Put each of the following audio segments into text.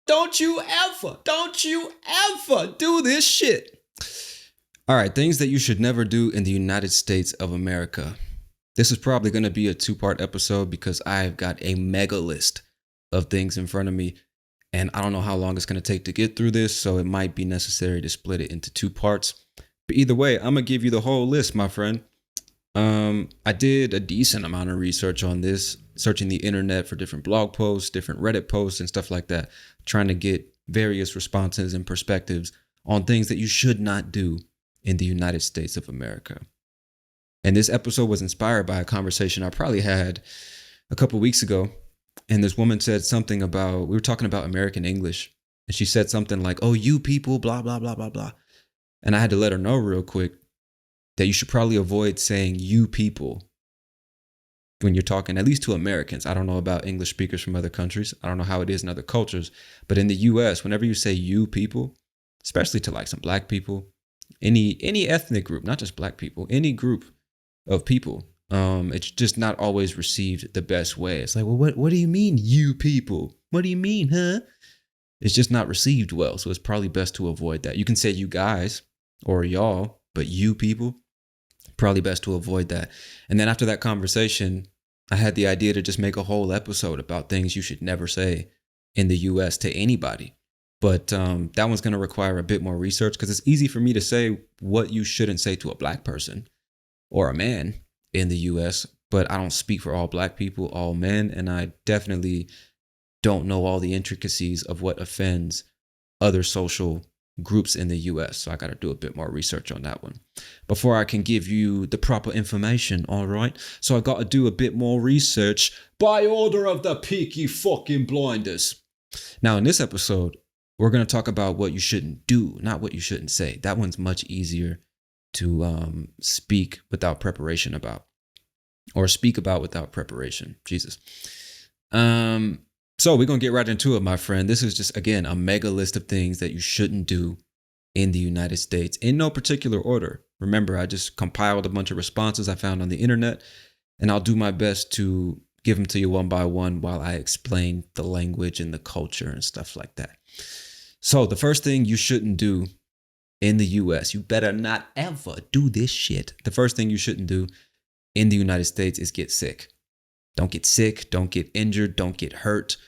Don't you ever do this shit. All right, things that you should never do in the United States of America. This is probably going to be a 2-part episode because I've got a mega list of things in front of me. And I don't know how long it's going to take to get through this, so it might be necessary to split it into 2 parts. But either way, I'm going to give you the whole list, my friend. I did a decent amount of research on this, searching the internet for different blog posts, different Reddit posts, and stuff like that, trying to get various responses and perspectives on things that you should not do in the United States of America. And this episode was inspired by a conversation I probably had a couple weeks ago. And this woman said something about, we were talking about American English. And she said something like, oh, you people, blah, blah, blah, blah, blah. And I had to let her know real quick that you should probably avoid saying you people when you're talking, at least to Americans. I don't know about English speakers from other countries. I don't know how it is in other cultures. But in the US, whenever you say you people, especially to like some black people, any ethnic group, not just black people, any group of people, it's just not always received the best way. It's like, well, what do you mean, you people? What do you mean, huh? It's just not received well. So it's probably best to avoid that. You can say you guys or y'all, but you people, probably best to avoid that. And then after that conversation, I had the idea to just make a whole episode about things you should never say in the US to anybody. But that one's going to require a bit more research because it's easy for me to say what you shouldn't say to a black person or a man in the US, but I don't speak for all black people, all men, and I definitely don't know all the intricacies of what offends other social groups in the US. So I got to do a bit more research on that one before I can give you the proper information. All right. So I got to do a bit more research by order of the Peaky fucking Blinders. Now, in this episode, we're going to talk about what you shouldn't do, not what you shouldn't say. That one's much easier to speak without preparation about, or speak about without preparation. Jesus. So we're going to get right into it, my friend. This is just, again, a mega list of things that you shouldn't do in the United States in no particular order. Remember, I just compiled a bunch of responses I found on the internet, and I'll do my best to give them to you one by one while I explain the language and the culture and stuff like that. So the first thing you shouldn't do in the US, you better not ever do this shit. The first thing you shouldn't do in the United States is get sick. Don't get sick, don't get injured, don't get hurt.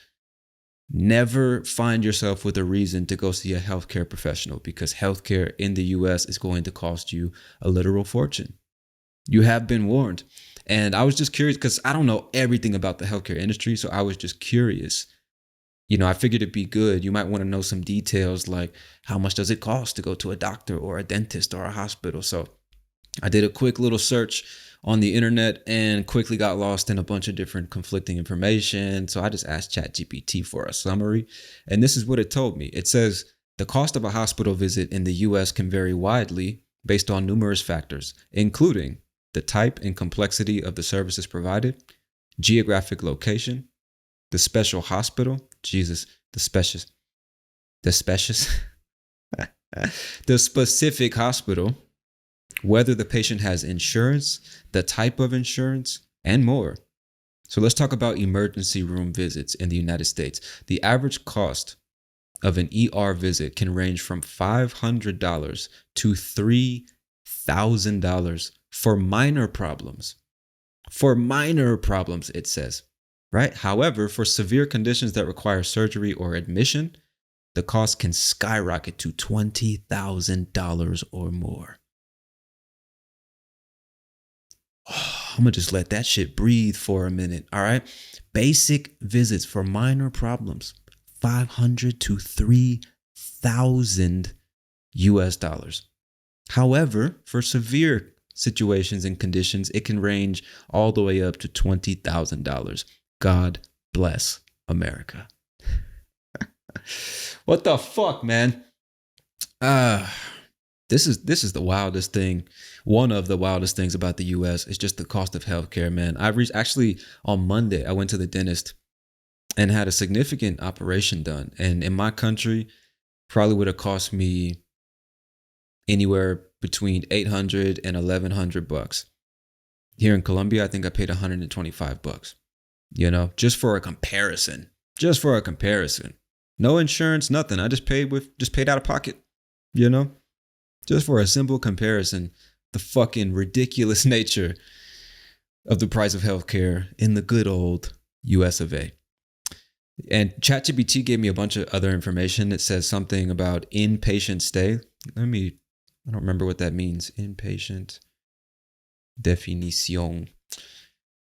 Never find yourself with a reason to go see a healthcare professional because healthcare in the US is going to cost you a literal fortune. You have been warned. And I was just curious because I don't know everything about the healthcare industry, so I was just curious. You know, I figured it'd be good. You might want to know some details like how much does it cost to go to a doctor or a dentist or a hospital. So I did a quick little search on the internet and quickly got lost in a bunch of different conflicting information. So I just asked ChatGPT for a summary. And this is what it told me. It says the cost of a hospital visit in the US can vary widely based on numerous factors, including the type and complexity of the services provided, geographic location, the special hospital, Jesus, the specific hospital, whether the patient has insurance, the type of insurance, and more. So let's talk about emergency room visits in the United States. The average cost of an ER visit can range from $500 to $3,000 for minor problems. For minor problems, it says, right? However, for severe conditions that require surgery or admission, the cost can skyrocket to $20,000 or more. I'm going to just let that shit breathe for a minute. All right. Basic visits for minor problems, $500 to $3,000 US. However, for severe situations and conditions, it can range all the way up to $20,000. God bless America. What the fuck, man? This is the wildest thing. One of the wildest things about the US is just the cost of healthcare, man. Actually on Monday, I went to the dentist and had a significant operation done. And in my country, probably would have cost me anywhere between $800 and $1,100. Here in Colombia, I think I paid $125. You know, just for a comparison. No insurance, nothing. I just paid out of pocket, you know? Just for a simple comparison, the fucking ridiculous nature of the price of healthcare in the good old US of A. And ChatGPT gave me a bunch of other information. It says something about inpatient stay. I don't remember what that means. Inpatient definition.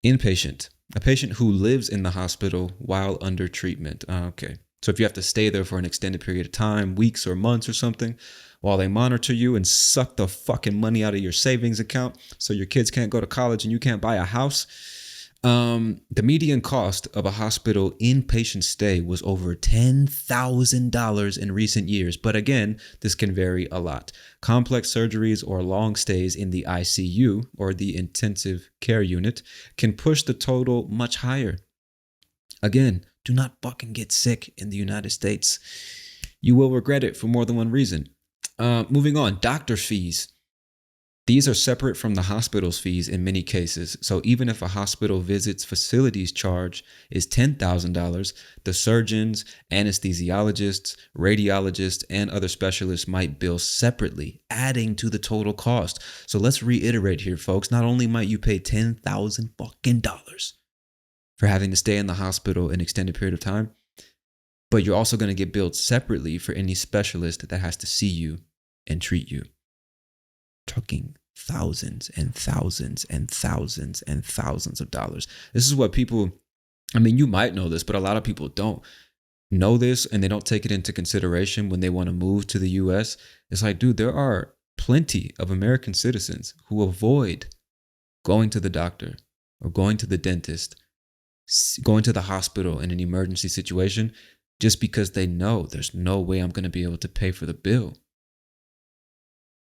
Inpatient, a patient who lives in the hospital while under treatment. Okay. So if you have to stay there for an extended period of time, weeks or months or something, while they monitor you and suck the fucking money out of your savings account so your kids can't go to college and you can't buy a house. The median cost of a hospital inpatient stay was over $10,000 in recent years. But again, this can vary a lot. Complex surgeries or long stays in the ICU or the intensive care unit can push the total much higher. Again, do not fucking get sick in the United States. You will regret it for more than one reason. Moving on, doctor's fees. These are separate from the hospital's fees in many cases. So even if a hospital visit's facilities charge is $10,000, the surgeons, anesthesiologists, radiologists, and other specialists might bill separately, adding to the total cost. So let's reiterate here, folks. Not only might you pay $10,000 fucking dollars for having to stay in the hospital an extended period of time, but you're also going to get billed separately for any specialist that has to see you and treat you. Talking thousands and thousands and thousands and thousands of dollars. This is what people, you might know this, but a lot of people don't know this and they don't take it into consideration when they want to move to the US. It's like, dude, there are plenty of American citizens who avoid going to the doctor or going to the dentist, going to the hospital in an emergency situation just because they know there's no way I'm going to be able to pay for the bill.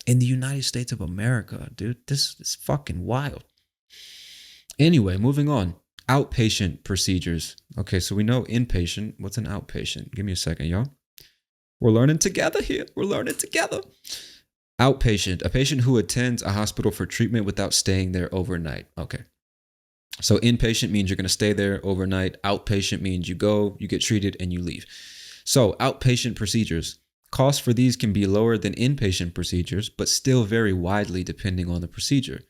In the United States of America, dude, this is fucking wild. Anyway, moving on. Outpatient procedures. Okay, so we know inpatient. What's an outpatient? Give me a second, y'all. We're learning together here. We're learning together. Outpatient, a patient who attends a hospital for treatment without staying there overnight. Okay. So inpatient means you're going to stay there overnight. Outpatient means you go, you get treated, and you leave. So outpatient procedures. Costs for these can be lower than inpatient procedures, but still vary widely depending on the procedure.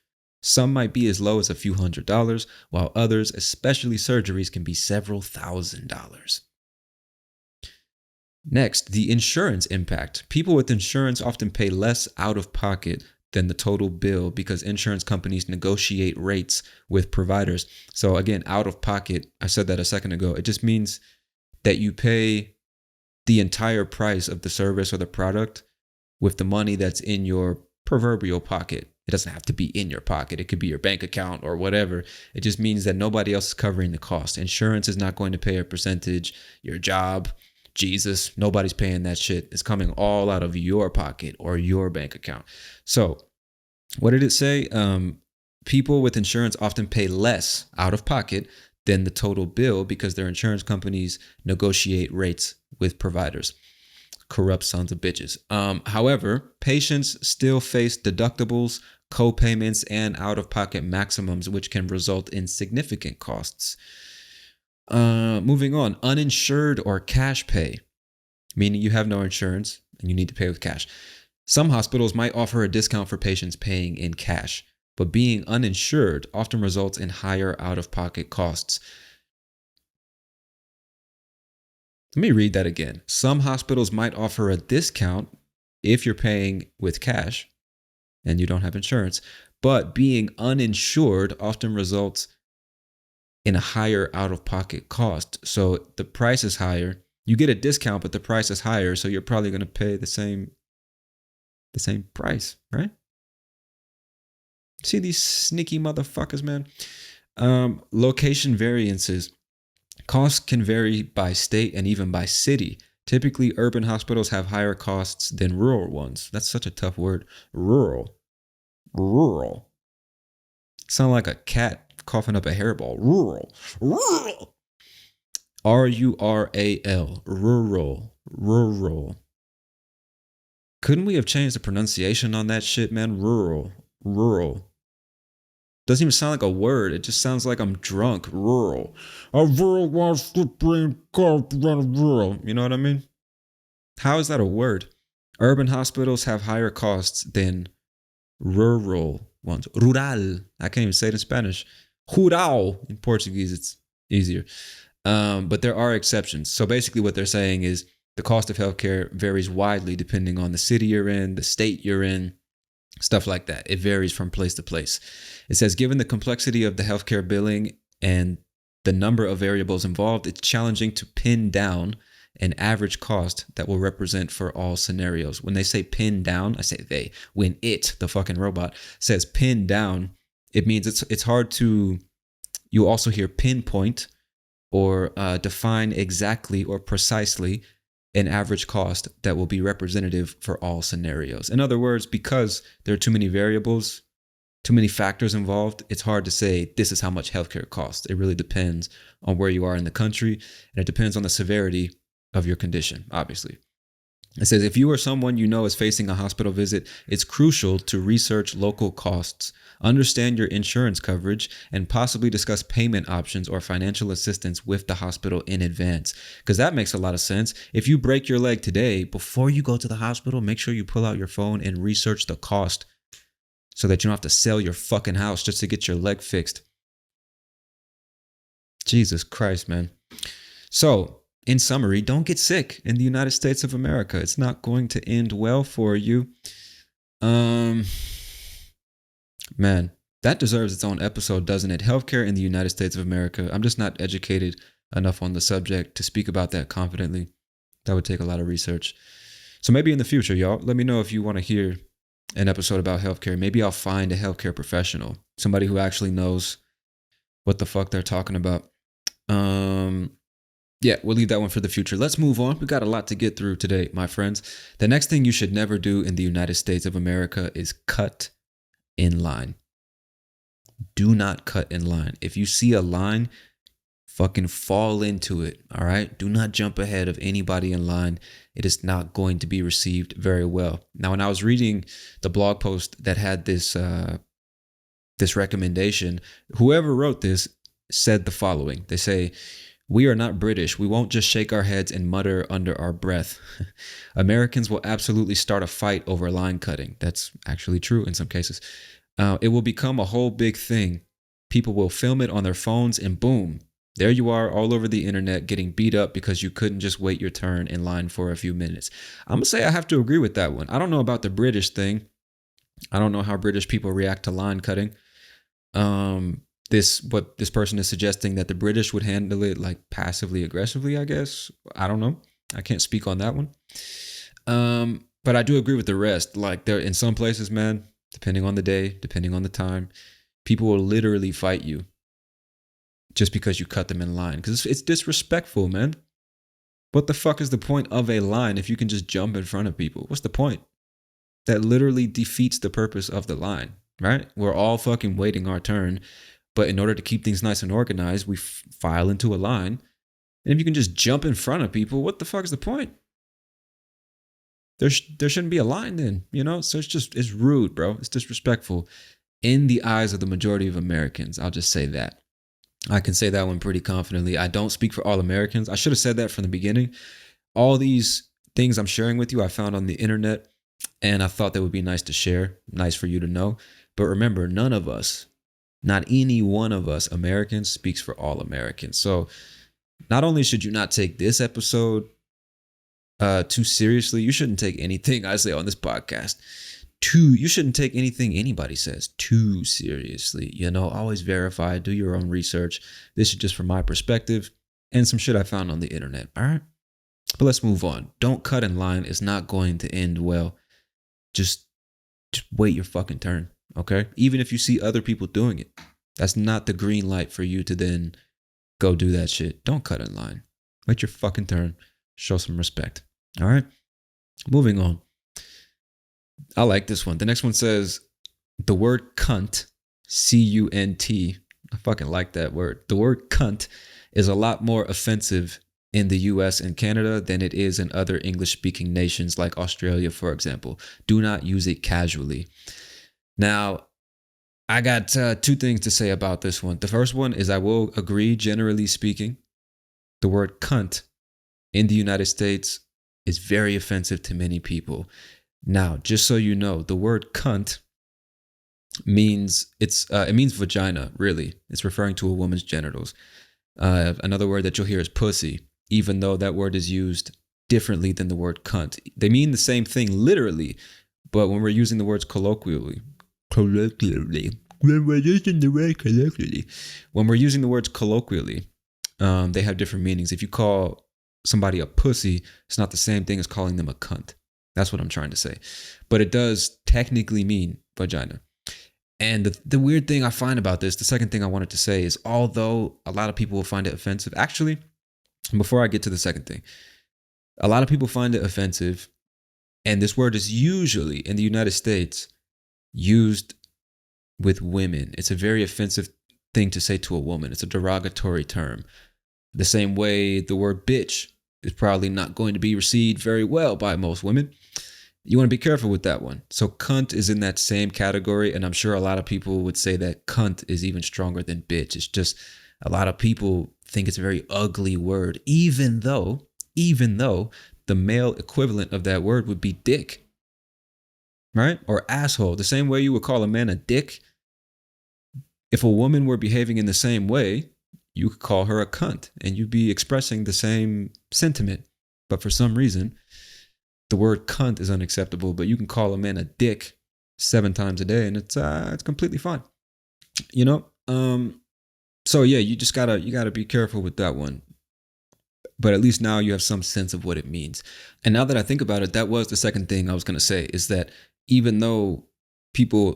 Some might be as low as a few $100s, while others, especially surgeries, can be several $1,000s. Next, the insurance impact. People with insurance often pay less out of pocket than the total bill because insurance companies negotiate rates with providers. So again, out of pocket, I said that a second ago, it just means that you pay the entire price of the service or the product with the money that's in your proverbial pocket. It doesn't have to be in your pocket. It could be your bank account or whatever. It just means that nobody else is covering the cost. Insurance is not going to pay a percentage. Your job, Jesus, nobody's paying that shit. It's coming all out of your pocket or your bank account. So what did it say? People with insurance often pay less out of pocket than the total bill because their insurance companies negotiate rates with providers. Corrupt sons of bitches. However, patients still face deductibles, co-payments, and out-of-pocket maximums, which can result in significant costs. Moving on, uninsured or cash pay, meaning you have no insurance and you need to pay with cash. Some hospitals might offer a discount for patients paying in cash, but being uninsured often results in higher out-of-pocket costs. Let me read that again. Some hospitals might offer a discount if you're paying with cash and you don't have insurance, but being uninsured often results in a higher out-of-pocket cost. So the price is higher. You get a discount, but the price is higher, so you're probably going to pay the same price, right? See these sneaky motherfuckers, man. Location variances. Costs can vary by state and even by city. Typically, urban hospitals have higher costs than rural ones. That's such a tough word. Rural. Sound like a cat coughing up a hairball. Rural. R-U-R-A-L. Rural. Couldn't we have changed the pronunciation on that shit, man? Rural. Doesn't even sound like a word. It just sounds like I'm drunk. Rural. A rural wants to bring rural. You know what I mean? How is that a word? Urban hospitals have higher costs than rural ones. Rural. I can't even say it in Spanish. Rural. In Portuguese, it's easier. But there are exceptions. So basically what they're saying is the cost of healthcare varies widely depending on the city you're in, the state you're in, stuff like that. It varies from place to place. It says, given the complexity of the healthcare billing and the number of variables involved, it's challenging to pin down an average cost that will represent for all scenarios. When they say pin down, I say they. When the fucking robot, says pin down, it means it's hard to, you also hear pinpoint or define exactly or precisely an average cost that will be representative for all scenarios. In other words, because there are too many variables, too many factors involved, it's hard to say this is how much healthcare costs. It really depends on where you are in the country, and it depends on the severity of your condition, obviously. It says, if you or someone you know is facing a hospital visit, it's crucial to research local costs, understand your insurance coverage, and possibly discuss payment options or financial assistance with the hospital in advance. Because that makes a lot of sense. If you break your leg today, before you go to the hospital, make sure you pull out your phone and research the cost so that you don't have to sell your fucking house just to get your leg fixed. Jesus Christ, man. So, in summary, don't get sick in the United States of America. It's not going to end well for you. Man, that deserves its own episode, doesn't it? Healthcare in the United States of America. I'm just not educated enough on the subject to speak about that confidently. That would take a lot of research. So maybe in the future, y'all, let me know if you want to hear an episode about healthcare. Maybe I'll find a healthcare professional, somebody who actually knows what the fuck they're talking about. Yeah, we'll leave that one for the future. Let's move on. We got a lot to get through today, my friends. The next thing you should never do in the United States of America is cut in line. Do not cut in line. If you see a line, fucking fall into it, all right? Do not jump ahead of anybody in line. It is not going to be received very well. Now, when I was reading the blog post that had this recommendation, whoever wrote this said the following. They say, we are not British. We won't just shake our heads and mutter under our breath. Americans will absolutely start a fight over line cutting. That's actually true in some cases. It will become a whole big thing. People will film it on their phones and boom, there you are all over the internet getting beat up because you couldn't just wait your turn in line for a few minutes. I'm going to say I have to agree with that one. I don't know about the British thing. I don't know how British people react to line cutting. What this person is suggesting that the British would handle it like passively aggressively, I guess. I don't know. I can't speak on that one. But I do agree with the rest. Like there in some places, man, depending on the day, depending on the time, people will literally fight you just because you cut them in line. Because it's disrespectful, man. What the fuck is the point of a line if you can just jump in front of people? What's the point? That literally defeats the purpose of the line, right? We're all fucking waiting our turn. But in order to keep things nice and organized, we file into a line. And if you can just jump in front of people, what the fuck is the point? There shouldn't be a line then, you know? So it's rude, bro. It's disrespectful in the eyes of the majority of Americans. I'll just say that. I can say that one pretty confidently. I don't speak for all Americans. I should have said that from the beginning. All these things I'm sharing with you, I found on the internet, and I thought that would be nice to share, nice for you to know. But remember, none of us, not any one of us Americans speaks for all Americans. So not only should you not take this episode too seriously, you shouldn't take anything I say on this podcast you shouldn't take anything anybody says too seriously. You know, always verify, do your own research. This is just from my perspective and some shit I found on the internet. All right. But let's move on. Don't cut in line. It's not going to end well. Just wait your fucking turn. Okay. Even if you see other people doing it, that's not the green light for you to then go do that shit. Don't cut in line. Wait your fucking turn. Show some respect. All right. Moving on. I like this one. The next one says the word cunt, C-U-N-T. I fucking like that word. The word cunt is a lot more offensive in the US and Canada than it is in other English-speaking nations like Australia, for example. Do not use it casually. Now, I got two things to say about this one. The first one is I will agree, generally speaking, the word cunt in the United States is very offensive to many people. Now, just so you know, the word cunt means it means vagina, really. It's referring to a woman's genitals. Another word that you'll hear is pussy, even though that word is used differently than the word cunt. They mean the same thing literally, but when we're using the words colloquially, when we're using the words colloquially, they have different meanings. If you call somebody a pussy, it's not the same thing as calling them a cunt. That's what I'm trying to say. But it does technically mean vagina. And the weird thing I find about this, the second thing I wanted to say is, although a lot of people will find it offensive, actually, before I get to the second thing, a lot of people find it offensive. And this word is usually in the United States used with women. It's a very offensive thing to say to a woman. It's a derogatory term. The same way the word bitch is probably not going to be received very well by most women. You want to be careful with that one. So cunt is in that same category. And I'm sure a lot of people would say that cunt is even stronger than bitch. It's just a lot of people think it's a very ugly word, even though the male equivalent of that word would be dick, right? Or asshole. The same way you would call a man a dick. If a woman were behaving in the same way, you could call her a cunt and you'd be expressing the same sentiment. But for some reason, the word cunt is unacceptable, but you can call a man a dick 7 times a day and it's completely fine. You know? So yeah, you gotta be careful with that one. But at least now you have some sense of what it means. And now that I think about it, that was the second thing I was gonna say, is that even though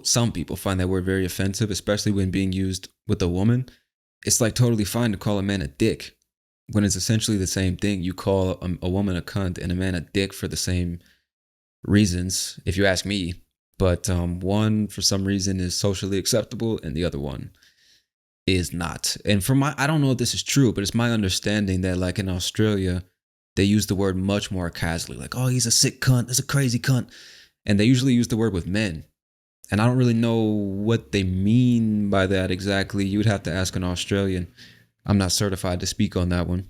some people find that word very offensive, especially when being used with a woman, it's like totally fine to call a man a dick when it's essentially the same thing. You call a woman a cunt and a man a dick for the same reasons, if you ask me. But one, for some reason, is socially acceptable and the other one is not. And I don't know if this is true, but it's my understanding that like in Australia, they use the word much more casually. Like, oh, he's a sick cunt. That's a crazy cunt. And they usually use the word with men. And I don't really know what they mean by that exactly. You would have to ask an Australian. I'm not certified to speak on that one.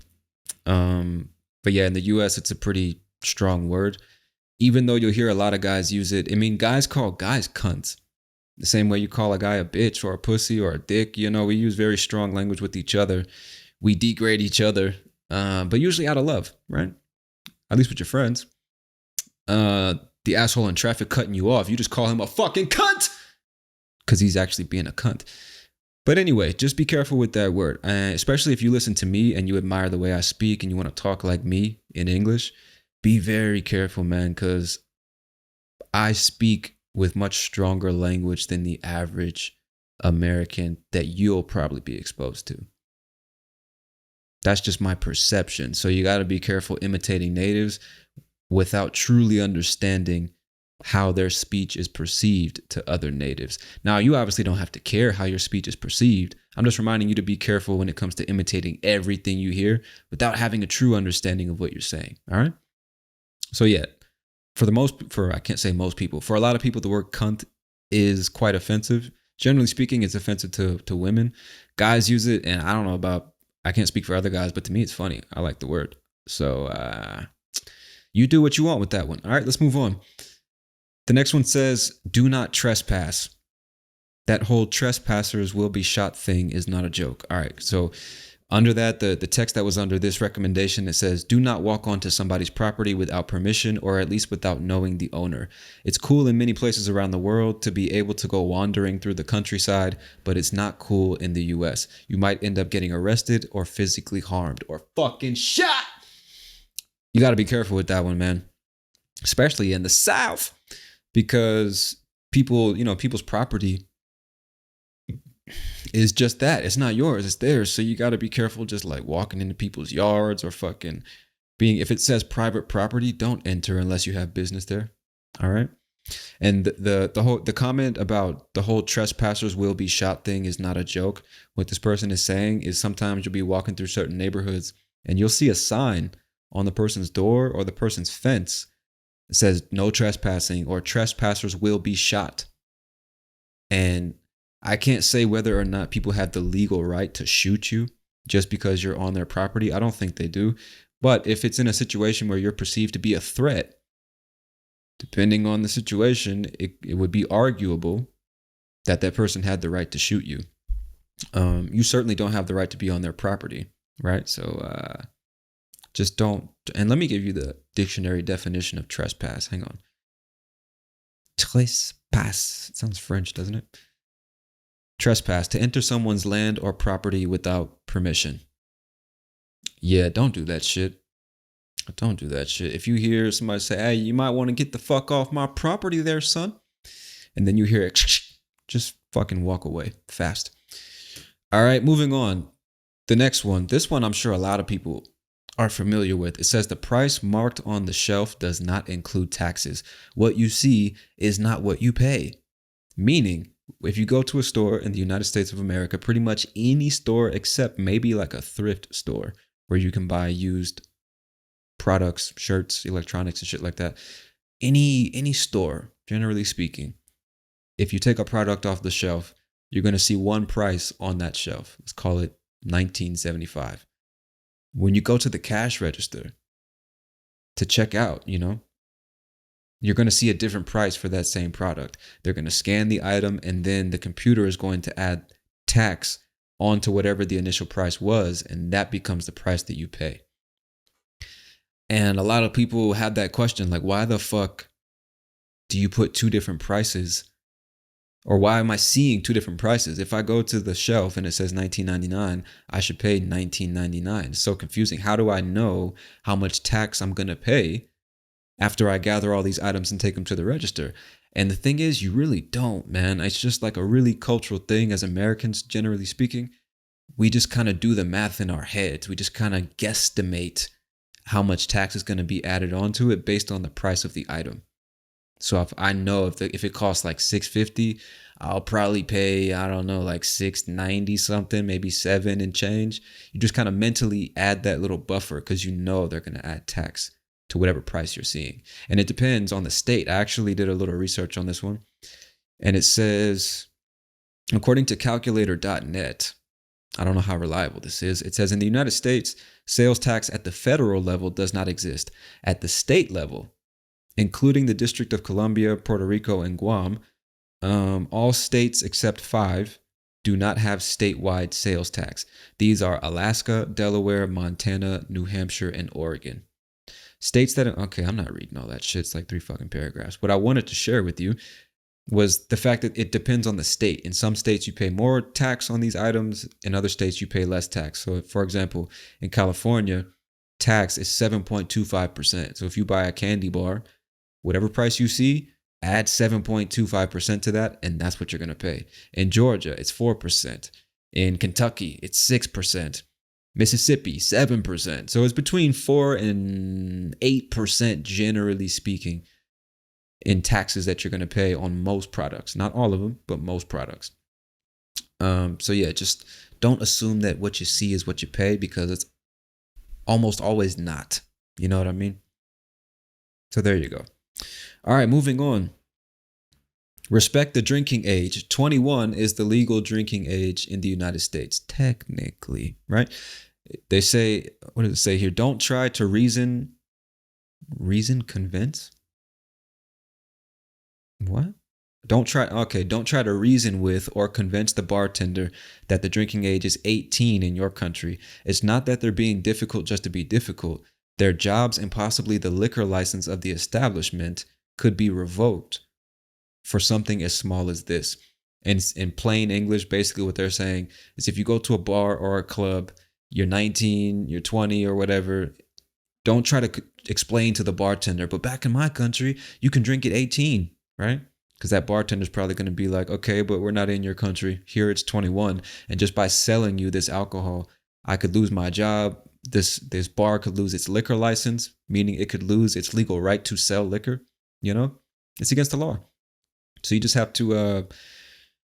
But yeah, in the US, it's a pretty strong word. Even though you'll hear a lot of guys use it. I mean, guys call guys cunts. The same way you call a guy a bitch or a pussy or a dick. You know, we use very strong language with each other. We degrade each other, but usually out of love, right? At least with your friends. The asshole in traffic cutting you off, you just call him a fucking cunt because he's actually being a cunt. But anyway, just be careful with that word, especially if you listen to me and you admire the way I speak and you want to talk like me in English. Be very careful, man, because I speak with much stronger language than the average American that you'll probably be exposed to. That's just my perception. So you got to be careful imitating natives without truly understanding how their speech is perceived to other natives. Now, you obviously don't have to care how your speech is perceived. I'm just reminding you to be careful when it comes to imitating everything you hear without having a true understanding of what you're saying. All right? So yeah, I can't say most people, for a lot of people, the word cunt is quite offensive. Generally speaking, it's offensive to women. Guys use it, and I can't speak for other guys, but to me, it's funny. I like the word. So, you do what you want with that one. All right, let's move on. The next one says, do not trespass. That whole trespassers will be shot thing is not a joke. All right, so under that, the text that was under this recommendation, it says, do not walk onto somebody's property without permission or at least without knowing the owner. It's cool in many places around the world to be able to go wandering through the countryside, but it's not cool in the US. You might end up getting arrested or physically harmed or fucking shot. You got to be careful with that one, man, especially in the South, because people's property is just that. It's not yours, it's theirs. So you got to be careful just like walking into people's yards or fucking if it says private property, don't enter unless you have business there. All right. And the comment about the whole trespassers will be shot thing is not a joke. What this person is saying is sometimes you'll be walking through certain neighborhoods and you'll see a sign on the person's door or the person's fence. It says no trespassing or trespassers will be shot. And I can't say whether or not people have the legal right to shoot you just because you're on their property. I don't think they do. But if it's in a situation where you're perceived to be a threat, depending on the situation, it would be arguable that that person had the right to shoot you. You certainly don't have the right to be on their property, right? So just don't. And let me give you the dictionary definition of trespass. Hang on. Trespass. It sounds French, doesn't it? Trespass, to enter someone's land or property without permission. Yeah, don't do that shit. Don't do that shit. If you hear somebody say, hey, you might want to get the fuck off my property there, son. And then you hear it, just fucking walk away fast. All right, moving on. The next one. This one I'm sure a lot of people are familiar with. It says the price marked on the shelf does not include taxes. What you see is not what you pay. Meaning, if you go to a store in the United States of America, pretty much any store except maybe like a thrift store where you can buy used products, shirts, electronics, and shit like that. Any store, generally speaking, if you take a product off the shelf, you're going to see one price on that shelf. Let's call it $19.75. When you go to the cash register to check out, you're going to see a different price for that same product. They're going to scan the item, and then the computer is going to add tax onto whatever the initial price was, and that becomes the price that you pay. And a lot of people have that question, like, why the fuck do you put two different prices? Or why am I seeing two different prices? If I go to the shelf and it says $19.99, I should pay $19.99. It's so confusing. How do I know how much tax I'm going to pay after I gather all these items and take them to the register? And the thing is, you really don't, man. It's just like a really cultural thing as Americans, generally speaking. We just kind of do the math in our heads. We just kind of guesstimate how much tax is going to be added onto it based on the price of the item. So if I know if it costs like $6.50, I'll probably pay, I don't know, like $6.90 something, maybe $7 and change. You just kind of mentally add that little buffer because you know they're going to add tax to whatever price you're seeing. And it depends on the state. I actually did a little research on this one. And it says, according to calculator.net, I don't know how reliable this is. It says in the United States, sales tax at the federal level does not exist. At the state level, including the District of Columbia, Puerto Rico, and Guam, all states except 5 do not have statewide sales tax. These are Alaska, Delaware, Montana, New Hampshire, and Oregon. States that, okay, I'm not reading all that shit. It's like 3 fucking paragraphs. What I wanted to share with you was the fact that it depends on the state. In some states, you pay more tax on these items. In other states, you pay less tax. So, for example, in California, tax is 7.25%. So if you buy a candy bar, whatever price you see, add 7.25% to that, and that's what you're going to pay. In Georgia, it's 4%. In Kentucky, it's 6%. Mississippi, 7%. So it's between 4 and 8%, generally speaking, in taxes that you're going to pay on most products. Not all of them, but most products. So yeah, just don't assume that what you see is what you pay, because it's almost always not. You know what I mean? So there you go. All right, moving on. Respect the drinking age. 21 is the legal drinking age in the United States, technically, right? They say, what does it say here? Don't try to convince? What? Don't try to reason with or convince the bartender that the drinking age is 18 in your country. It's not that they're being difficult just to be difficult. Their jobs and possibly the liquor license of the establishment could be revoked for something as small as this. And in plain English, basically what they're saying is if you go to a bar or a club, you're 19, you're 20 or whatever, don't try to explain to the bartender, but back in my country, you can drink at 18, right? Because that bartender's probably going to be like, okay, but we're not in your country. Here it's 21. And just by selling you this alcohol, I could lose my job. This bar could lose its liquor license, meaning it could lose its legal right to sell liquor. It's against the law. So you just have to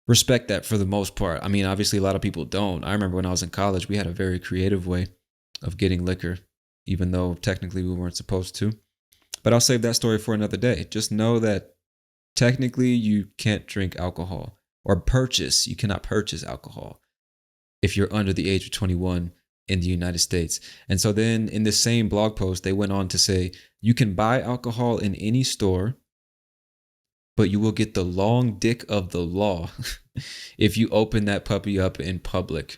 respect that for the most part. I mean, obviously a lot of people don't. I remember when I was in college, we had a very creative way of getting liquor, even though technically we weren't supposed to. But I'll save that story for another day. Just know that technically you can't drink alcohol or you cannot purchase alcohol if you're under the age of 21 in the United States. And so then in the same blog post, they went on to say, you can buy alcohol in any store, but you will get the long dick of the law if you open that puppy up in public.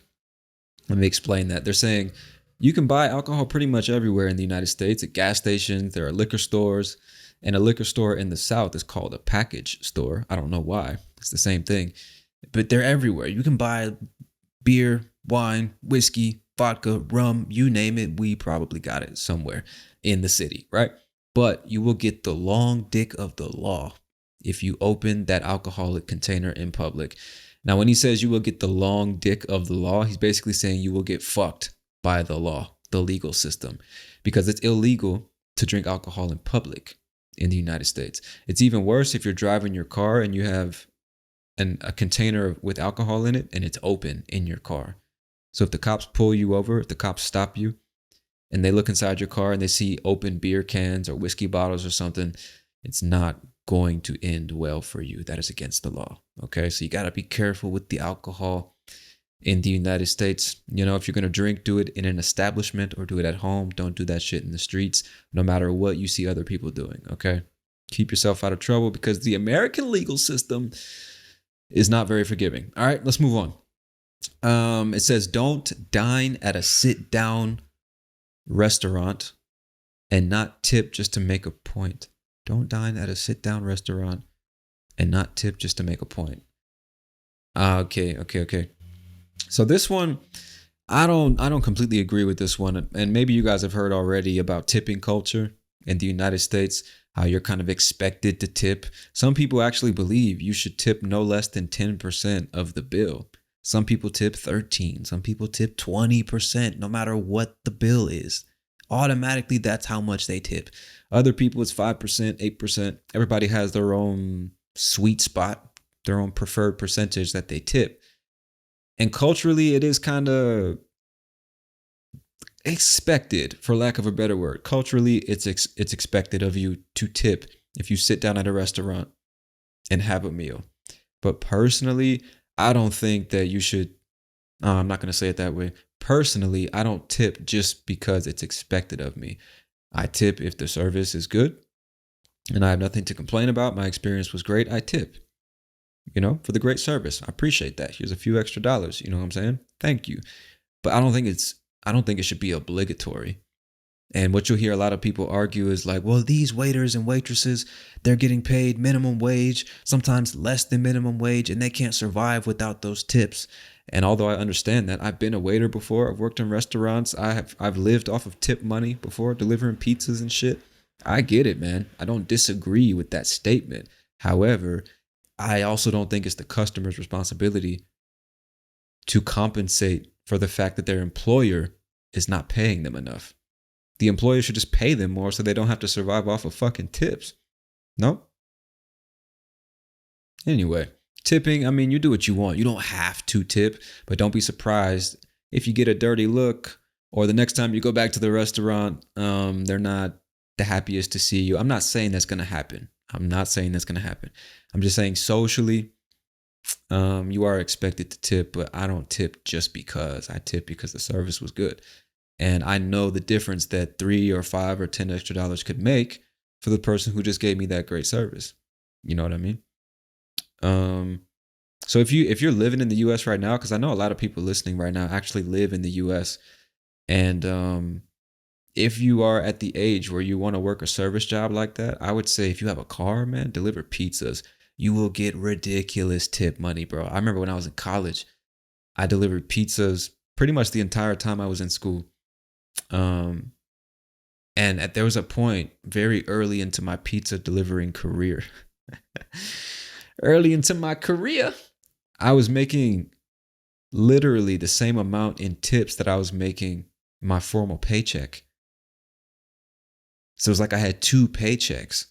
Let me explain that. They're saying you can buy alcohol pretty much everywhere in the United States, at gas stations, there are liquor stores, and a liquor store in the South is called a package store. I don't know why. It's the same thing, but they're everywhere. You can buy beer, wine, whiskey, vodka, rum, you name it. We probably got it somewhere in the city, right? But you will get the long dick of the law if you open that alcoholic container in public. Now, when he says you will get the long dick of the law, he's basically saying you will get fucked by the law, the legal system, because it's illegal to drink alcohol in public in the United States. It's even worse if you're driving your car and you have a container with alcohol in it and it's open in your car. So if the cops pull you over, if the cops stop you and they look inside your car and they see open beer cans or whiskey bottles or something, it's not going to end well for you. That is against the law. Okay, so you got to be careful with the alcohol in the United States. You know, if you're going to drink, do it in an establishment or do it at home. Don't do that shit in the streets, no matter what you see other people doing. Okay, keep yourself out of trouble because the American legal system is not very forgiving. All right, let's move on. It says don't dine at a sit down restaurant and not tip just to make a point. Don't dine at a sit down restaurant and not tip just to make a point. Okay. So this one, I don't completely agree with this one. And maybe you guys have heard already about tipping culture in the United States, how you're kind of expected to tip. Some people actually believe you should tip no less than 10% of the bill. Some people tip 13%. Some people tip 20%, no matter what the bill is. Automatically, that's how much they tip. Other people, it's 5%, 8%. Everybody has their own sweet spot, their own preferred percentage that they tip. And culturally, it is kind of expected, for lack of a better word. Culturally, it's expected of you to tip if you sit down at a restaurant and have a meal. But personally, I don't think that you should. I'm not going to say it that way. Personally, I don't tip just because it's expected of me. I tip if the service is good and I have nothing to complain about. My experience was great. I tip, for the great service. I appreciate that. Here's a few extra dollars. You know what I'm saying? Thank you. But I don't think it should be obligatory. And what you'll hear a lot of people argue is like, well, these waiters and waitresses, they're getting paid minimum wage, sometimes less than minimum wage, and they can't survive without those tips. And although I understand that, I've been a waiter before. I've worked in restaurants. I've lived off of tip money before, delivering pizzas and shit. I get it, man. I don't disagree with that statement. However, I also don't think it's the customer's responsibility to compensate for the fact that their employer is not paying them enough. The employer should just pay them more so they don't have to survive off of fucking tips. No? Anyway, tipping, I mean, you do what you want. You don't have to tip, but don't be surprised if you get a dirty look or the next time you go back to the restaurant, they're not the happiest to see you. I'm not saying that's going to happen. I'm just saying socially, you are expected to tip, but I don't tip just because. I tip because the service was good. And I know the difference that $3 or $5 or $10 extra dollars could make for the person who just gave me that great service. You know what I mean? So if you're living in the US right now, because I know a lot of people listening right now actually live in the US, and if you are at the age where you want to work a service job like that, I would say if you have a car, man, deliver pizzas. You will get ridiculous tip money, bro. I remember when I was in college, I delivered pizzas pretty much the entire time I was in school. And there was a point very early into my pizza delivering career. Early into my career, I was making literally the same amount in tips that I was making my formal paycheck. So it was like I had 2 paychecks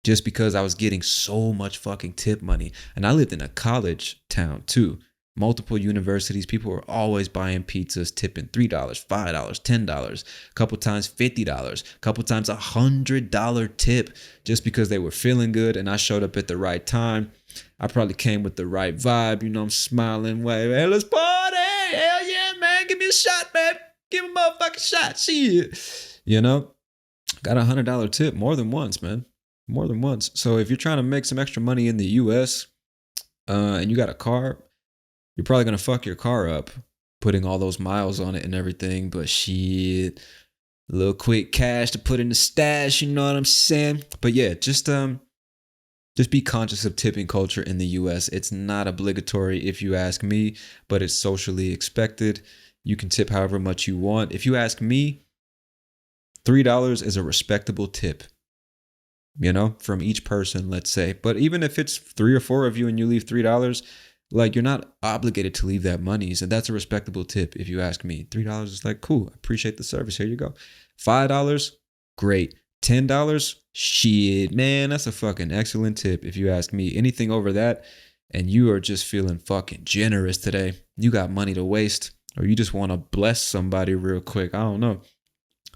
just because I was getting so much fucking tip money. And I lived in a college town too. Multiple universities, people were always buying pizzas, tipping $3, $5, $10, a couple times $50, a couple times $100 tip just because they were feeling good and I showed up at the right time. I probably came with the right vibe. I'm smiling, wave, hey, let's party. Hell yeah, man. Give me a shot, man. Give him a motherfucking shot. Shit. You know, got $100 tip more than once, man. More than once. So if you're trying to make some extra money in the US and you got a car, you're probably going to fuck your car up putting all those miles on it and everything. But shit, a little quick cash to put in the stash. You know what I'm saying? But yeah, just be conscious of tipping culture in the US. It's not obligatory if you ask me, but it's socially expected. You can tip however much you want. If you ask me, $3 is a respectable tip, you know, from each person, let's say. But even if it's 3 or 4 of you and you leave $3, like, you're not obligated to leave that money. So that's a respectable tip if you ask me. $3 is like, cool, appreciate the service. Here you go. $5, great. $10, shit, man, that's a fucking excellent tip if you ask me. Anything over that, and you are just feeling fucking generous today, you got money to waste, or you just want to bless somebody real quick, I don't know.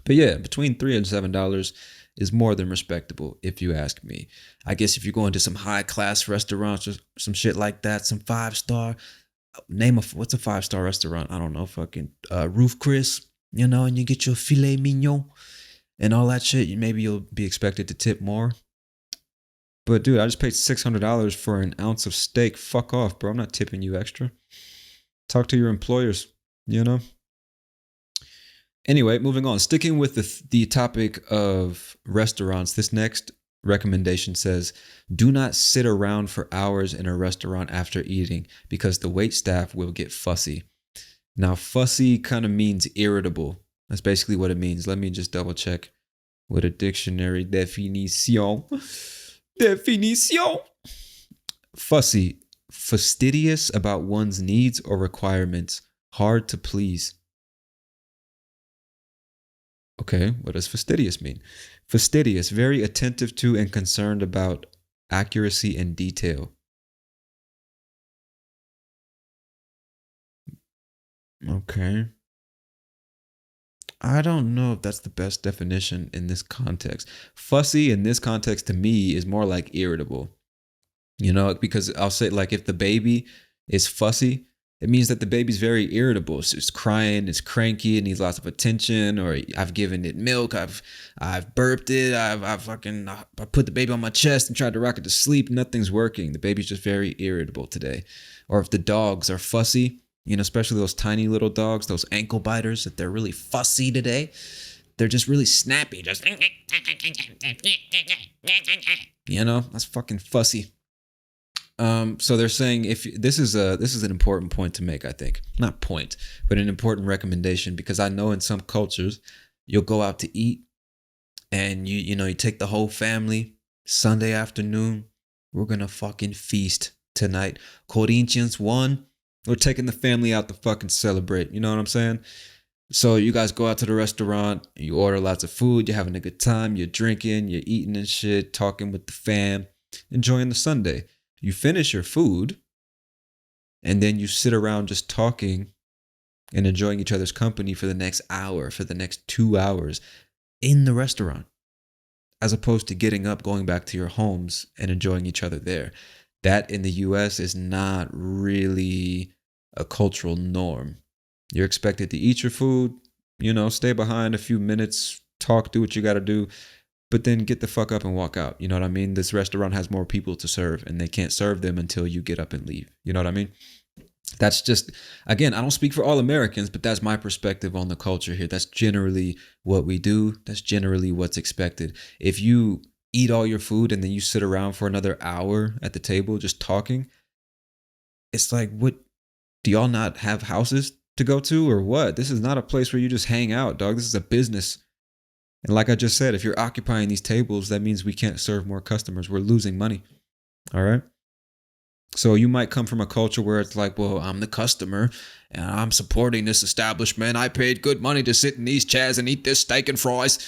But yeah, between $3 and $7 is more than respectable if you ask me. I guess if you're going to some high class restaurants or some shit like that, some 5-star, what's a 5-star restaurant? I don't know, fucking Roof Chris, you know, and you get your filet mignon and all that shit, maybe you'll be expected to tip more. But dude, I just paid $600 for an ounce of steak. Fuck off, bro. I'm not tipping you extra. Talk to your employers, you know? Anyway, moving on. Sticking with the topic of restaurants, this next recommendation says, do not sit around for hours in a restaurant after eating because the wait staff will get fussy. Now, fussy kind of means irritable. That's basically what it means. Let me just double check with a dictionary definition. Fussy, fastidious about one's needs or requirements, hard to please. Okay, what does fastidious mean? Fastidious, very attentive to and concerned about accuracy and detail. Okay. I don't know if that's the best definition in this context. Fussy in this context to me is more like irritable. You know, because I'll say, like, if the baby is fussy, it means that the baby's very irritable. So it's crying, it's cranky, it needs lots of attention, or I've given it milk, I've burped it, I put the baby on my chest and tried to rock it to sleep, nothing's working. The baby's just very irritable today. Or if the dogs are fussy, you know, especially those tiny little dogs, those ankle biters, that they're really fussy today. They're just really snappy. Just, you know, that's fucking fussy. So they're saying, if this is an important point to make, I think. Not point, but an important recommendation, because I know in some cultures you'll go out to eat and you take the whole family Sunday afternoon. We're going to fucking feast tonight. Corinthians won. We're taking the family out to fucking celebrate. You know what I'm saying? So you guys go out to the restaurant, you order lots of food, you're having a good time, you're drinking, you're eating and shit, talking with the fam, enjoying the Sunday. You finish your food, and then you sit around just talking and enjoying each other's company for the next hour, for the next 2 hours in the restaurant, as opposed to getting up, going back to your homes and enjoying each other there. That in the US is not really a cultural norm. You're expected to eat your food, stay behind a few minutes, talk, do what you got to do, but then get the fuck up and walk out. You know what I mean? This restaurant has more people to serve, and they can't serve them until you get up and leave. You know what I mean? That's just, again, I don't speak for all Americans, but that's my perspective on the culture here. That's generally what we do. That's generally what's expected. If you eat all your food and then you sit around for another hour at the table just talking, it's like, what? Do y'all not have houses to go to or what? This is not a place where you just hang out, dog. This is a business. And like I just said, if you're occupying these tables, that means we can't serve more customers. We're losing money. All right. So you might come from a culture where it's like, well, I'm the customer and I'm supporting this establishment. I paid good money to sit in these chairs and eat this steak and fries.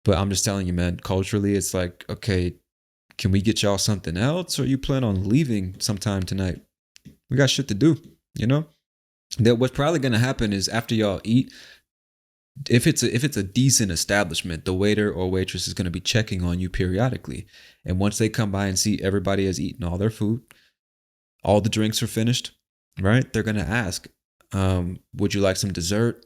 But I'm just telling you, man, culturally, it's like, okay, can we get y'all something else? Or you plan on leaving sometime tonight? We got shit to do, That what's probably going to happen is after y'all eat, if it's a decent establishment, the waiter or waitress is going to be checking on you periodically. And once they come by and see everybody has eaten all their food, all the drinks are finished, right? They're going to ask, would you like some dessert?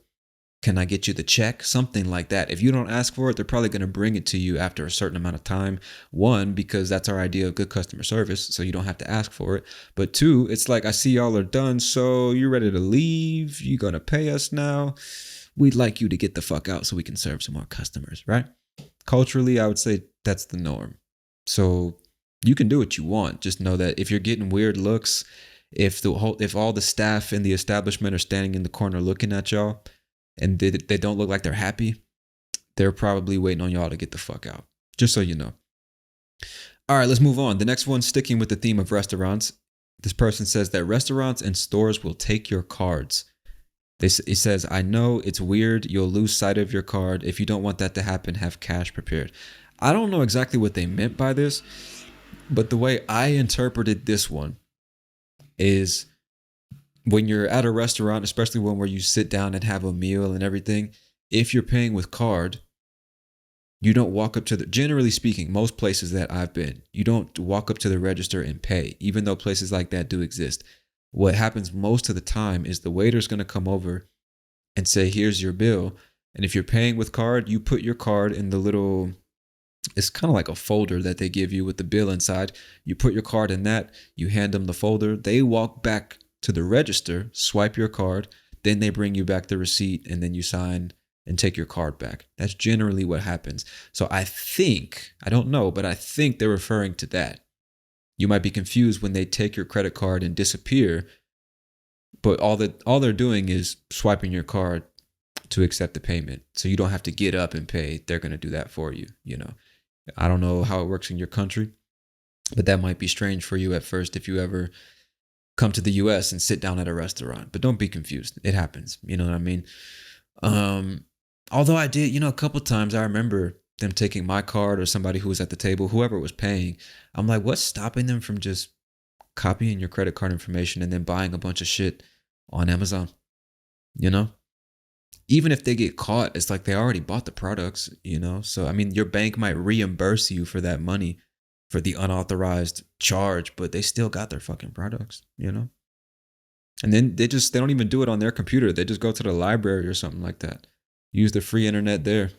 Can I get you the check? Something like that. If you don't ask for it, they're probably going to bring it to you after a certain amount of time. One, because that's our idea of good customer service, so you don't have to ask for it. But two, it's like, I see y'all are done, so you're ready to leave. You're going to pay us now. We'd like you to get the fuck out so we can serve some more customers, right? Culturally, I would say that's the norm. So you can do what you want. Just know that if you're getting weird looks, if all the staff in the establishment are standing in the corner looking at y'all, and they don't look like they're happy, they're probably waiting on y'all to get the fuck out. Just so you know. All right, let's move on. The next one, sticking with the theme of restaurants. This person says that restaurants and stores will take your cards. It says, I know it's weird. You'll lose sight of your card. If you don't want that to happen, have cash prepared. I don't know exactly what they meant by this, but the way I interpreted this one is, when you're at a restaurant, especially one where you sit down and have a meal and everything, if you're paying with card, you don't walk up to generally speaking, most places that I've been, you don't walk up to the register and pay, even though places like that do exist. What happens most of the time is the waiter's going to come over and say, here's your bill. And if you're paying with card, you put your card in the little, it's kind of like a folder that they give you with the bill inside. You put your card in that, you hand them the folder, they walk back to the register, swipe your card, then they bring you back the receipt, and then you sign and take your card back. That's generally what happens. So I don't know, but I think they're referring to that. You might be confused when they take your credit card and disappear, but all they're doing is swiping your card to accept the payment. So you don't have to get up and pay. They're going to do that for you, you know. I don't know how it works in your country, but that might be strange for you at first if you ever come to the US and sit down at a restaurant. But don't be confused. It happens. You know what I mean? Although I did, a couple times I remember them taking my card or somebody who was at the table, whoever was paying. I'm like, what's stopping them from just copying your credit card information and then buying a bunch of shit on Amazon? You know? Even if they get caught, it's like they already bought the products, So, I mean, your bank might reimburse you for that money, for the unauthorized charge, but they still got their fucking products, And then they don't even do it on their computer. They just go to the library or something like that. Use the free internet there.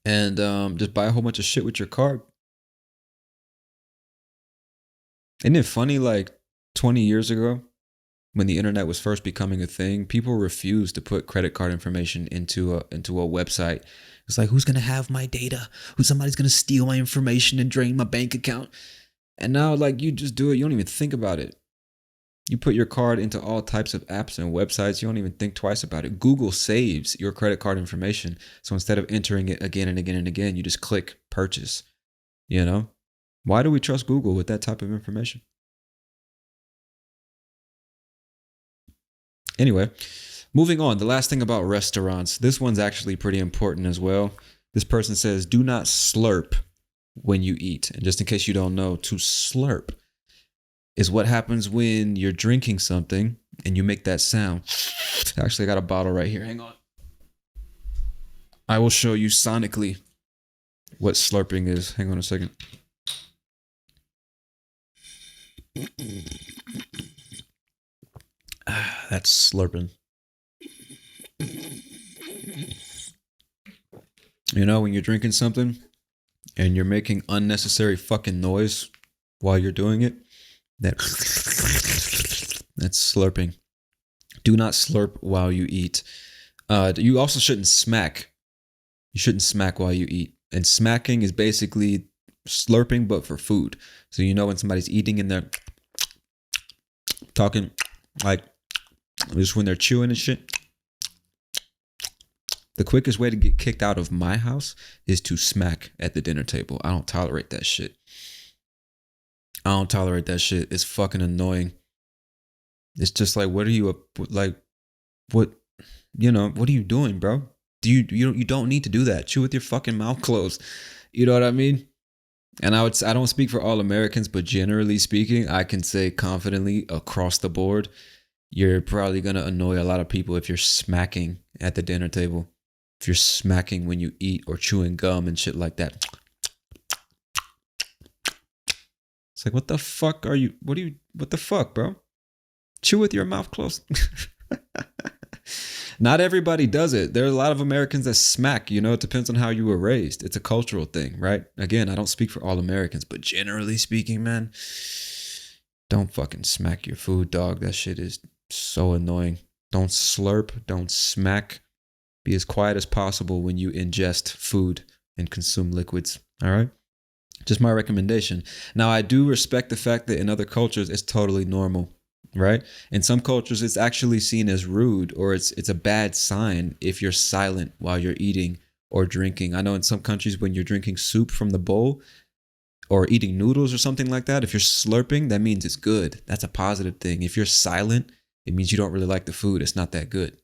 And just buy a whole bunch of shit with your card. Isn't it funny, like 20 years ago, when the internet was first becoming a thing, people refused to put credit card information into a website. It's like, who's going to have my data? Somebody's going to steal my information and drain my bank account. And now, like, you just do it. You don't even think about it. You put your card into all types of apps and websites. You don't even think twice about it. Google saves your credit card information. So instead of entering it again and again and again, you just click purchase. Why do we trust Google with that type of information? Anyway, moving on. The last thing about restaurants. This one's actually pretty important as well. This person says, do not slurp when you eat. And just in case you don't know, to slurp is what happens when you're drinking something and you make that sound. Actually, I got a bottle right here. Hang on. I will show you sonically what slurping is. Hang on a second. That's slurping. When you're drinking something and you're making unnecessary fucking noise while you're doing it, that's slurping. Do not slurp while you eat. You also shouldn't smack. You shouldn't smack while you eat. And smacking is basically slurping, but for food. So when somebody's eating and they're talking, like, just when they're chewing and shit. The quickest way to get kicked out of my house is to smack at the dinner table. I don't tolerate that shit. It's fucking annoying. It's just like, what are you what are you doing, bro? You don't need to do that. Chew with your fucking mouth closed. You know what I mean? And I don't speak for all Americans, but generally speaking, I can say confidently across the board, you're probably going to annoy a lot of people if you're smacking at the dinner table. If you're smacking when you eat or chewing gum and shit like that. It's like, what the fuck are you? What the fuck, bro? Chew with your mouth closed. Not everybody does it. There are a lot of Americans that smack, it depends on how you were raised. It's a cultural thing, right? Again, I don't speak for all Americans, but generally speaking, man, don't fucking smack your food, dog. That shit is so annoying. Don't slurp, don't smack. Be as quiet as possible when you ingest food and consume liquids, all right? Just my recommendation. Now, I do respect the fact that in other cultures, it's totally normal, right? In some cultures, it's actually seen as rude, or it's a bad sign if you're silent while you're eating or drinking. I know in some countries, when you're drinking soup from the bowl or eating noodles or something like that, if you're slurping, that means it's good. That's a positive thing. If you're silent, it means you don't really like the food. It's not that good,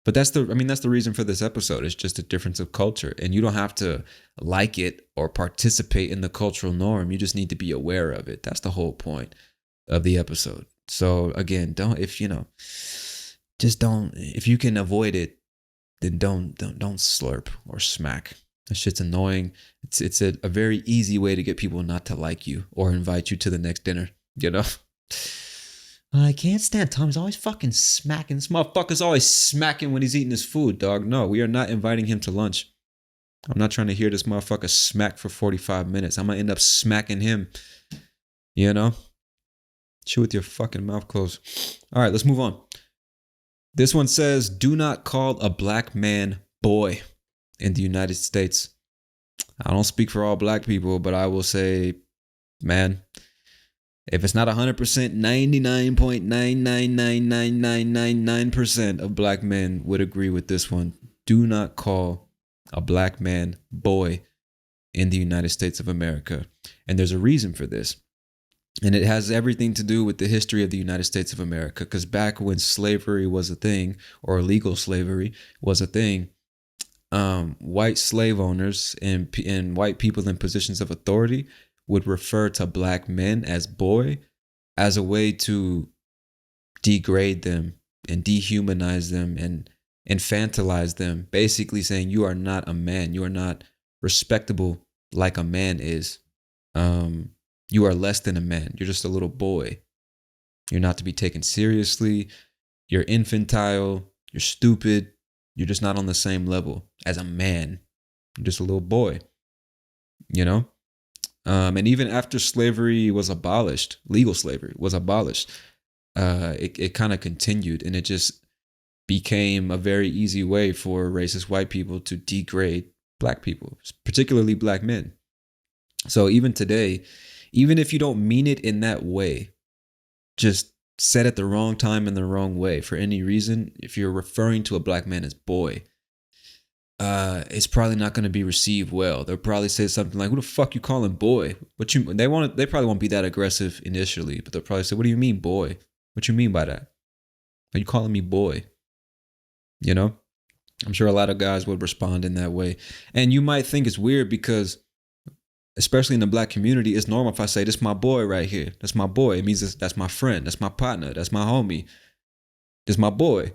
But that's the reason for this episode. It's just a difference of culture, and you don't have to like it or participate in the cultural norm. You just need to be aware of it. That's the whole point of the episode. So again, if you can avoid it, then don't slurp or smack. That shit's annoying. It's a very easy way to get people not to like you or invite you to the next dinner, I can't stand Tom. He's always fucking smacking. This motherfucker's always smacking when he's eating his food, dog. No, we are not inviting him to lunch. I'm not trying to hear this motherfucker smack for 45 minutes. I'm going to end up smacking him. Chew with your fucking mouth closed. All right, let's move on. This one says, do not call a black man boy in the United States. I don't speak for all black people, but I will say, man, if it's not 100%, 99.9999999% of black men would agree with this one. Do not call a black man boy in the United States of America. And there's a reason for this. And it has everything to do with the history of the United States of America. Because back when slavery was a thing, or illegal slavery was a thing, white slave owners and white people in positions of authority would refer to black men as boy as a way to degrade them and dehumanize them and infantilize them, basically saying you are not a man. You are not respectable like a man is. You are less than a man. You're just a little boy. You're not to be taken seriously. You're infantile. You're stupid. You're just not on the same level as a man. You're just a little boy, And even after slavery was abolished, legal slavery was abolished, it kind of continued, and it just became a very easy way for racist white people to degrade black people, particularly black men. So even today, even if you don't mean it in that way, just said it the wrong time in the wrong way for any reason, if you're referring to a black man as boy, it's probably not going to be received well. They'll probably say something like, "Who the fuck you calling boy?" They probably won't be that aggressive initially, but they'll probably say, "What do you mean, boy? What you mean by that? Are you calling me boy?" I'm sure a lot of guys would respond in that way. And you might think it's weird because, especially in the black community, it's normal if I say, "This my boy right here. That's my boy." It means that's my friend. That's my partner. That's my homie. That's my boy.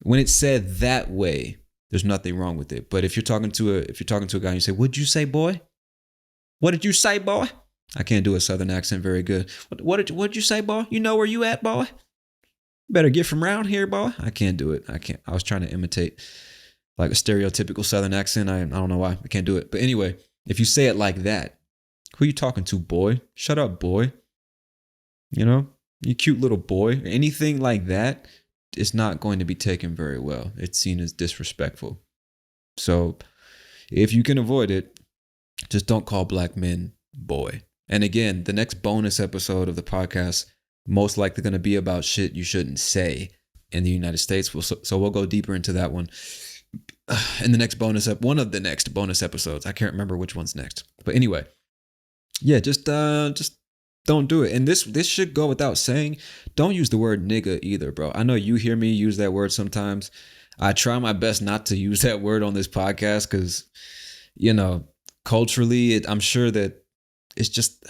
When it's said that way, there's nothing wrong with it. But if you're talking to a guy and you say, "What'd you say, boy? What did you say, boy?" I can't do a Southern accent very good. What'd you say, boy? You know where you at, boy? You better get from around here, boy. I can't do it. I can't. I was trying to imitate like a stereotypical Southern accent. I don't know why. I can't do it. But anyway, if you say it like that, who are you talking to, boy? Shut up, boy. You cute little boy. Anything like that, it's not going to be taken very well. It's seen as disrespectful. So if you can avoid it, just don't call black men boy. And again, the next bonus episode of the podcast, most likely going to be about shit you shouldn't say in the United States. So we'll go deeper into that one in the next one of the next bonus episodes. I can't remember which one's next. But anyway, yeah, just don't do it. And this should go without saying. Don't use the word nigga either, bro. I know you hear me use that word sometimes. I try my best not to use that word on this podcast because, culturally, I'm sure that it's just,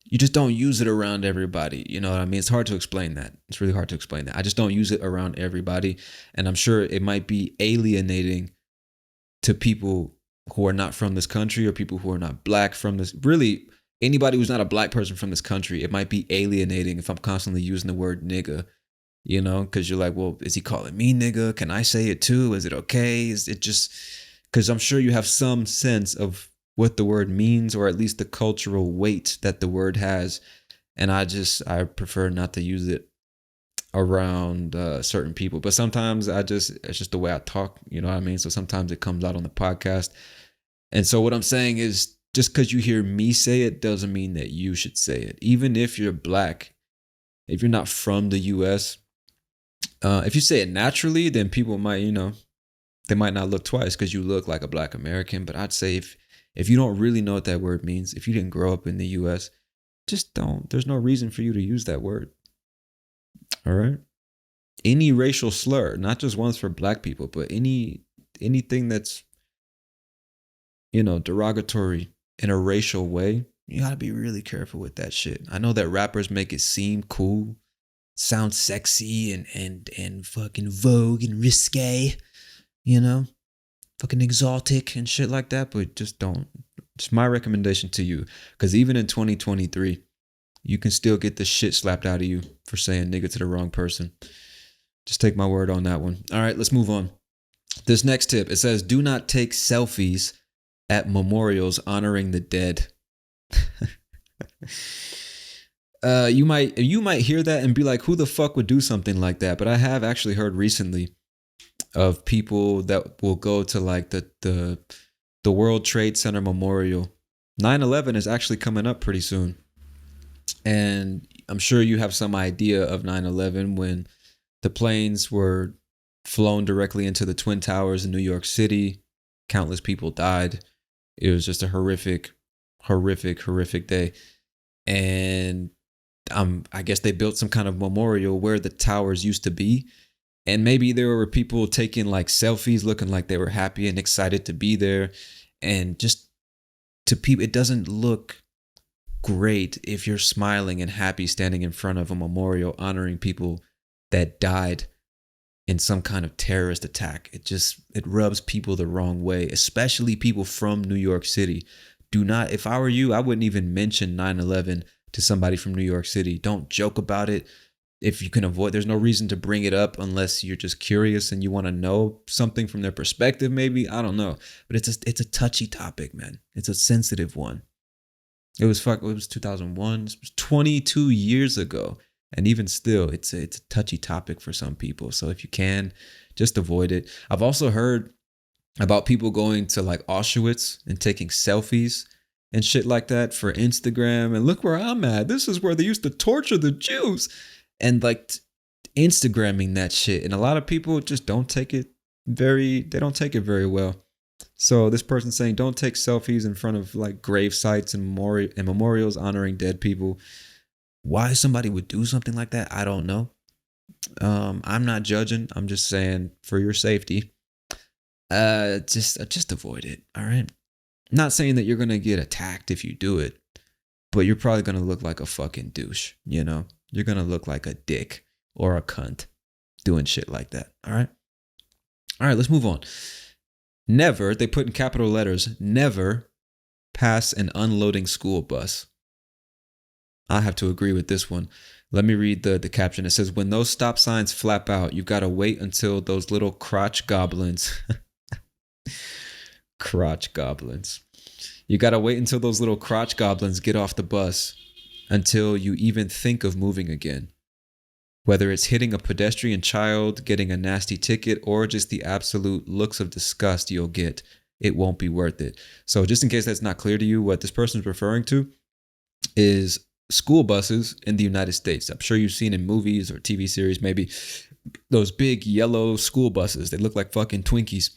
you just don't use it around everybody. You know what I mean? It's hard to explain that. It's really hard to explain that. I just don't use it around everybody. And I'm sure it might be alienating to people who are not from this country or people who are not black from this, really anybody who's not a black person from this country. It might be alienating if I'm constantly using the word nigga you know, because you're like, well, is he calling me nigga? Can I say it too? Is it okay? Is it just because I'm sure you have some sense of what the word means, or at least the cultural weight that the word has. And I prefer not to use it around certain people. But sometimes it's just the way I talk, you know what I mean? So sometimes it comes out on the podcast. And so what I'm saying is, just because you hear me say it doesn't mean that you should say it. Even if you're black, if you're not from the US, if you say it naturally, then people might, you know, they might not look twice because you look like a black American. But I'd say if you don't really know what that word means, if you didn't grow up in the US, just don't. There's no reason for you to use that word. All right. Any racial slur, not just ones for black people, but anything that's, you know, derogatory in a racial way, you gotta be really careful with that shit. I know that rappers make it seem cool, sound sexy and fucking vogue and risque, you know, fucking exotic and shit like that, but just don't. It's my recommendation to you, because even in 2023, you can still get the shit slapped out of you for saying nigga to the wrong person. Just take my word on that one. All right, let's move on. This next tip, it says, do not take selfies at memorials honoring the dead. You might hear that and be like, who the fuck would do something like that? But I have actually heard recently of people that will go to like the World Trade Center Memorial. 9/11 is actually coming up pretty soon. And I'm sure you have some idea of 9/11 when the planes were flown directly into the Twin Towers in New York City. Countless people died. It was just a horrific day. And I guess they built some kind of memorial where the towers used to be. And maybe there were people taking like selfies looking like they were happy and excited to be there. And just to people, it doesn't look great if you're smiling and happy standing in front of a memorial honoring people that died in some kind of terrorist attack. It rubs people the wrong way, especially people from New York City. Do not, if I were you, I wouldn't even mention 9/11 to somebody from New York City. Don't joke about it. If you can avoid, there's no reason to bring it up unless you're just curious and you want to know something from their perspective, maybe. I don't know. But it's a touchy topic, man. It's a sensitive one. It was 2001. It was 22 years ago. And even still, it's a touchy topic for some people. So if you can, just avoid it. I've also heard about people going to like Auschwitz and taking selfies and shit like that for Instagram. And look where I'm at. This is where they used to torture the Jews. And like Instagramming that shit. And a lot of people just don't take it very well. So this person saying don't take selfies in front of like grave sites and memorials honoring dead people. Why somebody would do something like that, I don't know. I'm not judging. I'm just saying for your safety, just avoid it. All right. Not saying that you're gonna get attacked if you do it, but you're probably gonna look like a fucking douche. You know, you're gonna look like a dick or a cunt doing shit like that. All right. All right. Let's move on. Never, they put in capital letters, never pass an unloading school bus. I have to agree with this one. Let me read the caption. It says, when those stop signs flap out, you've got to wait until those little crotch goblins. Crotch goblins. You got to wait until those little crotch goblins get off the bus until you even think of moving again. Whether it's hitting a pedestrian child, getting a nasty ticket, or just the absolute looks of disgust you'll get, it won't be worth it. So just in case that's not clear to you, what this person is referring to is school buses in the United States. I'm sure you've seen in movies or TV series, maybe those big yellow school buses. They look like fucking Twinkies.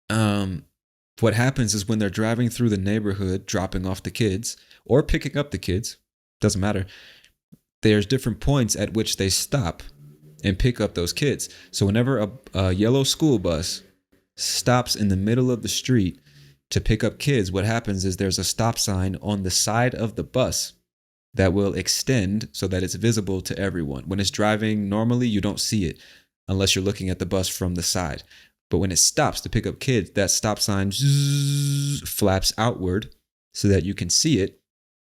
What happens is when they're driving through the neighborhood, dropping off the kids or picking up the kids, doesn't matter. There's different points at which they stop and pick up those kids. So whenever a yellow school bus stops in the middle of the street to pick up kids, what happens is there's a stop sign on the side of the bus that will extend so that it's visible to everyone. When it's driving normally, you don't see it unless you're looking at the bus from the side. But when it stops to pick up kids, that stop sign flaps outward so that you can see it.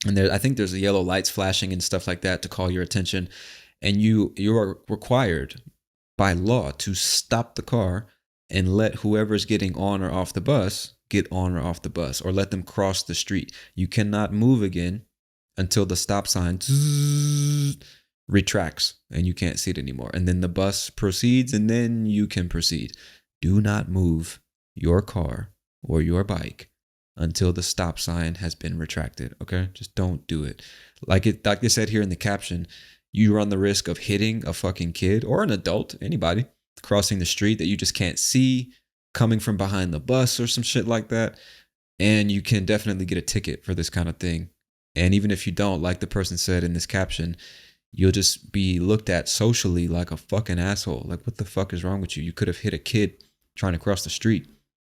And I think there's yellow lights flashing and stuff like that to call your attention. and you are required by law to stop the car and let whoever's getting on or off the bus get on or off the bus, or let them cross the street. You cannot move again until the stop sign retracts and you can't see it anymore. And then the bus proceeds and then you can proceed. Do not move your car or your bike until the stop sign has been retracted. Okay? Just don't do it. Like they said here in the caption, you run the risk of hitting a fucking kid or an adult, anybody, crossing the street that you just can't see, coming from behind the bus or some shit like that. And you can definitely get a ticket for this kind of thing. And even if you don't, like the person said in this caption, you'll just be looked at socially like a fucking asshole. Like, what the fuck is wrong with you? You could have hit a kid trying to cross the street.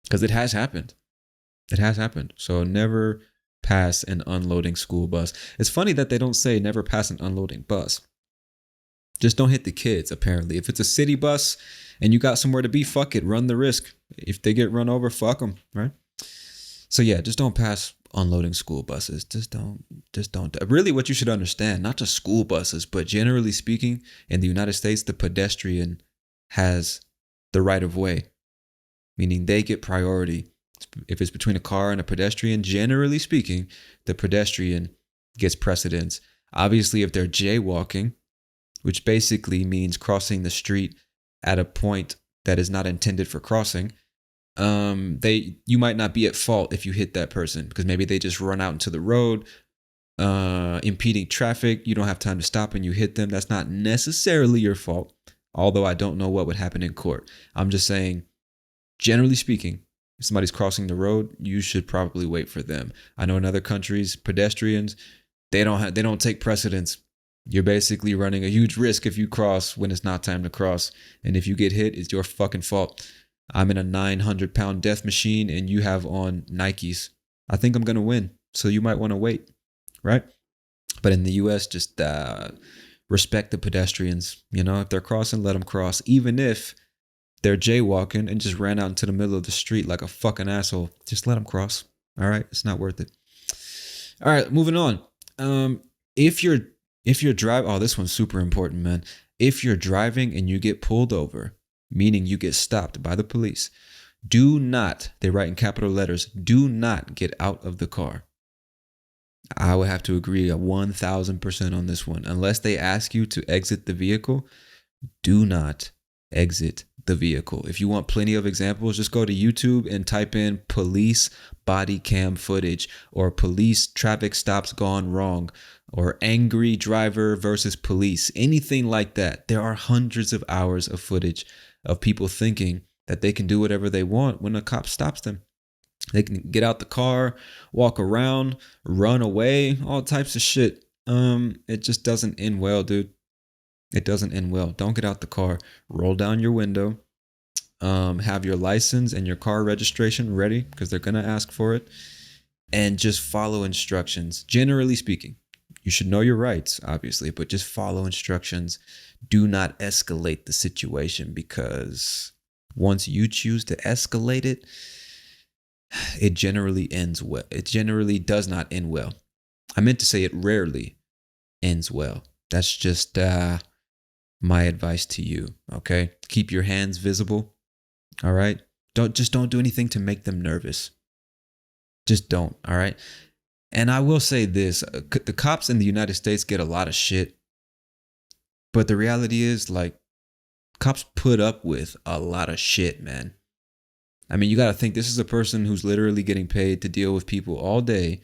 Because it has happened. It has happened. So never pass an unloading school bus. It's funny that they don't say never pass an unloading bus. Just don't hit the kids, apparently. If it's a city bus and you got somewhere to be, fuck it. Run the risk. If they get run over, fuck them, right? So yeah, just don't pass unloading school buses. Just don't. Really, what you should understand, not just school buses, but generally speaking, in the United States, the pedestrian has the right of way, meaning they get priority. If it's between a car and a pedestrian, generally speaking, the pedestrian gets precedence. Obviously, if they're jaywalking, which basically means crossing the street at a point that is not intended for crossing, you might not be at fault if you hit that person because maybe they just run out into the road, impeding traffic. You don't have time to stop and you hit them. That's not necessarily your fault, although I don't know what would happen in court. I'm just saying, generally speaking, if somebody's crossing the road, you should probably wait for them. I know in other countries, pedestrians, they don't take precedence. You're basically running a huge risk if you cross when it's not time to cross. And if you get hit, it's your fucking fault. I'm in a 900-pound death machine and you have on Nikes. I think I'm going to win. So you might want to wait, right? But in the US, just respect the pedestrians. You know, if they're crossing, let them cross. Even if they're jaywalking and just ran out into the middle of the street like a fucking asshole, just let them cross. All right? It's not worth it. All right, moving on. If you're driving, oh, this one's super important, man. If you're driving and you get pulled over, meaning you get stopped by the police, do not, they write in capital letters, do not get out of the car. I would have to agree 1,000% on this one. Unless they ask you to exit the vehicle, do not exit the vehicle. If you want plenty of examples, just go to YouTube and type in police body cam footage or police traffic stops gone wrong or angry driver versus police, anything like that. There are hundreds of hours of footage of people thinking that they can do whatever they want when a cop stops them. They can get out the car, walk around, run away, all types of shit. It just doesn't end well, dude. It doesn't end well. Don't get out the car. Roll down your window. Have your license and your car registration ready because they're going to ask for it. And just follow instructions. Generally speaking, you should know your rights, obviously, but just follow instructions. Do not escalate the situation because once you choose to escalate it, it generally ends well. It generally does not end well. I meant to say it rarely ends well. That's just my advice to you, okay? Keep your hands visible, all right? Don't do anything to make them nervous. Just don't, all right? And I will say this, the cops in the United States get a lot of shit, but the reality is, like, cops put up with a lot of shit, man. I mean, you got to think this is a person who's literally getting paid to deal with people all day,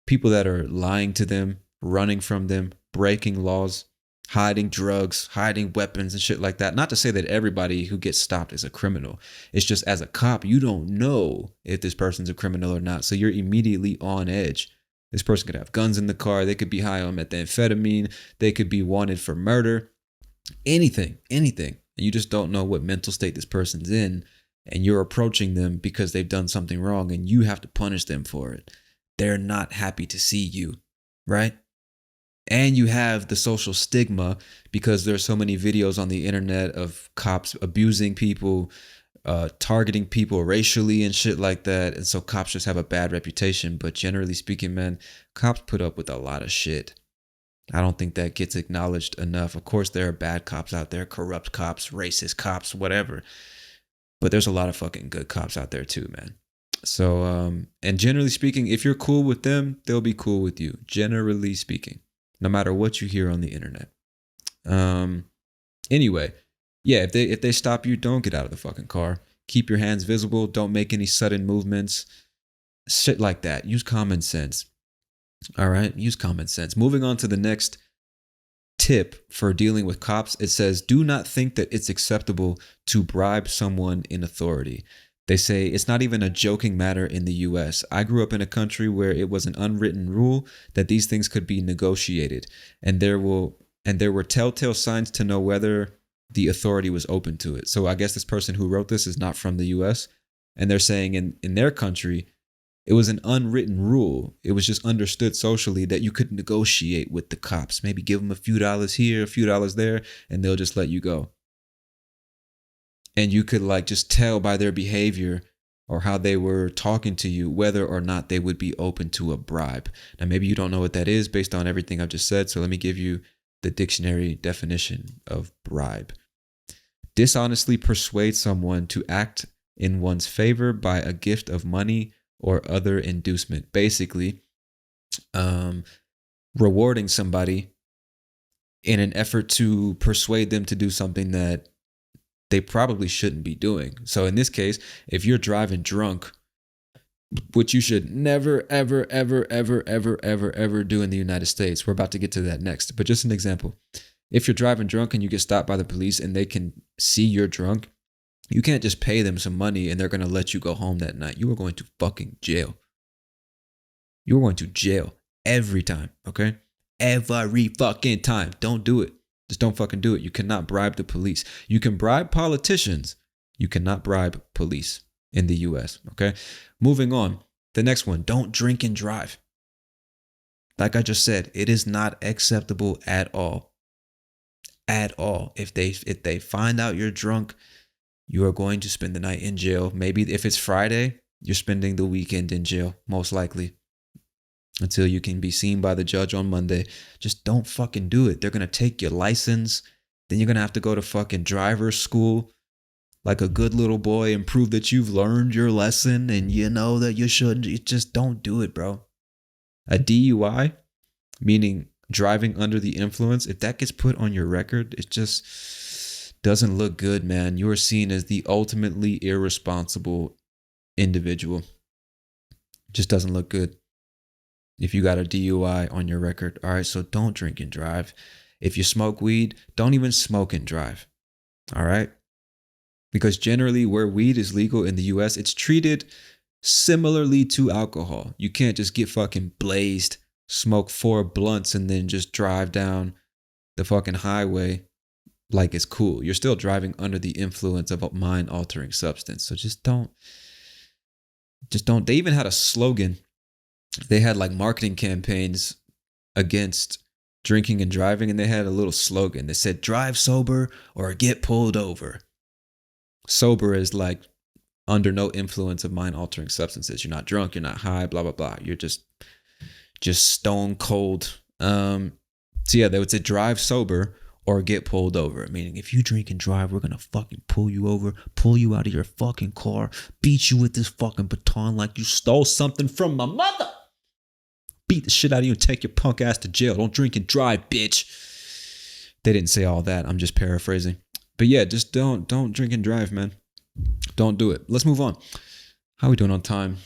people that are lying to them, running from them, breaking laws, hiding drugs, hiding weapons and shit like that. Not to say that everybody who gets stopped is a criminal. It's just as a cop, you don't know if this person's a criminal or not. So you're immediately on edge. This person could have guns in the car. They could be high on methamphetamine. They could be wanted for murder. Anything. And you just don't know what mental state this person's in. And you're approaching them because they've done something wrong and you have to punish them for it. They're not happy to see you, right? And you have the social stigma because there's so many videos on the internet of cops abusing people, targeting people racially and shit like that. And so cops just have a bad reputation. But generally speaking, man, cops put up with a lot of shit. I don't think that gets acknowledged enough. Of course, there are bad cops out there, corrupt cops, racist cops, whatever. But there's a lot of fucking good cops out there too, man. So, and generally speaking, if you're cool with them, they'll be cool with you. Generally speaking, no matter what you hear on the internet. Anyway, yeah, if they stop you, don't get out of the fucking car. Keep your hands visible. Don't make any sudden movements. Shit like that. Use common sense. All right, use common sense. Moving on to the next tip for dealing with cops, it says, do not think that it's acceptable to bribe someone in authority. They say it's not even a joking matter in the US. I grew up in a country where it was an unwritten rule that these things could be negotiated, and there were telltale signs to know whether the authority was open to it. So I guess this person who wrote this is not from the US, and they're saying in their country, it was an unwritten rule. It was just understood socially that you could negotiate with the cops. Maybe give them a few dollars here, a few dollars there, and they'll just let you go. And you could like just tell by their behavior or how they were talking to you whether or not they would be open to a bribe. Now, maybe you don't know what that is based on everything I've just said. So let me give you the dictionary definition of bribe. Dishonestly persuade someone to act in one's favor by a gift of money or other inducement. Basically, rewarding somebody in an effort to persuade them to do something that they probably shouldn't be doing. So in this case, if you're driving drunk, which you should never, ever, ever, ever, ever, ever, ever do in the United States. We're about to get to that next. But just an example. If you're driving drunk and you get stopped by the police and they can see you're drunk, you can't just pay them some money and they're going to let you go home that night. You are going to fucking jail. You're going to jail every time, okay? Every fucking time. Don't do it. Just don't fucking do it. You cannot bribe the police. You can bribe politicians. You cannot bribe police in the US, okay? Moving on. The next one, don't drink and drive. Like I just said, it is not acceptable at all. At all. If they find out you're drunk, you are going to spend the night in jail. Maybe if it's Friday, you're spending the weekend in jail, most likely, until you can be seen by the judge on Monday. Just don't fucking do it. They're going to take your license. Then you're going to have to go to fucking driver's school like a good little boy and prove that you've learned your lesson and you know that you shouldn't. You just don't do it, bro. A DUI, meaning driving under the influence, if that gets put on your record, it just doesn't look good, man. You are seen as the ultimately irresponsible individual. It just doesn't look good if you got a DUI on your record. All right, so don't drink and drive. If you smoke weed, don't even smoke and drive. All right? Because generally where weed is legal in the US, it's treated similarly to alcohol. You can't just get fucking blazed, smoke 4 blunts, and then just drive down the fucking highway like it's cool. You're still driving under the influence of a mind-altering substance. So just don't. They even had a slogan. They had like marketing campaigns against drinking and driving, and they had a little slogan that said, drive sober or get pulled over. Sober is like under no influence of mind-altering substances. You're not drunk, you're not high, blah, blah, blah. You're just stone cold. So yeah, they would say drive sober or get pulled over. Meaning if you drink and drive, we're going to fucking pull you over, pull you out of your fucking car, beat you with this fucking baton like you stole something from my mother. Beat the shit out of you and take your punk ass to jail. Don't drink and drive, bitch. They didn't say all that. I'm just paraphrasing. But yeah, just don't drink and drive, man. Don't do it. Let's move on. How are we doing on time?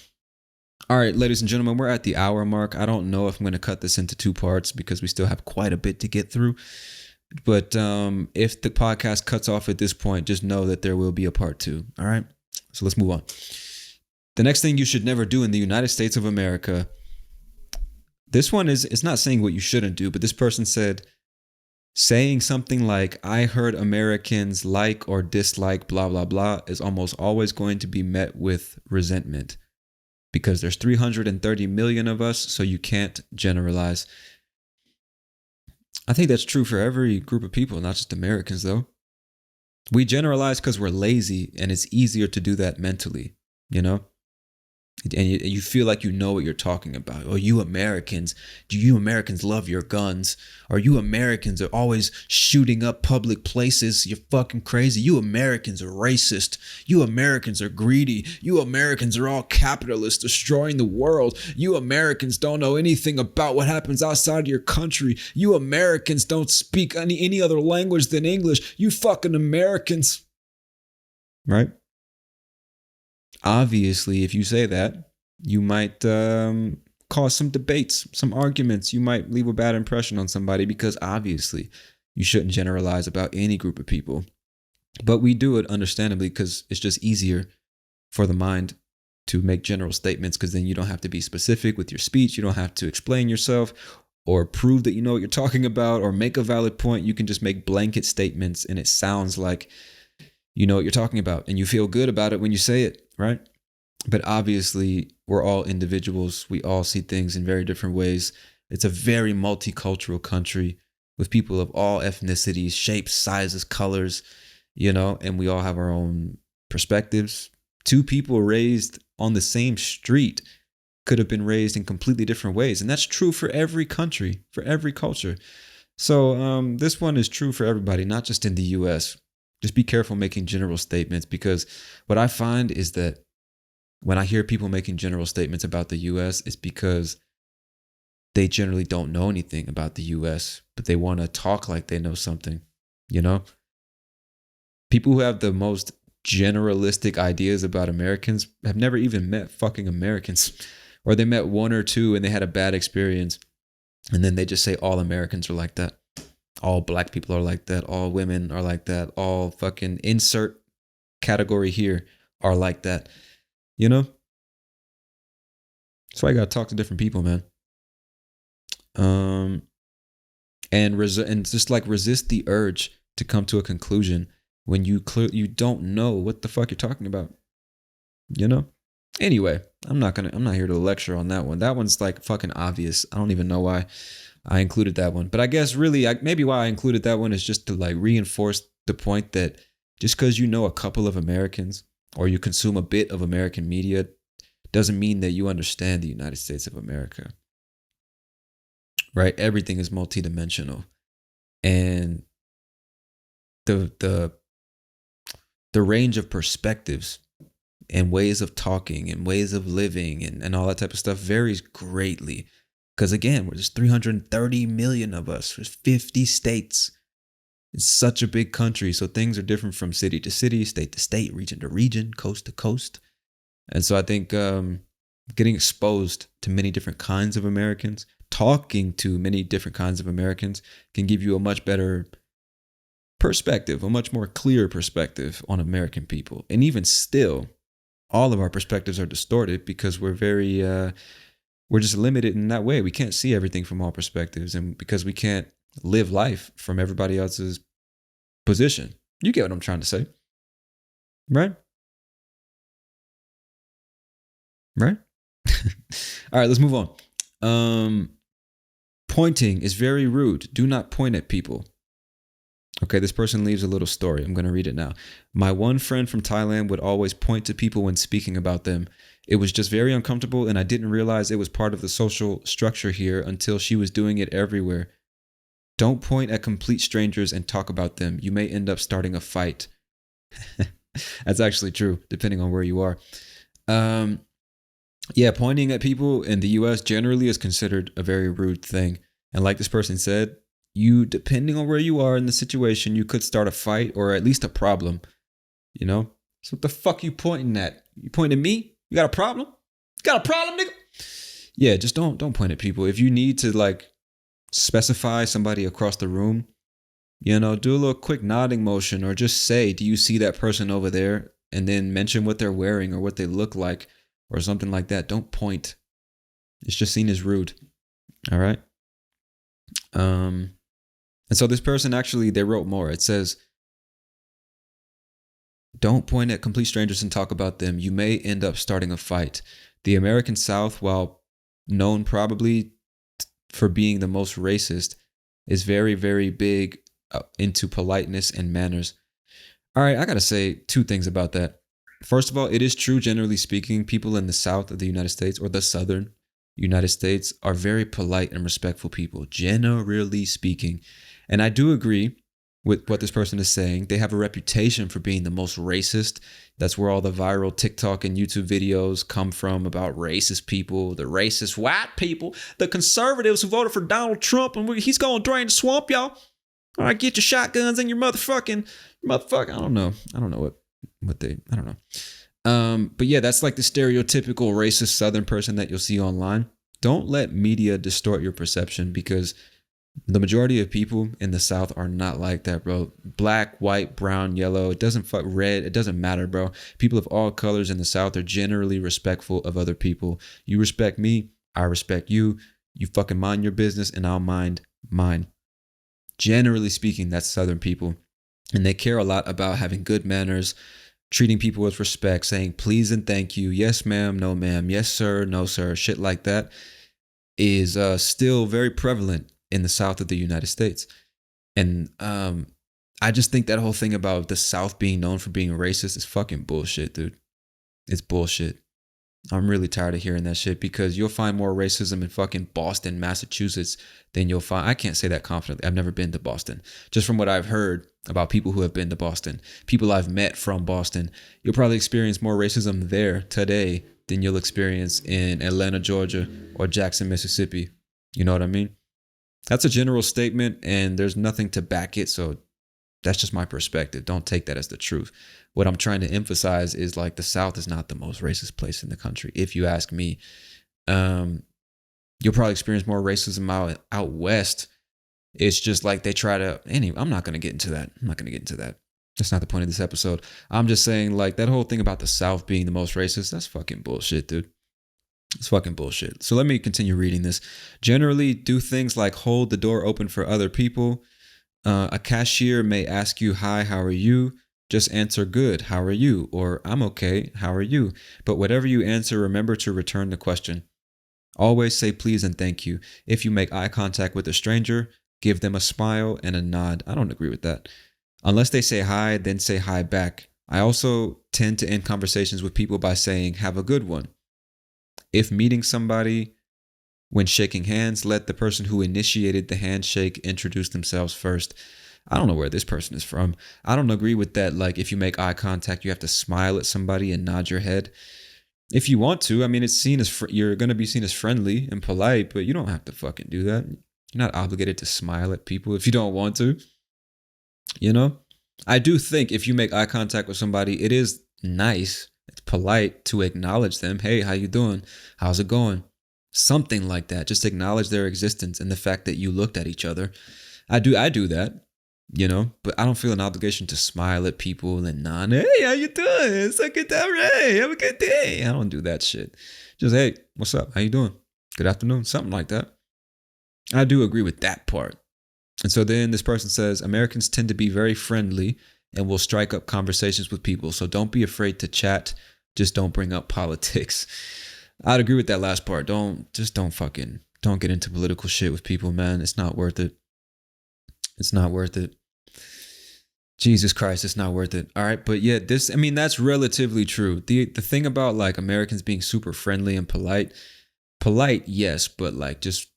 All right, ladies and gentlemen, we're at the hour mark. I don't know if I'm going to cut this into 2 parts because we still have quite a bit to get through. But if the podcast cuts off at this point, just know that there will be a part 2. All right, so let's move on. The next thing you should never do in the United States of America. This one it's not saying what you shouldn't do, but this person said, saying something like, I heard Americans like or dislike blah, blah, blah is almost always going to be met with resentment because there's 330 million of us, so you can't generalize. I think that's true for every group of people, not just Americans, though. We generalize because we're lazy and it's easier to do that mentally, you know? And you feel like you know what you're talking about. Or you Americans, do you Americans love your guns? Or you Americans are always shooting up public places? You're fucking crazy. You Americans are racist. You Americans are greedy. You Americans are all capitalists destroying the world. You Americans don't know anything about what happens outside of your country. You Americans don't speak any other language than English. You fucking Americans. Right? Obviously, if you say that, you might cause some debates, some arguments. You might leave a bad impression on somebody because obviously you shouldn't generalize about any group of people. But we do it understandably because it's just easier for the mind to make general statements, because then you don't have to be specific with your speech. You don't have to explain yourself or prove that you know what you're talking about or make a valid point. You can just make blanket statements and it sounds like you know what you're talking about and you feel good about it when you say it, right? But obviously, we're all individuals. We all see things in very different ways. It's a very multicultural country with people of all ethnicities, shapes, sizes, colors, and we all have our own perspectives. Two people raised on the same street could have been raised in completely different ways. And that's true for every country, for every culture. So this one is true for everybody, not just in the US. Just be careful making general statements, because what I find is that when I hear people making general statements about the US, it's because they generally don't know anything about the US, but they want to talk like they know something, People who have the most generalistic ideas about Americans have never even met fucking Americans, or they met one or two and they had a bad experience. And then they just say all Americans are like that. All black people are like that. All women are like that. All fucking insert category here are like that. That's why you gotta talk to different people, man. And just like resist the urge to come to a conclusion when you don't know what the fuck you're talking about. Anyway, I'm not here to lecture on that one. That one's like fucking obvious. I don't even know why I included that one. But I guess really, maybe why I included that one is just to like reinforce the point that just because you know a couple of Americans or you consume a bit of American media doesn't mean that you understand the United States of America. Right? Everything is multidimensional. And the range of perspectives and ways of talking and ways of living and all that type of stuff varies greatly. Because again, there's 330 million of us. There's 50 states. It's such a big country. So things are different from city to city, state to state, region to region, coast to coast. And so I think getting exposed to many different kinds of Americans, talking to many different kinds of Americans can give you a much better perspective, a much more clear perspective on American people. And even still, all of our perspectives are distorted because we're just limited in that way. We can't see everything from all perspectives, and because we can't live life from everybody else's position. You get what I'm trying to say, right? Right? All right, let's move on. Pointing is very rude. Do not point at people. Okay, this person leaves a little story. I'm going to read it now. My one friend from Thailand would always point to people when speaking about them. It was just very uncomfortable, and I didn't realize it was part of the social structure here until she was doing it everywhere. Don't point at complete strangers and talk about them. You may end up starting a fight. That's actually true, depending on where you are. Yeah, pointing at people in the US generally is considered a very rude thing. And like this person said, depending on where you are in the situation, you could start a fight or at least a problem. So what the fuck you pointing at? You pointing at me? You got a problem? You got a problem, nigga? Yeah, just don't point at people. If you need to like specify somebody across the room, do a little quick nodding motion, or just say, do you see that person over there? And then mention what they're wearing or what they look like or something like that. Don't point. It's just seen as rude. All right. And so this person actually, they wrote more. It says, don't point at complete strangers and talk about them. You may end up starting a fight. The American South, while known probably for being the most racist, is very, very big into politeness and manners. All right, I got to say two things about that. First of all, it is true, generally speaking, people in the South of the United States or the Southern United States are very polite and respectful people, generally speaking. And I do agree with what this person is saying. They have a reputation for being the most racist. That's where all the viral TikTok and YouTube videos come from about racist people, the racist white people, the conservatives who voted for Donald Trump, and he's going to drain the swamp, y'all. All right, get your shotguns and your motherfucking. I don't know. I don't know I don't know. But yeah, that's like the stereotypical racist Southern person that you'll see online. Don't let media distort your perception, because the majority of people in the South are not like that, bro. Black, white, brown, yellow, it doesn't fuck red. It doesn't matter, bro. People of all colors in the South are generally respectful of other people. You respect me, I respect you. You fucking mind your business and I'll mind mine. Generally speaking, that's Southern people. And they care a lot about having good manners, treating people with respect, saying please and thank you. Yes, ma'am. No, ma'am. Yes, sir. No, sir. Shit like that is still very prevalent in the South of the United States. And I just think that whole thing about the South being known for being racist is fucking bullshit, dude. It's bullshit. I'm really tired of hearing that shit, because you'll find more racism in fucking Boston, Massachusetts than you'll find. I can't say that confidently. I've never been to Boston. Just from what I've heard about people who have been to Boston, people I've met from Boston, you'll probably experience more racism there today than you'll experience in Atlanta, Georgia, or Jackson, Mississippi. You know what I mean? That's a general statement and there's nothing to back it. So that's just my perspective. Don't take that as the truth. What I'm trying to emphasize is like the South is not the most racist place in the country. If you ask me, you'll probably experience more racism out west. It's just like they try to, anyway, I'm not going to get into that. That's not the point of this episode. I'm just saying, like, that whole thing about the South being the most racist, that's fucking bullshit, dude. It's fucking bullshit. So let me continue reading this. Generally, do things like hold the door open for other people. A cashier may ask you, hi, how are you? Just answer good, how are you? Or I'm okay, how are you? But whatever you answer, remember to return the question. Always say please and thank you. If you make eye contact with a stranger, give them a smile and a nod. I don't agree with that. Unless they say hi, then say hi back. I also tend to end conversations with people by saying, have a good one. If meeting somebody, when shaking hands, let the person who initiated the handshake introduce themselves first. I don't know where this person is from. I don't agree with that. Like, if you make eye contact, you have to smile at somebody and nod your head. If you want to, I mean, it's seen as you're going to be seen as friendly and polite, but you don't have to fucking do that. You're not obligated to smile at people if you don't want to. You know, I do think if you make eye contact with somebody, it is nice, it's polite to acknowledge them. Hey, how you doing? How's it going? Something like that. Just acknowledge their existence and the fact that you looked at each other. I do that, you know, but I don't feel an obligation to smile at people and nod. Hey, how you doing? It's a good time. Hey, have a good day. I don't do that shit. Just, hey, what's up? How you doing? Good afternoon. Something like that. I do agree with that part. And so then this person says, Americans tend to be very friendly and will strike up conversations with people. So don't be afraid to chat. Just don't bring up politics. I'd agree with that last part. Don't get into political shit with people, man. It's not worth it. It's not worth it. Jesus Christ, it's not worth it. All right. But yeah, that's relatively true. The thing about like Americans being super friendly and polite, yes, but like just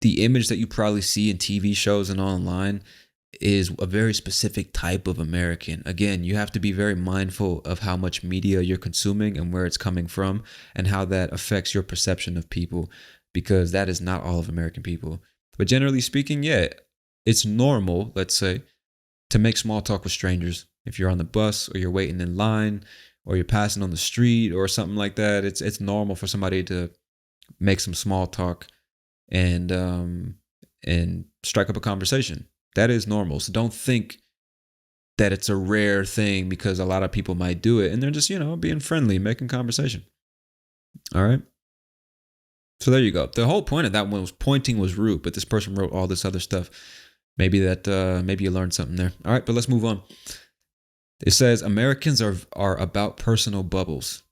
the image that you probably see in TV shows and online is a very specific type of American. Again, you have to be very mindful of how much media you're consuming and where it's coming from and how that affects your perception of people, because that is not all of American people. But generally speaking, yeah, it's normal, let's say, to make small talk with strangers. If you're on the bus or you're waiting in line or you're passing on the street or something like that, it's normal for somebody to make some small talk and strike up a conversation. That is normal. So don't think that it's a rare thing, because a lot of people might do it and they're just, being friendly, making conversation. All right. So there you go. The whole point of that one was pointing was rude, but this person wrote all this other stuff. Maybe you learned something there. All right, but let's move on. It says Americans are about personal bubbles.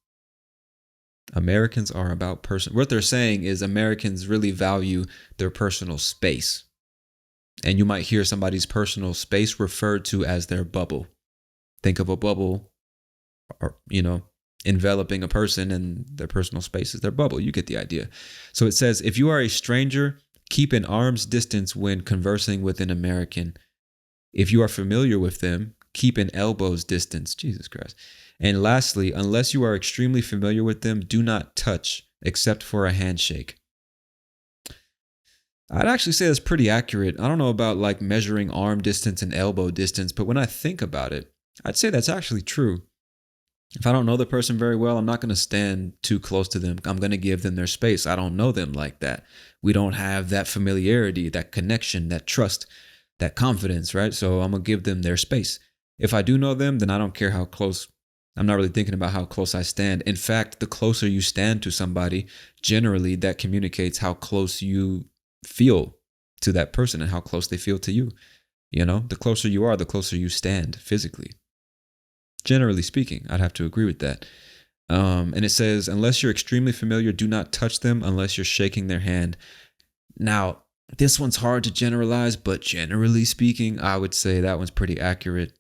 Americans are about what they're saying is Americans really value their personal space. And you might hear somebody's personal space referred to as their bubble. Think of a bubble or, enveloping a person and their personal space is their bubble. You get the idea. So it says, if you are a stranger, keep an arm's distance when conversing with an American. If you are familiar with them, keep an elbow's distance. Jesus Christ. And lastly, unless you are extremely familiar with them, do not touch except for a handshake. I'd actually say that's pretty accurate. I don't know about like measuring arm distance and elbow distance, but when I think about it, I'd say that's actually true. If I don't know the person very well, I'm not going to stand too close to them. I'm going to give them their space. I don't know them like that. We don't have that familiarity, that connection, that trust, that confidence, right? So I'm going to give them their space. If I do know them, then I don't care how close. I'm not really thinking about how close I stand. In fact, the closer you stand to somebody, generally that communicates how close you feel to that person and how close they feel to you. The closer you are, the closer you stand physically. Generally speaking, I'd have to agree with that. And it says, unless you're extremely familiar, do not touch them unless you're shaking their hand. Now, this one's hard to generalize, but generally speaking, I would say that one's pretty accurate.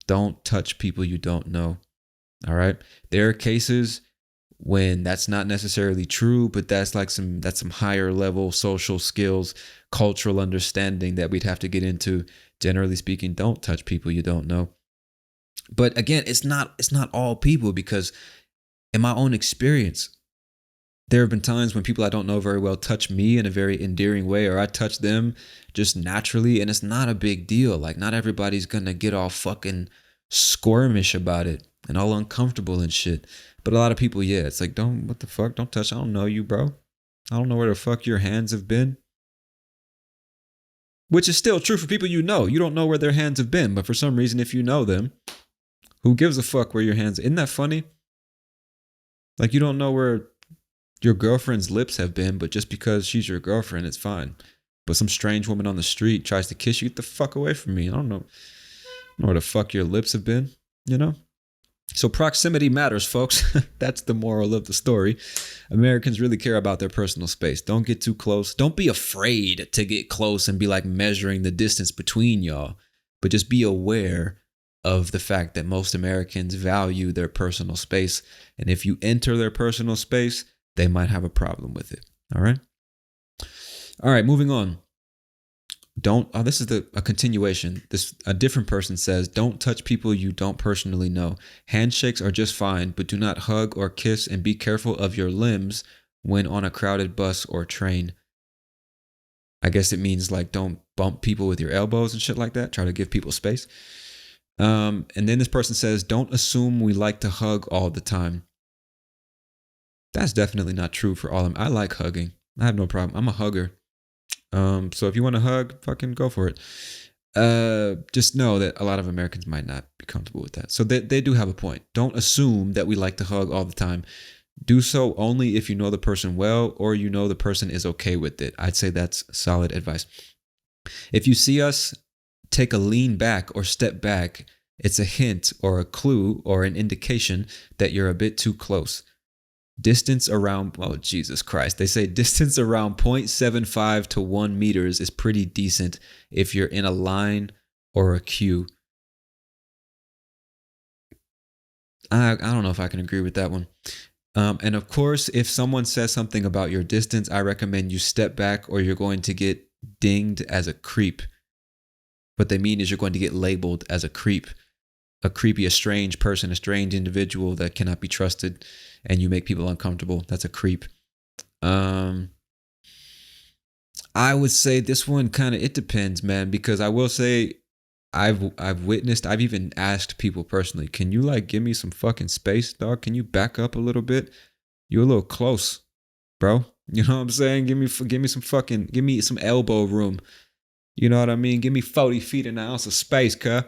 Don't touch people you don't know. All right. There are cases when that's not necessarily true, but that's some higher level social skills, cultural understanding that we'd have to get into. Generally speaking, don't touch people you don't know. But again, it's not all people, because in my own experience, there have been times when people I don't know very well touch me in a very endearing way, or I touch them just naturally, and it's not a big deal. Like, not everybody's gonna get all fucking squirmish about it and all uncomfortable and shit. But a lot of people, yeah, it's like, what the fuck? Don't touch. I don't know you, bro. I don't know where the fuck your hands have been. Which is still true for people you know. You don't know where their hands have been, but for some reason, if you know them, who gives a fuck where your hands? Isn't that funny? Like, you don't know where your girlfriend's lips have been, but just because she's your girlfriend, it's fine. But some strange woman on the street tries to kiss you, get the fuck away from me. I don't know where the fuck your lips have been, So proximity matters, folks. That's the moral of the story. Americans really care about their personal space. Don't get too close. Don't be afraid to get close and be like measuring the distance between y'all, but just be aware of the fact that most Americans value their personal space. And if you enter their personal space, they might have a problem with it. All right, moving on. This is a continuation. A different person says, don't touch people you don't personally know. Handshakes are just fine, but do not hug or kiss, and be careful of your limbs when on a crowded bus or train. I guess it means like, don't bump people with your elbows and shit like that. Try to give people space. And then this person says, don't assume we like to hug all the time. That's definitely not true for all of them. I like hugging. I have no problem. I'm a hugger. So if you want to hug, fucking go for it. Just know that a lot of Americans might not be comfortable with that. So they do have a point. Don't assume that we like to hug all the time. Do so only if you know the person well, or you know the person is okay with it. I'd say that's solid advice. If you see us take a lean back or step back, it's a hint or a clue or an indication that you're a bit too close. Distance around, oh, Jesus Christ. They say distance around 0.75 to 1 meters is pretty decent if you're in a line or a queue. I don't know if I can agree with that one. And of course, if someone says something about your distance, I recommend you step back, or you're going to get dinged as a creep. What they mean is you're going to get labeled as a creep. A creepy, a strange person, a strange individual that cannot be trusted, and you make people uncomfortable. That's a creep. I would say this one it depends, man, because I will say I've even asked people personally, can you like give me some fucking space, dog? Can you back up a little bit? You're a little close, bro. You know what I'm saying? Give me some elbow room. You know what I mean? Give me 40 feet an ounce of space, cuh.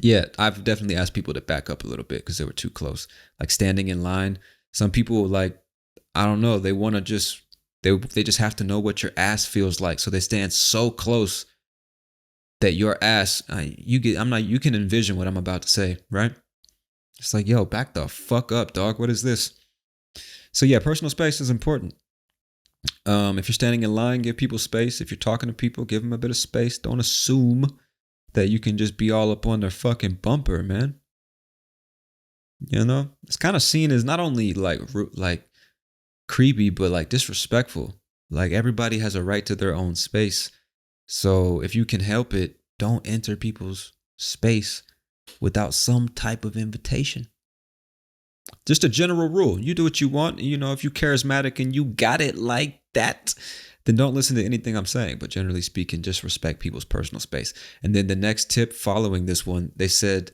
Yeah, I've definitely asked people to back up a little bit because they were too close. Like standing in line. Some people like, I don't know, they want to just, they just have to know what your ass feels like. So they stand so close that your ass, you can envision what I'm about to say, right? It's like, yo, back the fuck up, dog. What is this? So yeah, personal space is important. If you're standing in line, give people space. If you're talking to people, give them a bit of space. Don't assume that you can just be all up on their fucking bumper, man. You know, it's kind of seen as not only like creepy, but like disrespectful. Like everybody has a right to their own space. So if you can help it, don't enter people's space without some type of invitation. Just a general rule. You do what you want. You know, if you're charismatic and you got it like that, then don't listen to anything I'm saying. But generally speaking, just respect people's personal space. And then the next tip following this one, they said,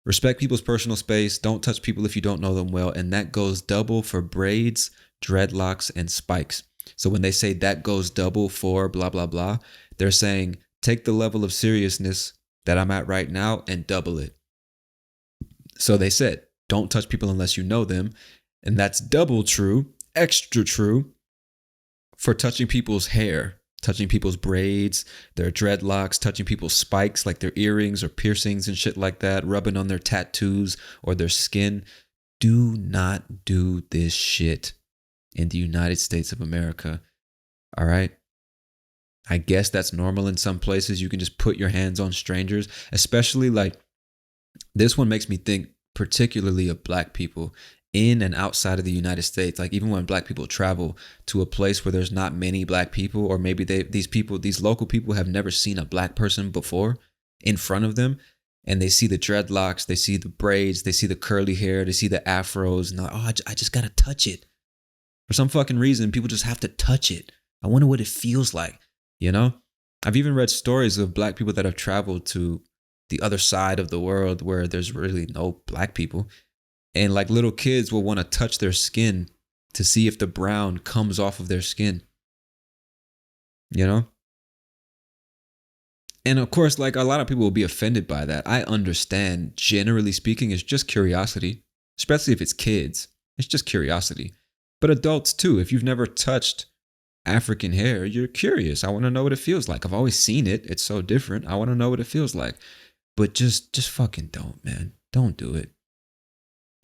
respect people's personal space. Don't touch people if you don't know them well. And that goes double for braids, dreadlocks, and spikes. So when they say that goes double for blah, blah, blah, they're saying take the level of seriousness that I'm at right now and double it. So they said, don't touch people unless you know them. And that's double true, extra true for touching people's hair, touching people's braids, their dreadlocks, touching people's spikes like their earrings or piercings and shit like that, rubbing on their tattoos or their skin. Do not do this shit in the United States of America. All right? I guess that's normal in some places. You can just put your hands on strangers, especially like this one makes me think particularly of black people in and outside of the United States. Like even when black people travel to a place where there's not many black people, or maybe these local people have never seen a black person before in front of them, and they see the dreadlocks, they see the braids, they see the curly hair, they see the afros, and they're like, oh, I just gotta touch it. For some fucking reason, people just have to touch it. I wonder what it feels like, you know? I've even read stories of black people that have traveled to the other side of the world where there's really no black people. And like little kids will want to touch their skin to see if the brown comes off of their skin. You know? And of course, like a lot of people will be offended by that. I understand. Generally speaking, it's just curiosity, especially if it's kids. It's just curiosity. But adults too, if you've never touched African hair, you're curious. I want to know what it feels like. I've always seen it. It's so different. I want to know what it feels like. But just fucking don't, man. Don't do it.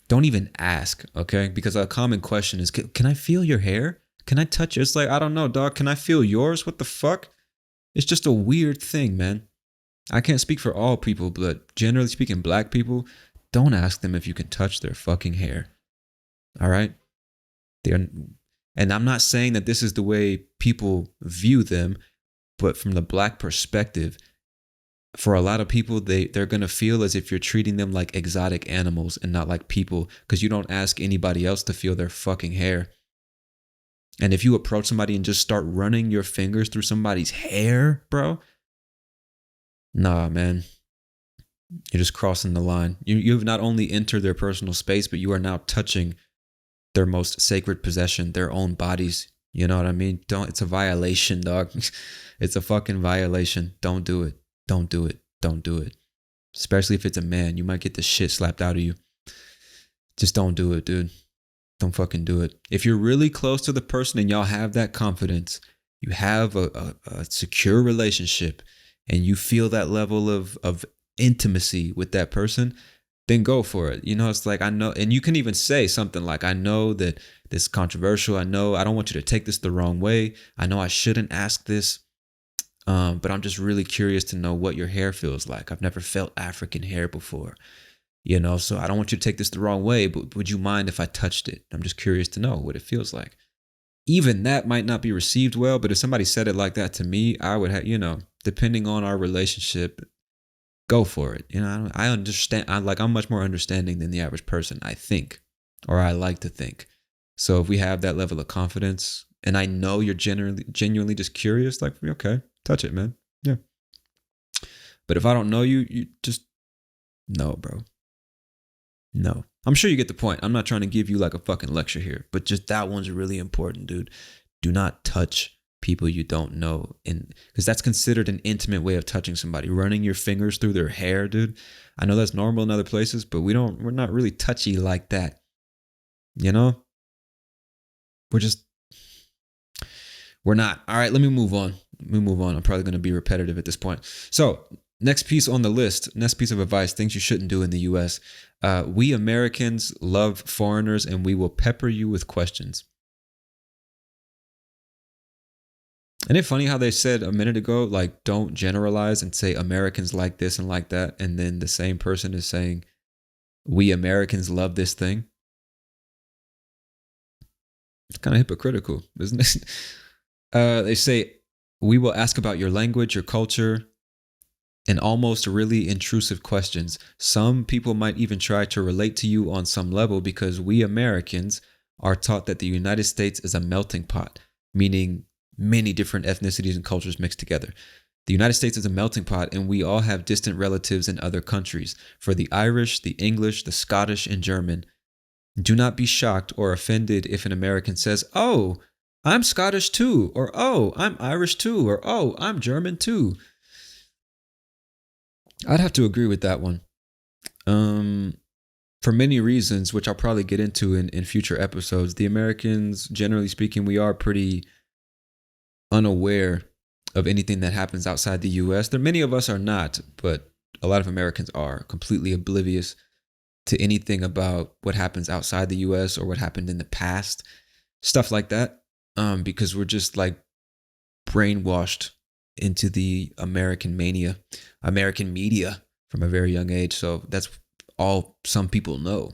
Don't even ask, okay? Because a common question is, can I feel your hair? Can I touch it? It's like, I don't know, dog. Can I feel yours? What the fuck? It's just a weird thing, man. I can't speak for all people, but generally speaking, black people, don't ask them if you can touch their fucking hair. All right? And I'm not saying that this is the way people view them, but from the black perspective, for a lot of people, they're going to feel as if you're treating them like exotic animals and not like people, because you don't ask anybody else to feel their fucking hair. And if you approach somebody and just start running your fingers through somebody's hair, bro, nah, man, you're just crossing the line. You've not only entered their personal space, but you are now touching their most sacred possession, their own bodies. You know what I mean? It's a violation, dog. It's a fucking violation. Don't do it. Don't do it. Don't do it. Especially if it's a man. You might get the shit slapped out of you. Just don't do it, dude. Don't fucking do it. If you're really close to the person and y'all have that confidence, you have a secure relationship, and you feel that level of intimacy with that person, then go for it. You know, it's like, I know, and you can even say something like, I know that this is controversial. I know I don't want you to take this the wrong way. I know I shouldn't ask this. But I'm just really curious to know what your hair feels like. I've never felt African hair before, you know, so I don't want you to take this the wrong way, but would you mind if I touched it? I'm just curious to know what it feels like. Even that might not be received well, but if somebody said it like that to me, I would have, you know, depending on our relationship, go for it. You know, I understand. I'm much more understanding than the average person, I think, or I like to think. So if we have that level of confidence, and I know you're genuinely just curious, like, okay, touch it, man. Yeah. But if I don't know you, you just, no, bro. No. I'm sure you get the point. I'm not trying to give you like a fucking lecture here, but just that one's really important, dude. Do not touch people you don't know, and because that's considered an intimate way of touching somebody. Running your fingers through their hair, dude. I know that's normal in other places, but we're not really touchy like that. You know? We're not. All right, let me move on. I'm probably going to be repetitive at this point. So, next piece on the list, next piece of advice, things you shouldn't do in the US. We Americans love foreigners, and we will pepper you with questions. Isn't it funny how they said a minute ago, like, don't generalize and say Americans like this and like that, and then the same person is saying we Americans love this thing. It's kind of hypocritical, isn't it? They say, we will ask about your language, your culture, and almost really intrusive questions. Some people might even try to relate to you on some level because we Americans are taught that the United States is a melting pot, meaning many different ethnicities and cultures mixed together. The United States is a melting pot, and we all have distant relatives in other countries. For the Irish, the English, the Scottish, and German, do not be shocked or offended if an American says, "Oh, I'm Scottish too," or "Oh, I'm Irish too," or "Oh, I'm German too." I'd have to agree with that one. For many reasons, which I'll probably get into in future episodes. The Americans, generally speaking, we are pretty unaware of anything that happens outside the US. There many of us are not, but a lot of Americans are completely oblivious to anything about what happens outside the US or what happened in the past, stuff like that, because we're just like brainwashed into the American mania, American media from a very young age. So that's all some people know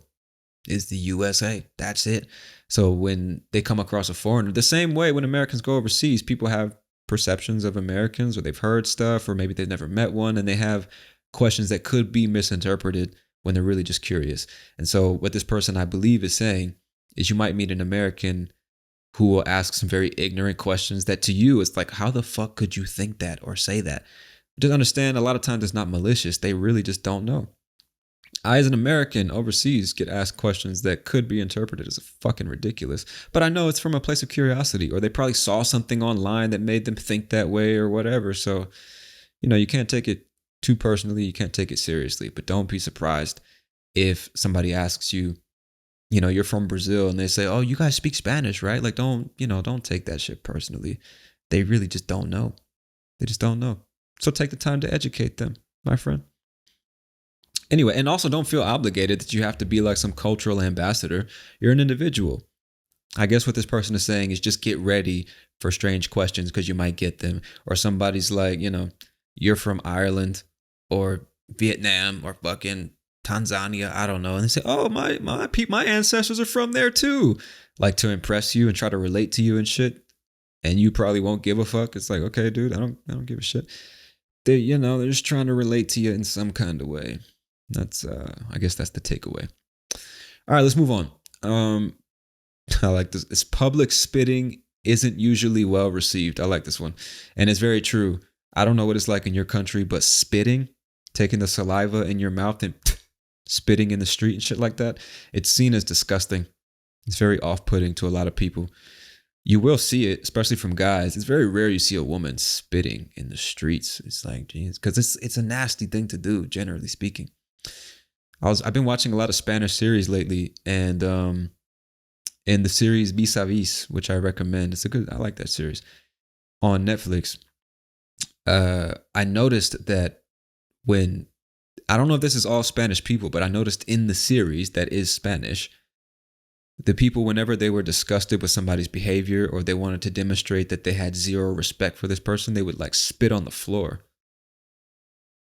is the USA. That's it. So when they come across a foreigner, the same way when Americans go overseas, people have perceptions of Americans, or they've heard stuff, or maybe they've never met one, and they have questions that could be misinterpreted when they're really just curious. And so what this person, I believe, is saying is you might meet an American who will ask some very ignorant questions that to you, it's like, how the fuck could you think that or say that? Just understand, a lot of times it's not malicious. They really just don't know. I, as an American overseas, get asked questions that could be interpreted as fucking ridiculous, but I know it's from a place of curiosity, or they probably saw something online that made them think that way or whatever. So, you can't take it too personally. You can't take it seriously, but don't be surprised if somebody asks you, you're from Brazil, and they say, "Oh, you guys speak Spanish, right?" Like, don't take that shit personally. They really just don't know. They just don't know. So take the time to educate them, my friend. Anyway, and also don't feel obligated that you have to be like some cultural ambassador. You're an individual. I guess what this person is saying is just get ready for strange questions because you might get them. Or somebody's like, you're from Ireland or Vietnam or fucking Tanzania, I don't know. And they say, "Oh, my ancestors are from there too." Like to impress you and try to relate to you and shit. And you probably won't give a fuck. It's like, okay, dude, I don't give a shit. They're just trying to relate to you in some kind of way. That's I guess that's the takeaway. All right, let's move on. I like this. It's public spitting isn't usually well received. I like this one. And it's very true. I don't know what it's like in your country, but spitting, taking the saliva in your mouth and spitting in the street and shit like that, it's seen as disgusting. It's very off-putting to a lot of people. You will see it, especially from guys. It's very rare you see a woman spitting in the streets. It's like, geez, because it's a nasty thing to do, generally speaking. I've been watching a lot of Spanish series lately, and in the series Vis-a-Vis, which I recommend, I like that series on Netflix. I noticed that I don't know if this is all Spanish people, but I noticed in the series that is Spanish, the people, whenever they were disgusted with somebody's behavior or they wanted to demonstrate that they had zero respect for this person, they would like spit on the floor.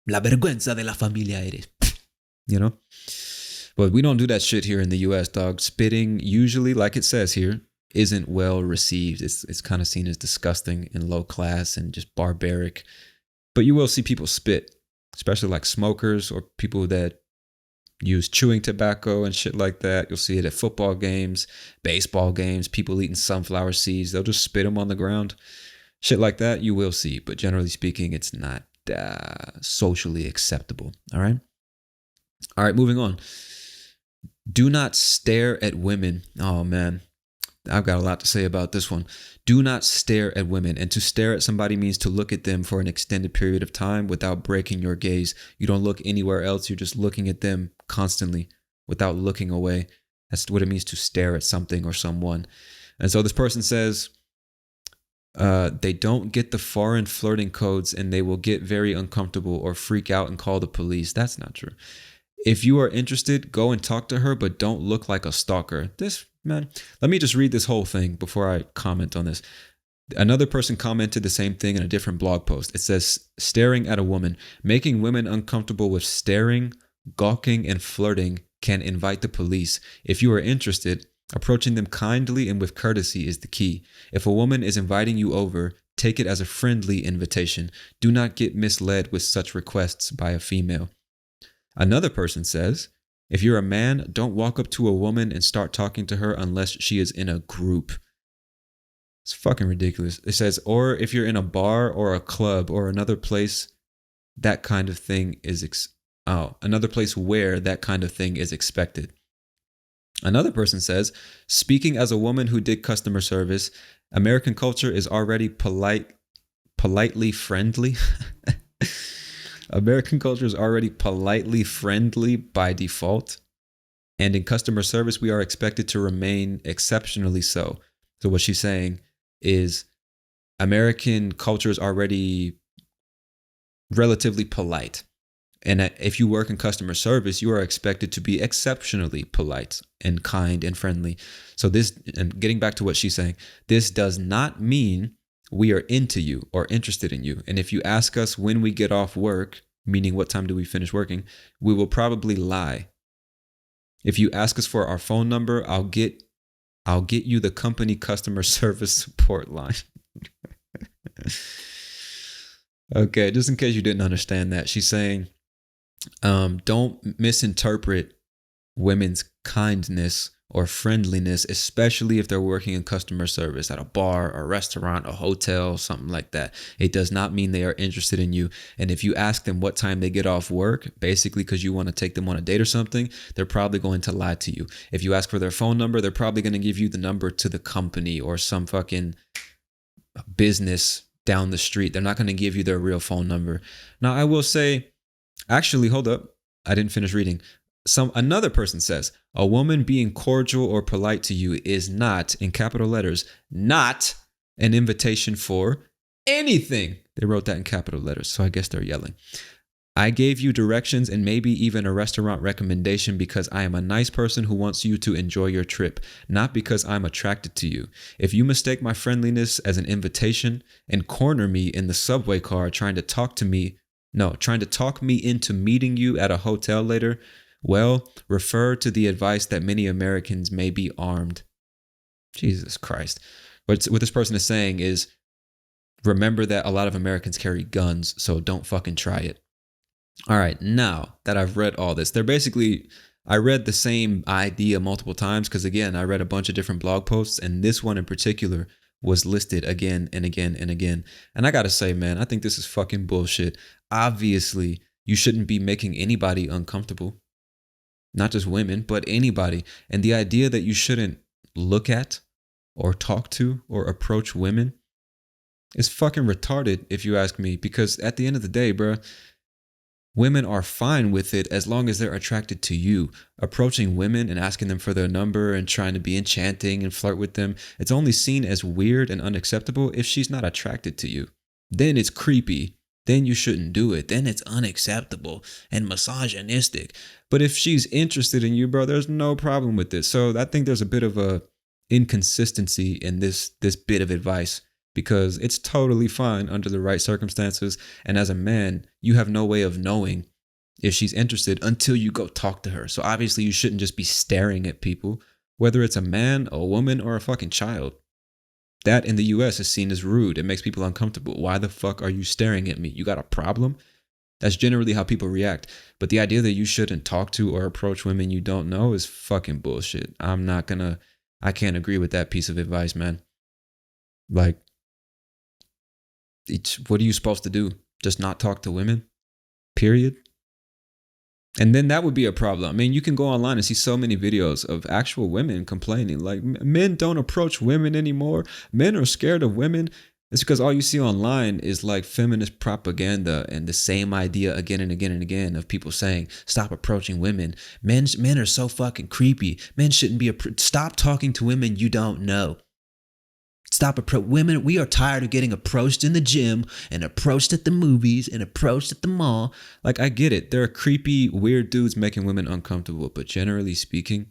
La vergüenza de la familia eres. But we don't do that shit here in the US, dog. Spitting, usually, like it says here, isn't well received. It's kind of seen as disgusting and low class and just barbaric. But you will see people spit, especially like smokers or people that use chewing tobacco and shit like that. You'll see it at football games, baseball games, people eating sunflower seeds. They'll just spit them on the ground. Shit like that you will see. But generally speaking, it's not socially acceptable. All right, moving on. Do not stare at women. Oh, man. I've got a lot to say about this one. Do not stare at women. And to stare at somebody means to look at them for an extended period of time without breaking your gaze. You don't look anywhere else. You're just looking at them constantly without looking away. That's what it means to stare at something or someone. And so this person says they don't get the foreign flirting codes and they will get very uncomfortable or freak out and call the police. That's not true. If you are interested, go and talk to her, but don't look like a stalker. Let me just read this whole thing before I comment on this. Another person commented the same thing in a different blog post. It says, staring at a woman, making women uncomfortable with staring, gawking, and flirting can invite the police. If you are interested, approaching them kindly and with courtesy is the key. If a woman is inviting you over, take it as a friendly invitation. Do not get misled with such requests by a female. Another person says, if you're a man, don't walk up to a woman and start talking to her unless she is in a group. It's fucking ridiculous. It says, or if you're in a bar or a club or another place, that kind of thing is another place where that kind of thing is expected. Another person says, speaking as a woman who did customer service, American culture is already politely friendly. American culture is already politely friendly by default. And in customer service, we are expected to remain exceptionally so. So what she's saying is American culture is already relatively polite. And if you work in customer service, you are expected to be exceptionally polite and kind and friendly. So this, and getting back to what she's saying, this does not mean we are into you or interested in you. And if you ask us when we get off work, meaning what time do we finish working, we will probably lie. If you ask us for our phone number, I'll get you the company customer service support line. Okay, just in case you didn't understand that, she's saying, don't misinterpret women's kindness or friendliness, especially if they're working in customer service at a bar, a restaurant, a hotel, something like that. It does not mean they are interested in you. And if you ask them what time they get off work, basically because you want to take them on a date or something, they're probably going to lie to you. If you ask for their phone number, they're probably going to give you the number to the company or some fucking business down the street. They're not going to give you their real phone number. Now, I will say, actually, hold up. I didn't finish reading. Another person says, a woman being cordial or polite to you is not, in capital letters, not an invitation for anything. They wrote that in capital letters, so I guess they're yelling. I gave you directions and maybe even a restaurant recommendation because I am a nice person who wants you to enjoy your trip, not because I'm attracted to you. If you mistake my friendliness as an invitation and corner me in the subway car trying to talk me into meeting you at a hotel later, well, refer to the advice that many Americans may be armed. Jesus Christ. What this person is saying is, remember that a lot of Americans carry guns, so don't fucking try it. All right, now that I've read all this, I read the same idea multiple times because, again, I read a bunch of different blog posts, and this one in particular was listed again and again and again. And I gotta say, man, I think this is fucking bullshit. Obviously, you shouldn't be making anybody uncomfortable. Not just women, but anybody. And the idea that you shouldn't look at or talk to or approach women is fucking retarded, if you ask me. Because at the end of the day, bruh, women are fine with it as long as they're attracted to you. Approaching women and asking them for their number and trying to be enchanting and flirt with them, it's only seen as weird and unacceptable if she's not attracted to you. Then it's creepy. Then you shouldn't do it. Then it's unacceptable and misogynistic. But if she's interested in you, bro, there's no problem with this. So I think there's a bit of a inconsistency in this bit of advice, because it's totally fine under the right circumstances. And as a man, you have no way of knowing if she's interested until you go talk to her. So obviously you shouldn't just be staring at people, whether it's a man, a woman, or a fucking child. That in the US is seen as rude. It makes people uncomfortable. Why the fuck are you staring at me? You got a problem? That's generally how people react. But the idea that you shouldn't talk to or approach women you don't know is fucking bullshit. I can't agree with that piece of advice, man. Like, what are you supposed to do? Just not talk to women? Period. And then that would be a problem. I mean, you can go online and see so many videos of actual women complaining, like, men don't approach women anymore. Men are scared of women. It's because all you see online is like feminist propaganda and the same idea again and again and again of people saying, stop approaching women. Men are so fucking creepy. Men shouldn't be, stop talking to women you don't know. Stop women. We are tired of getting approached in the gym and approached at the movies and approached at the mall. Like, I get it. There are creepy, weird dudes making women uncomfortable. But generally speaking,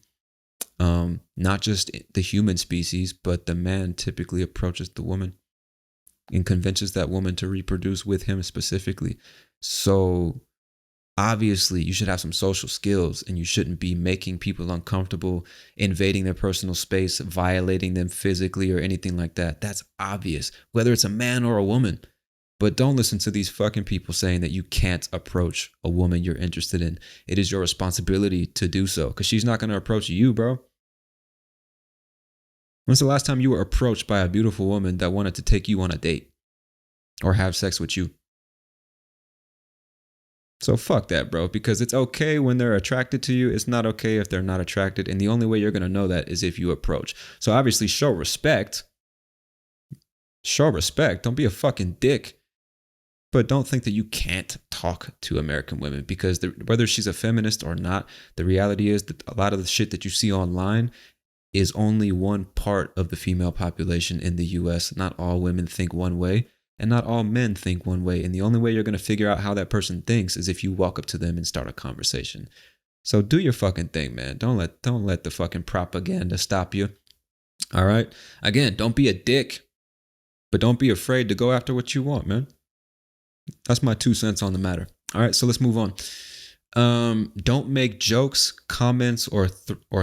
not just the human species, but the man typically approaches the woman and convinces that woman to reproduce with him specifically. So Obviously, you should have some social skills and you shouldn't be making people uncomfortable, invading their personal space, violating them physically or anything like that. That's obvious, whether it's a man or a woman. But don't listen to these fucking people saying that you can't approach a woman you're interested in. It is your responsibility to do so because she's not going to approach you, bro. When's the last time you were approached by a beautiful woman that wanted to take you on a date or have sex with you? So fuck that, bro, because it's okay when they're attracted to you. It's not okay if they're not attracted. And the only way you're going to know that is if you approach. So obviously show respect. Show respect. Don't be a fucking dick. But don't think that you can't talk to American women because whether she's a feminist or not, the reality is that a lot of the shit that you see online is only one part of the female population in the US. Not all women think one way. And not all men think one way. And the only way you're going to figure out how that person thinks is if you walk up to them and start a conversation. So do your fucking thing, man. Don't let the fucking propaganda stop you. All right. Again, don't be a dick, but don't be afraid to go after what you want, man. That's my 2 cents on the matter. All right. So let's move on. Don't make jokes, comments, or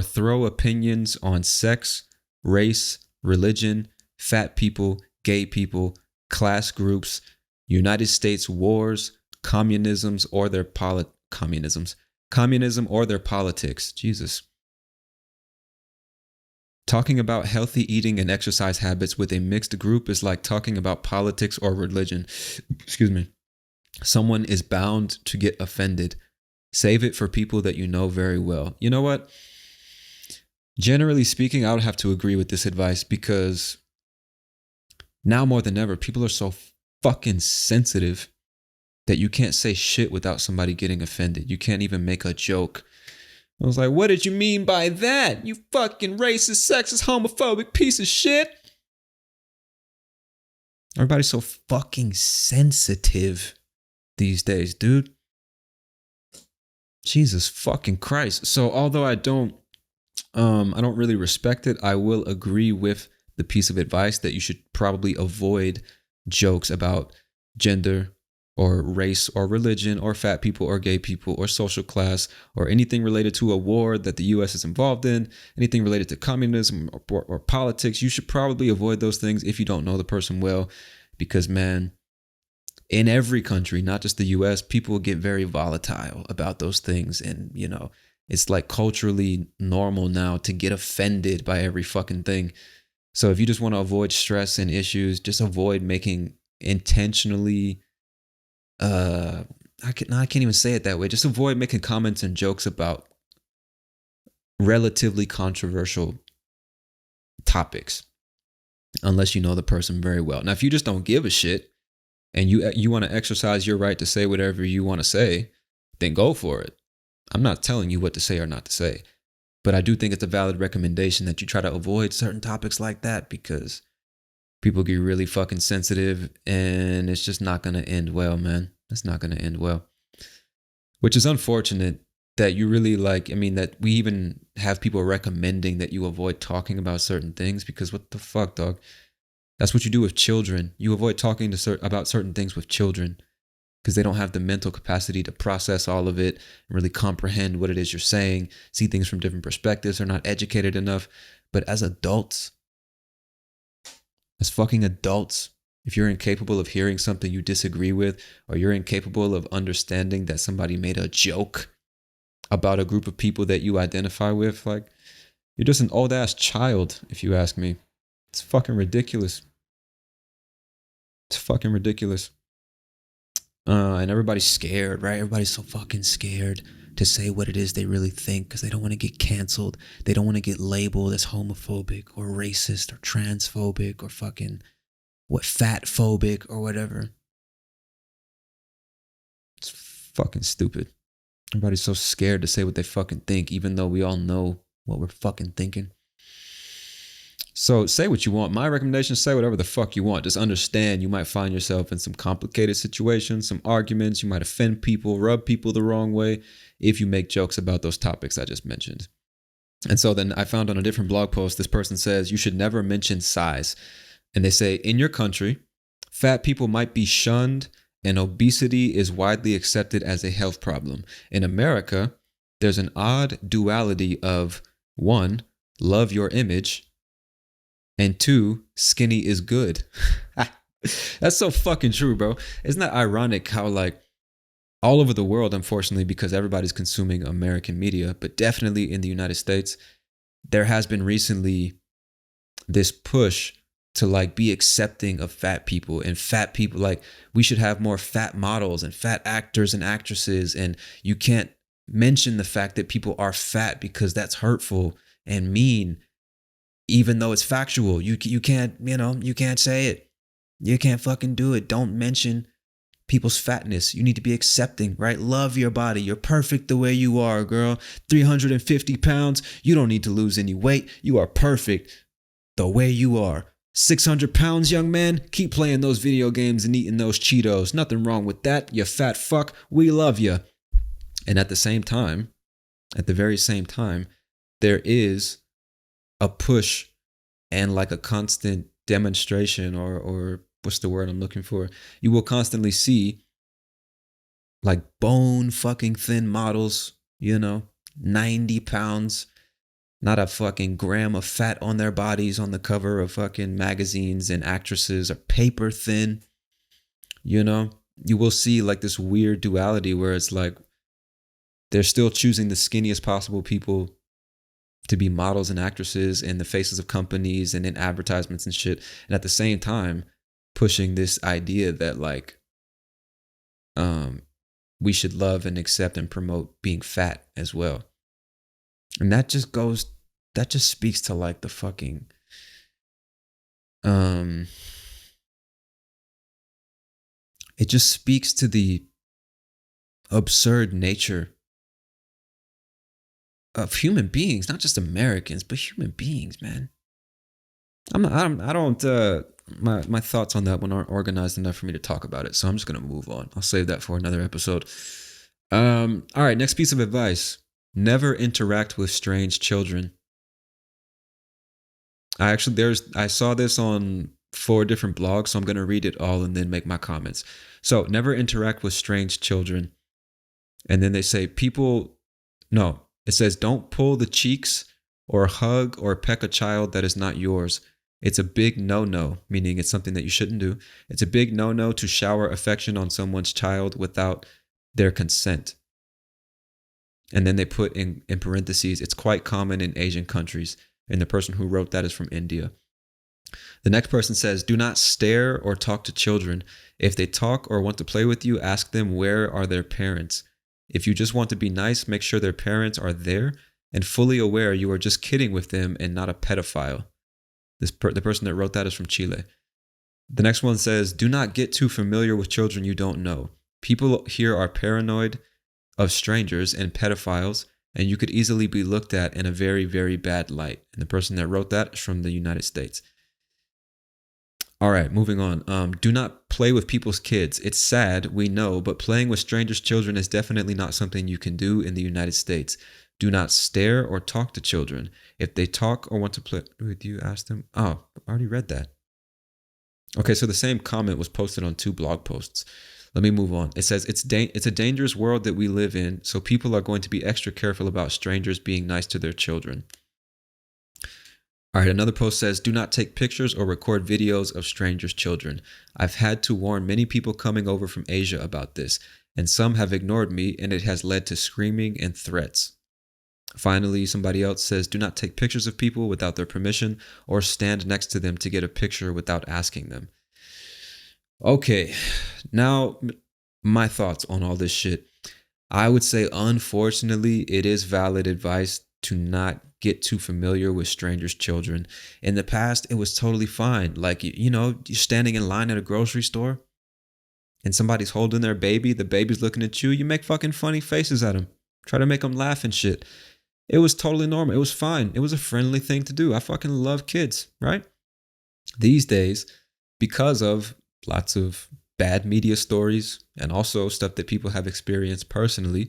throw opinions on sex, race, religion, fat people, gay people, class groups, United States wars, communism or their politics. Jesus. Talking about healthy eating and exercise habits with a mixed group is like talking about politics or religion. Excuse me. Someone is bound to get offended. Save it for people that you know very well. You know what? Generally speaking, I would have to agree with this advice because now more than ever, people are so fucking sensitive that you can't say shit without somebody getting offended. You can't even make a joke. I was like, what did you mean by that? You fucking racist, sexist, homophobic piece of shit. Everybody's so fucking sensitive these days, dude. Jesus fucking Christ. So although I don't really respect it, I will agree with the piece of advice that you should probably avoid jokes about gender or race or religion or fat people or gay people or social class or anything related to a war that the US is involved in, anything related to communism or politics. You should probably avoid those things if you don't know the person well, because man, in every country, not just the US, people get very volatile about those things. And, you know, it's like culturally normal now to get offended by every fucking thing. So if you just want to avoid stress and issues, just avoid making intentionally, I can't even say it that way. Just avoid making comments and jokes about relatively controversial topics, unless you know the person very well. Now, if you just don't give a shit and you want to exercise your right to say whatever you want to say, then go for it. I'm not telling you what to say or not to say. But I do think it's a valid recommendation that you try to avoid certain topics like that because people get really fucking sensitive and it's just not going to end well, man. It's not going to end well. Which is unfortunate that you really that we even have people recommending that you avoid talking about certain things because what the fuck, dog? That's what you do with children. You avoid talking about certain things with children because they don't have the mental capacity to process all of it and really comprehend what it is you're saying, see things from different perspectives, they're not educated enough. But as adults, as fucking adults, if you're incapable of hearing something you disagree with, or you're incapable of understanding that somebody made a joke about a group of people that you identify with, like, you're just an old ass child, if you ask me. It's fucking ridiculous. It's fucking ridiculous. And everybody's scared, right? Everybody's so fucking scared to say what it is they really think because they don't want to get canceled. They don't want to get labeled as homophobic or racist or transphobic or fucking fat phobic or whatever. It's fucking stupid. Everybody's so scared to say what they fucking think, even though we all know what we're fucking thinking. So say what you want. My recommendation, say whatever the fuck you want. Just understand you might find yourself in some complicated situations, some arguments. You might offend people, rub people the wrong way if you make jokes about those topics I just mentioned. And so then I found on a different blog post, this person says you should never mention size. And they say, in your country, fat people might be shunned and obesity is widely accepted as a health problem. In America, there's an odd duality of 1, love your image, and 2, skinny is good. That's so fucking true, bro. Isn't that ironic how, like, all over the world, unfortunately, because everybody's consuming American media, but definitely in the United States, there has been recently this push to like be accepting of fat people, and fat people, like, we should have more fat models and fat actors and actresses, and you can't mention the fact that people are fat because that's hurtful and mean, even though it's factual. You can't, you can't say it. You can't fucking do it. Don't mention people's fatness. You need to be accepting, right? Love your body. You're perfect the way you are, girl. 350 pounds. You don't need to lose any weight. You are perfect the way you are. 600 pounds, young man. Keep playing those video games and eating those Cheetos. Nothing wrong with that. You fat fuck. We love you. And at the very same time, there is a push and like a constant demonstration, or what's the word I'm looking for? You will constantly see like bone fucking thin models, 90 pounds, not a fucking gram of fat on their bodies on the cover of fucking magazines, and actresses are paper thin. You will see like this weird duality where it's like they're still choosing the skinniest possible people to be models and actresses and the faces of companies and in advertisements and shit. And at the same time, pushing this idea that like we should love and accept and promote being fat as well. And that just speaks to like the fucking it just speaks to the absurd nature of human beings, not just Americans, but human beings, man. My thoughts on that one aren't organized enough for me to talk about it, so I'm just gonna move on. I'll save that for another episode. All right, next piece of advice: never interact with strange children. I saw this on 4 different blogs, so I'm gonna read it all and then make my comments. So, never interact with strange children, and then they say it says don't pull the cheeks or hug or peck a child that is not yours. It's a big no-no, meaning it's something that you shouldn't do. It's a big no-no to shower affection on someone's child without their consent. And then they put in parentheses, it's quite common in Asian countries. And the person who wrote that is from India. The next person says, do not stare or talk to children. If they talk or want to play with you, ask them where are their parents. If you just want to be nice, make sure their parents are there and fully aware you are just kidding with them and not a pedophile. The person that wrote that is from Chile. The next one says, do not get too familiar with children you don't know. People here are paranoid of strangers and pedophiles, and you could easily be looked at in a very, very bad light. And the person that wrote that is from the United States. All right, moving on. Do not play with people's kids. It's sad, we know, but playing with strangers' children is definitely not something you can do in the United States. Do not stare or talk to children. If they talk or want to play with you, ask them. Oh, I already read that. Okay, so the same comment was posted on 2 blog posts. Let me move on. It says, it's a dangerous world that we live in, so people are going to be extra careful about strangers being nice to their children. All right, another post says, do not take pictures or record videos of strangers' children. I've had to warn many people coming over from Asia about this, and some have ignored me, and it has led to screaming and threats. Finally, somebody else says, do not take pictures of people without their permission or stand next to them to get a picture without asking them. Okay, now my thoughts on all this shit. I would say, unfortunately, it is valid advice to not get too familiar with strangers' children. In the past, it was totally fine. Like, you're standing in line at a grocery store and somebody's holding their baby. The baby's looking at you. You make fucking funny faces at them. Try to make them laugh and shit. It was totally normal. It was fine. It was a friendly thing to do. I fucking love kids, right? These days, because of lots of bad media stories and also stuff that people have experienced personally,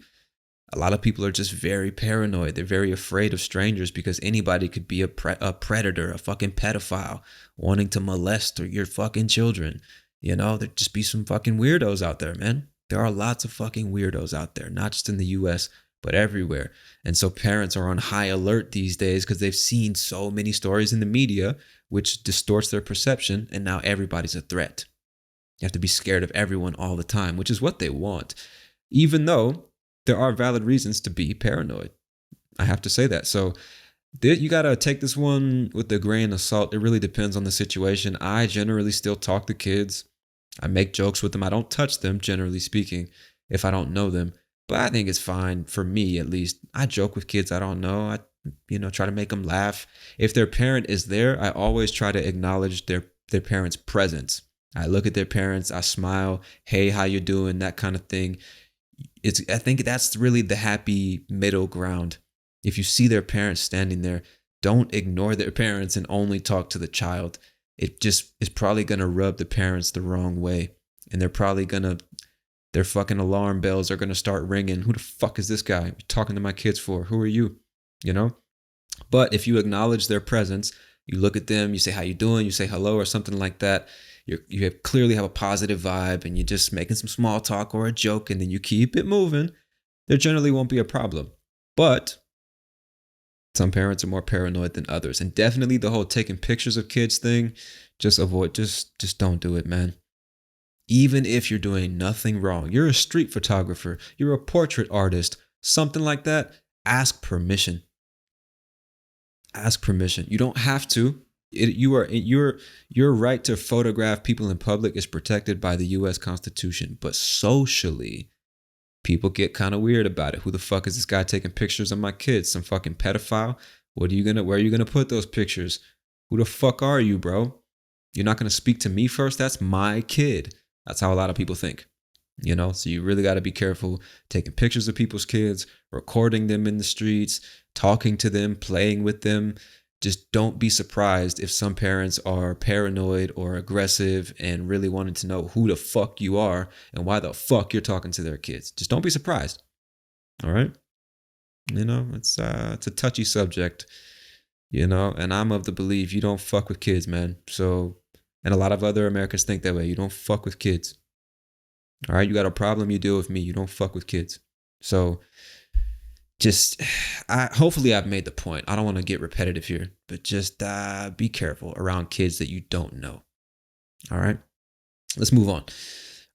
a lot of people are just very paranoid. They're very afraid of strangers because anybody could be a predator, a fucking pedophile wanting to molest your fucking children. There'd just be some fucking weirdos out there, man. There are lots of fucking weirdos out there, not just in the US, but everywhere. And so parents are on high alert these days because they've seen so many stories in the media, which distorts their perception. And now everybody's a threat. You have to be scared of everyone all the time, which is what they want, even though there are valid reasons to be paranoid. I have to say that. So you got to take this one with a grain of salt. It really depends on the situation. I generally still talk to kids. I make jokes with them. I don't touch them, generally speaking, if I don't know them. But I think it's fine for me, at least. I joke with kids I don't know. I, try to make them laugh. If their parent is there, I always try to acknowledge their parent's presence. I look at their parents. I smile. Hey, how you doing? That kind of thing. I think that's really the happy middle ground. If you see their parents standing there, don't ignore their parents and only talk to the child. It just is probably going to rub the parents the wrong way. And their fucking alarm bells are going to start ringing. Who the fuck is this guy you're talking to my kids for? Who are you? But if you acknowledge their presence, you look at them, you say, how you doing? You say hello or something like that. You clearly have a positive vibe and you're just making some small talk or a joke and then you keep it moving. There generally won't be a problem. But some parents are more paranoid than others. And definitely the whole taking pictures of kids thing, just don't do it, man. Even if you're doing nothing wrong, you're a street photographer, you're a portrait artist, something like that, ask permission. Ask permission. You don't have to. Your right to photograph people in public is protected by the U.S. Constitution, but socially, people get kind of weird about it. Who the fuck is this guy taking pictures of my kids? Some fucking pedophile? Where are you gonna put those pictures? Who the fuck are you, bro? You're not gonna speak to me first? That's my kid. That's how a lot of people think. So you really got to be careful taking pictures of people's kids, recording them in the streets, talking to them, playing with them. Just don't be surprised if some parents are paranoid or aggressive and really wanting to know who the fuck you are and why the fuck you're talking to their kids. Just don't be surprised. All right? It's a touchy subject, and I'm of the belief you don't fuck with kids, man. So, and a lot of other Americans think that way. You don't fuck with kids. All right? You got a problem, you deal with me. You don't fuck with kids. So, hopefully I've made the point. I don't want to get repetitive here, but just be careful around kids that you don't know. All right, let's move on.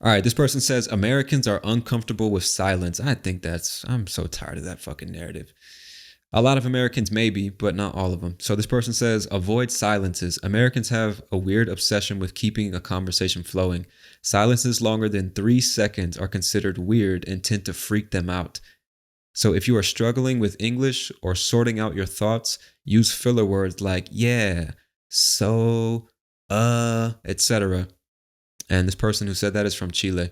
All right, this person says Americans are uncomfortable with silence. I'm so tired of that fucking narrative. A lot of Americans maybe, but not all of them. So this person says avoid silences. Americans have a weird obsession with keeping a conversation flowing. Silences longer than 3 seconds are considered weird and tend to freak them out. So if you are struggling with English or sorting out your thoughts, use filler words like yeah, so, etc. And this person who said that is from Chile.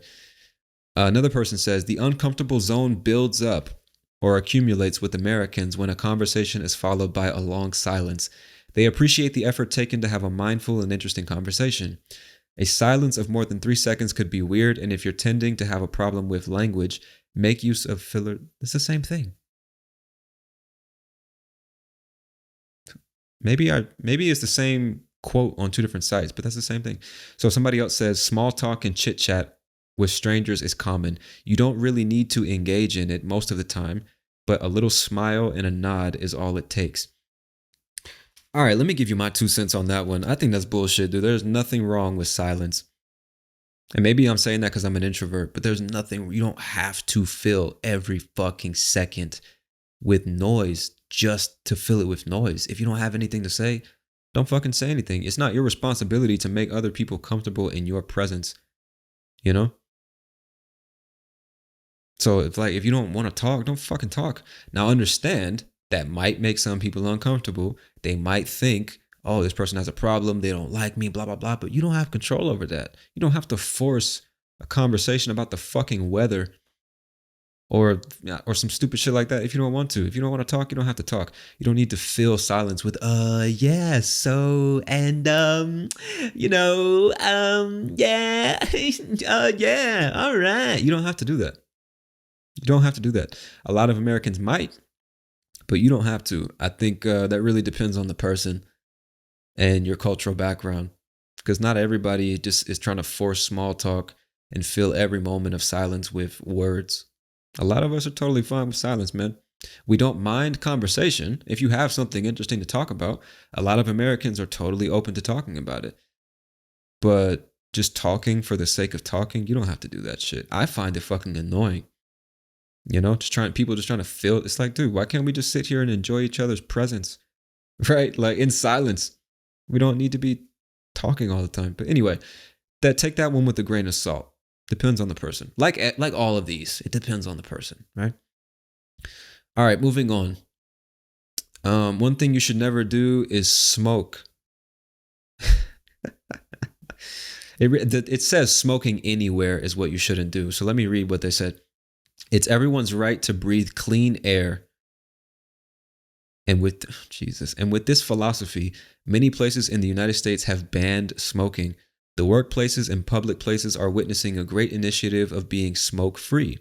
Another person says the uncomfortable zone builds up or accumulates with Americans when a conversation is followed by a long silence. They appreciate the effort taken to have a mindful and interesting conversation. A silence of more than 3 seconds could be weird, and if you're tending to have a problem with language, make use of filler. It's the same thing. Maybe it's the same quote on two different sites, but that's the same thing. So somebody else says small talk and chit chat with strangers is common. You don't really need to engage in it most of the time, but a little smile and a nod is all it takes. All right, let me give you my 2 cents on that one. I think that's bullshit, dude. There's nothing wrong with silence. And maybe I'm saying that because I'm an introvert, but you don't have to fill every fucking second with noise just to fill it with noise. If you don't have anything to say, don't fucking say anything. It's not your responsibility to make other people comfortable in your presence, So if you don't want to talk, don't fucking talk. Now understand that might make some people uncomfortable. They might think, oh, this person has a problem. They don't like me, blah, blah, blah. But you don't have control over that. You don't have to force a conversation about the fucking weather or some stupid shit like that if you don't want to. If you don't want to talk, you don't have to talk. You don't need to fill silence with, yeah, so, and, yeah, yeah, all right. You don't have to do that. You don't have to do that. A lot of Americans might, but you don't have to. I think that really depends on the person and your cultural background. because not everybody just is trying to force small talk and fill every moment of silence with words. A lot of us are totally fine with silence, man. We don't mind conversation. If you have something interesting to talk about, a lot of Americans are totally open to talking about it. But just talking for the sake of talking, you don't have to do that shit. I find it fucking annoying. You know, people just trying to fill. It's like, dude, why can't we just sit here and enjoy each other's presence? Right? Like in silence. We don't need to be talking all the time. But anyway, take that one with a grain of salt. Depends on the person. Like all of these, it depends on the person, right? All right, moving on. One thing you should never do is smoke. It says smoking anywhere is what you shouldn't do. So let me read what they said. It's everyone's right to breathe clean air. And with this philosophy, many places in the United States have banned smoking. The workplaces and public places are witnessing a great initiative of being smoke-free.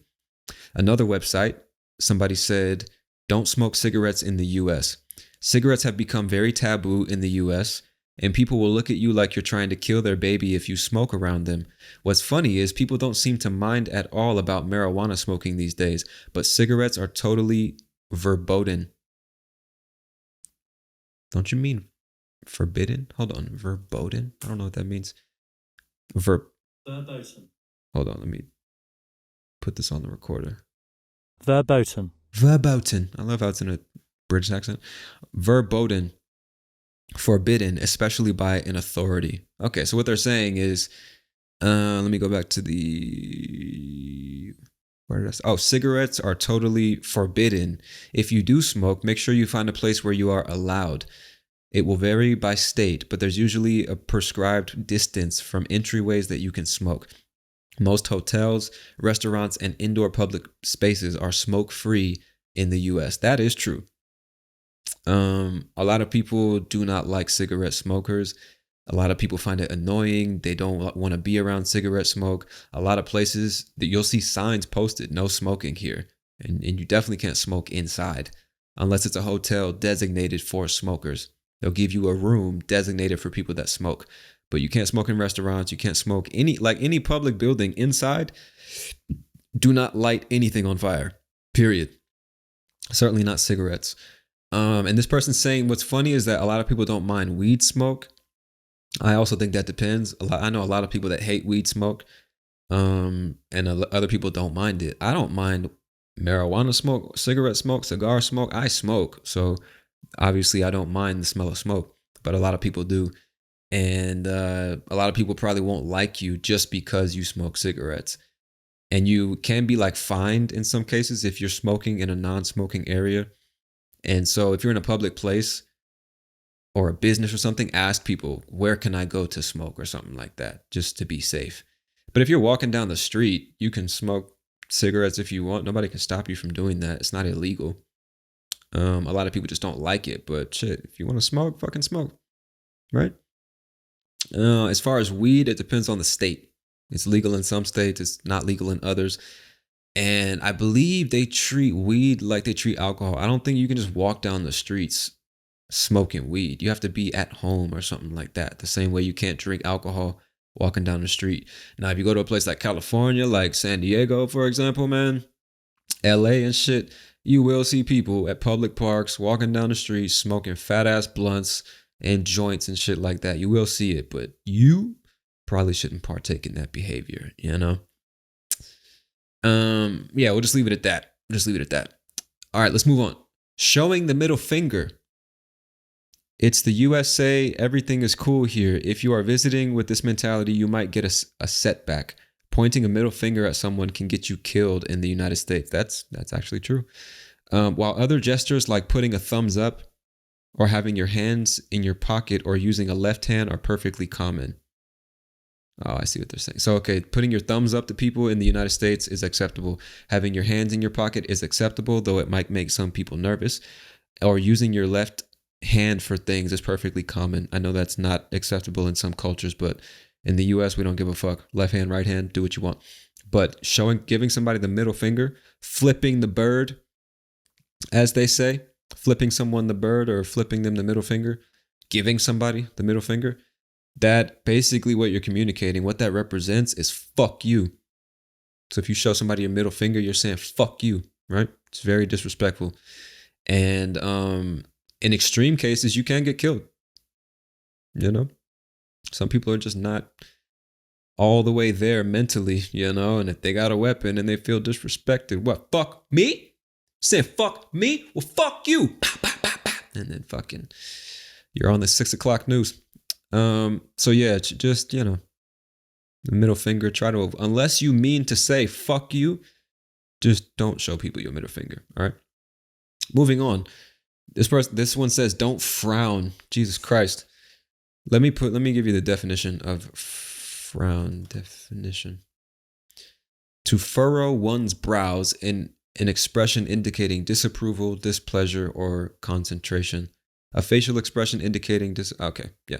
Another website, somebody said, don't smoke cigarettes in the U.S. Cigarettes have become very taboo in the U.S., and people will look at you like you're trying to kill their baby if you smoke around them. What's funny is people don't seem to mind at all about marijuana smoking these days, but cigarettes are totally verboten. Don't you mean forbidden? Hold on, verboten? I don't know what that means. Verboten. Hold on, let me put this on the recorder. Verboten. I love how it's in a British accent. Verboten. Forbidden, especially by an authority. Okay, so what they're saying is, let me go back to cigarettes are totally forbidden. If you do smoke, make sure you find a place where you are allowed. It will vary by state, but there's usually a prescribed distance from entryways that you can smoke. Most hotels, restaurants, and indoor public spaces are smoke-free in the U.S. That is true. A lot of people do not like cigarette smokers. A lot of people find it annoying. They don't want to be around cigarette smoke. A lot of places that you'll see signs posted, no smoking here. And you definitely can't smoke inside unless it's a hotel designated for smokers. They'll give you a room designated for people that smoke. But you can't smoke in restaurants. You can't smoke any public building inside. Do not light anything on fire, period. Certainly not cigarettes. And this person's saying what's funny is that a lot of people don't mind weed smoke. I also think that depends. I know a lot of people that hate weed smoke, and other people don't mind it. I don't mind marijuana smoke, cigarette smoke, cigar smoke. I smoke, so obviously I don't mind the smell of smoke, but a lot of people do. And a lot of people probably won't like you just because you smoke cigarettes. And you can be like fined in some cases if you're smoking in a non-smoking area. And so if you're in a public place or a business or something, ask people, where can I go to smoke or something like that, just to be safe. But if you're walking down the street, you can smoke cigarettes if you want. Nobody can stop you from doing that. It's not illegal. A lot of people just don't like it, but shit, if you want to smoke, fucking smoke, right? As far as weed, it depends on the state. It's legal in some states, it's not legal in others. And I believe they treat weed like they treat alcohol. I don't think you can just walk down the streets smoking weed. You have to be at home or something like that. The same way you can't drink alcohol walking down the street. Now, if you go to a place like California, like San Diego, for example, man, LA and shit, you will see people at public parks walking down the street smoking fat ass blunts and joints and shit like that. You will see it, but you probably shouldn't partake in that behavior, you know? Yeah, we'll just leave it at that. All right, let's move on. Showing the middle finger. It's the USA. Everything is cool here. If you are visiting with this mentality, you might get a setback. Pointing a middle finger at someone can get you killed in the United States. That's actually true. While other gestures like putting a thumbs up or having your hands in your pocket or using a left hand are perfectly common. Oh, I see what they're saying. So, okay, putting your thumbs up to people in the United States is acceptable. Having your hands in your pocket is acceptable, though it might make some people nervous. Or using your left hand for things is perfectly common. I know that's not acceptable in some cultures, but in the US, we don't give a fuck. Left hand, right hand, do what you want. But giving somebody the middle finger, flipping the bird, as they say, flipping someone the bird or flipping them the middle finger, giving somebody the middle finger, that basically what you're communicating, what that represents is fuck you. So if you show somebody your middle finger, you're saying fuck you, right? It's very disrespectful. And in extreme cases, you can get killed. You know, some people are just not all the way there mentally, you know, and if they got a weapon and they feel disrespected, what, fuck me? Saying fuck me? Well, fuck you. And then fucking, you're on the 6 o'clock news. So yeah, just, you know, the middle finger, try to, unless you mean to say fuck you, just don't show people your middle finger. All right. Moving on. This one says, don't frown. Jesus Christ. Let me give you the definition of frown. Definition. To furrow one's brows in an expression indicating disapproval, displeasure, or concentration. A facial expression indicating okay, yeah.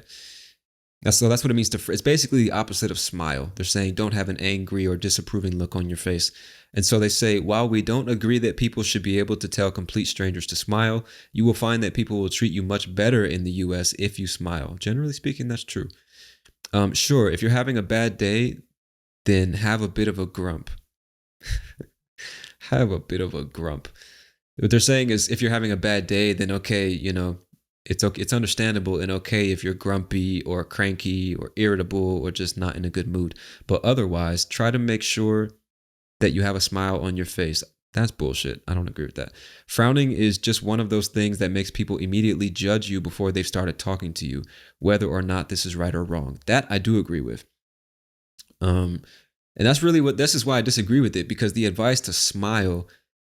That's what it means to. It's basically the opposite of smile. They're saying don't have an angry or disapproving look on your face. And so they say, while we don't agree that people should be able to tell complete strangers to smile, you will find that people will treat you much better in the US if you smile. Generally speaking, that's true. Sure, if you're having a bad day, then have a bit of a grump. Have a bit of a grump. What they're saying is if you're having a bad day, then okay, you know, it's okay, it's understandable and okay if you're grumpy or cranky or irritable or just not in a good mood. But otherwise, try to make sure that you have a smile on your face. That's bullshit. I don't agree with that. Frowning is just one of those things that makes people immediately judge you before they've started talking to you, whether or not this is right or wrong. That I do agree with. And that's really this is why I disagree with it, because the advice to smile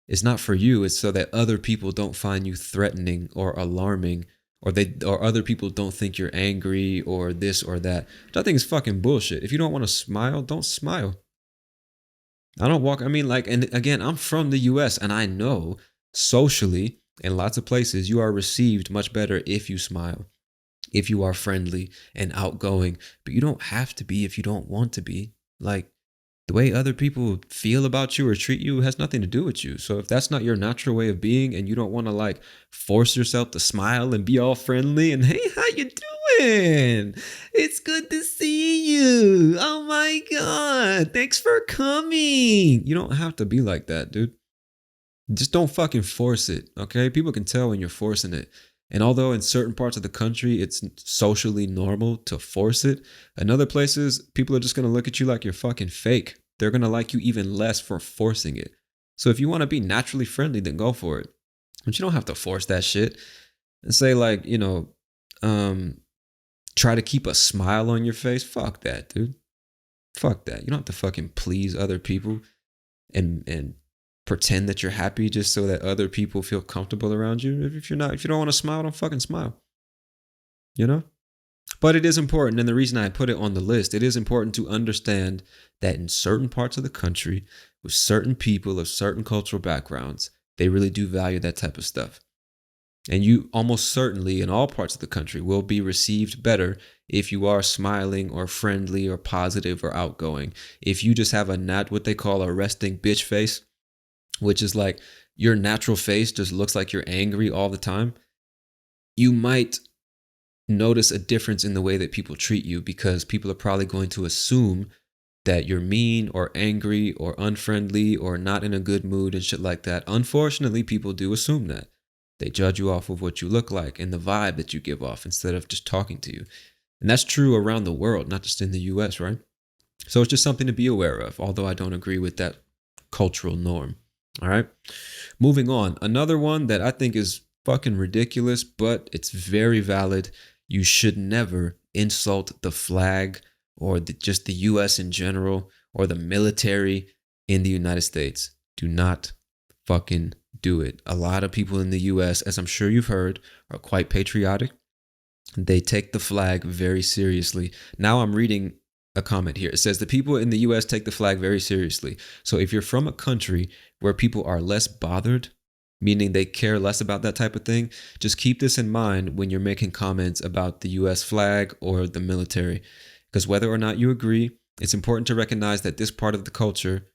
is not for you. It's so that other people don't find you threatening or alarming, or other people don't think you're angry or this or that. Which I think is fucking bullshit. If you don't want to smile, don't smile. And again, I'm from the US and I know socially in lots of places you are received much better if you smile, if you are friendly and outgoing, but you don't have to be if you don't want to be. Like, the way other people feel about you or treat you has nothing to do with you. So if that's not your natural way of being and you don't want to like force yourself to smile and be all friendly and hey, how you doing? It's good to see you. Oh my God. Thanks for coming. You don't have to be like that, dude. Just don't fucking force it. Okay. People can tell when you're forcing it. And although in certain parts of the country, it's socially normal to force it, in other places, people are just going to look at you like you're fucking fake. They're going to like you even less for forcing it. So if you want to be naturally friendly, then go for it. But you don't have to force that shit. And say like, you know, try to keep a smile on your face. Fuck that, dude. Fuck that. You don't have to fucking please other people and pretend that you're happy just so that other people feel comfortable around you. If you don't want to smile, don't fucking smile. You know? But it is important, and the reason I put it on the list, it is important to understand that in certain parts of the country, with certain people of certain cultural backgrounds, they really do value that type of stuff. And you almost certainly in all parts of the country will be received better if you are smiling or friendly or positive or outgoing. If you just have what they call a resting bitch face, which is like your natural face just looks like you're angry all the time, you might notice a difference in the way that people treat you, because people are probably going to assume that you're mean or angry or unfriendly or not in a good mood and shit like that. Unfortunately, people do assume that. They judge you off of what you look like and the vibe that you give off instead of just talking to you. And that's true around the world, not just in the US, right? So it's just something to be aware of, although I don't agree with that cultural norm. All right. Moving on. Another one that I think is fucking ridiculous, but it's very valid. You should never insult the flag or just the US in general or the military in the United States. Do not fucking do it. A lot of people in the US, as I'm sure you've heard, are quite patriotic. They take the flag very seriously. Now I'm reading a comment here. It says the people in the US take the flag very seriously. So if you're from a country where people are less bothered, meaning they care less about that type of thing, just keep this in mind when you're making comments about the US flag or the military. Because whether or not you agree, it's important to recognize that this part of the culture,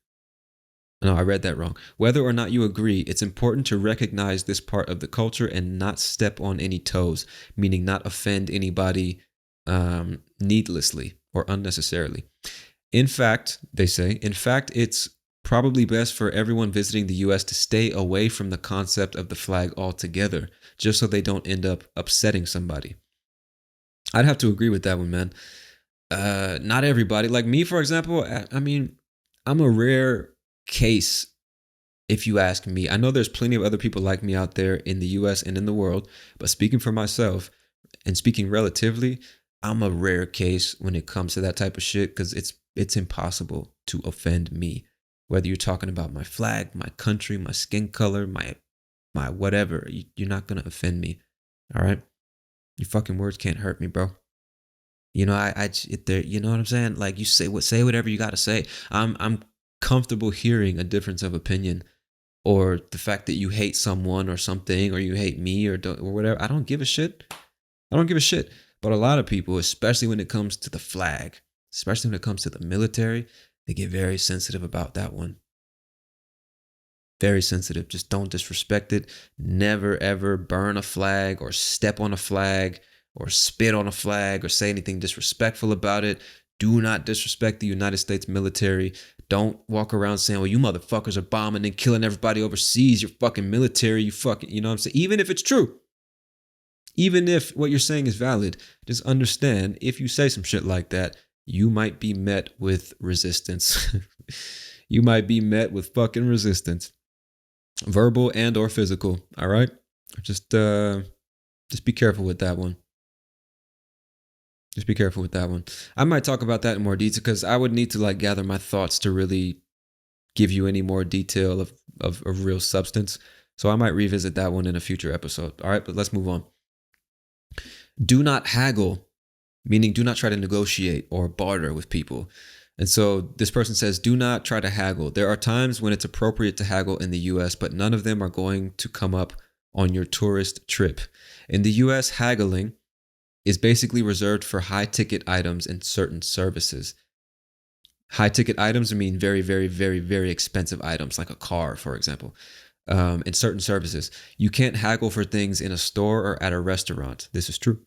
no, I read that wrong. Whether or not you agree, it's important to recognize this part of the culture and not step on any toes, meaning not offend anybody needlessly or unnecessarily. In fact, they say, it's probably best for everyone visiting the US to stay away from the concept of the flag altogether, just so they don't end up upsetting somebody. I'd have to agree with that one, man. Not everybody, like me, for example, I mean, I'm a rare case if you ask me. I know there's plenty of other people like me out there in the US and in the world, but speaking for myself and speaking relatively, I'm a rare case when it comes to that type of shit because it's impossible to offend me. Whether you're talking about my flag, my country, my skin color, my whatever, you're not gonna offend me. All right, your fucking words can't hurt me, bro. You know, you know what I'm saying? Like you say whatever you gotta say. I'm comfortable hearing a difference of opinion or the fact that you hate someone or something or you hate me or whatever. I don't give a shit. I don't give a shit. But a lot of people, especially when it comes to the flag, especially when it comes to the military, they get very sensitive about that one. Very sensitive. Just don't disrespect it. Never ever burn a flag or step on a flag or spit on a flag or say anything disrespectful about it. Do not disrespect the United States military. Don't walk around saying, well, you motherfuckers are bombing and killing everybody overseas. You're fucking military. You fucking, you know what I'm saying? Even if it's true. Even if what you're saying is valid, just understand if you say some shit like that, you might be met with resistance. You might be met with fucking resistance. Verbal and or physical. All right? Just be careful with that one. Just be careful with that one. I might talk about that in more detail because I would need to like gather my thoughts to really give you any more detail of real substance. So I might revisit that one in a future episode. All right, but let's move on. Do not haggle, meaning do not try to negotiate or barter with people. And so this person says, do not try to haggle. There are times when it's appropriate to haggle in the US, but none of them are going to come up on your tourist trip. In the US, haggling is basically reserved for high ticket items and certain services. High ticket items mean very, very, very, very expensive items, like a car, for example, and certain services. You can't haggle for things in a store or at a restaurant. This is true.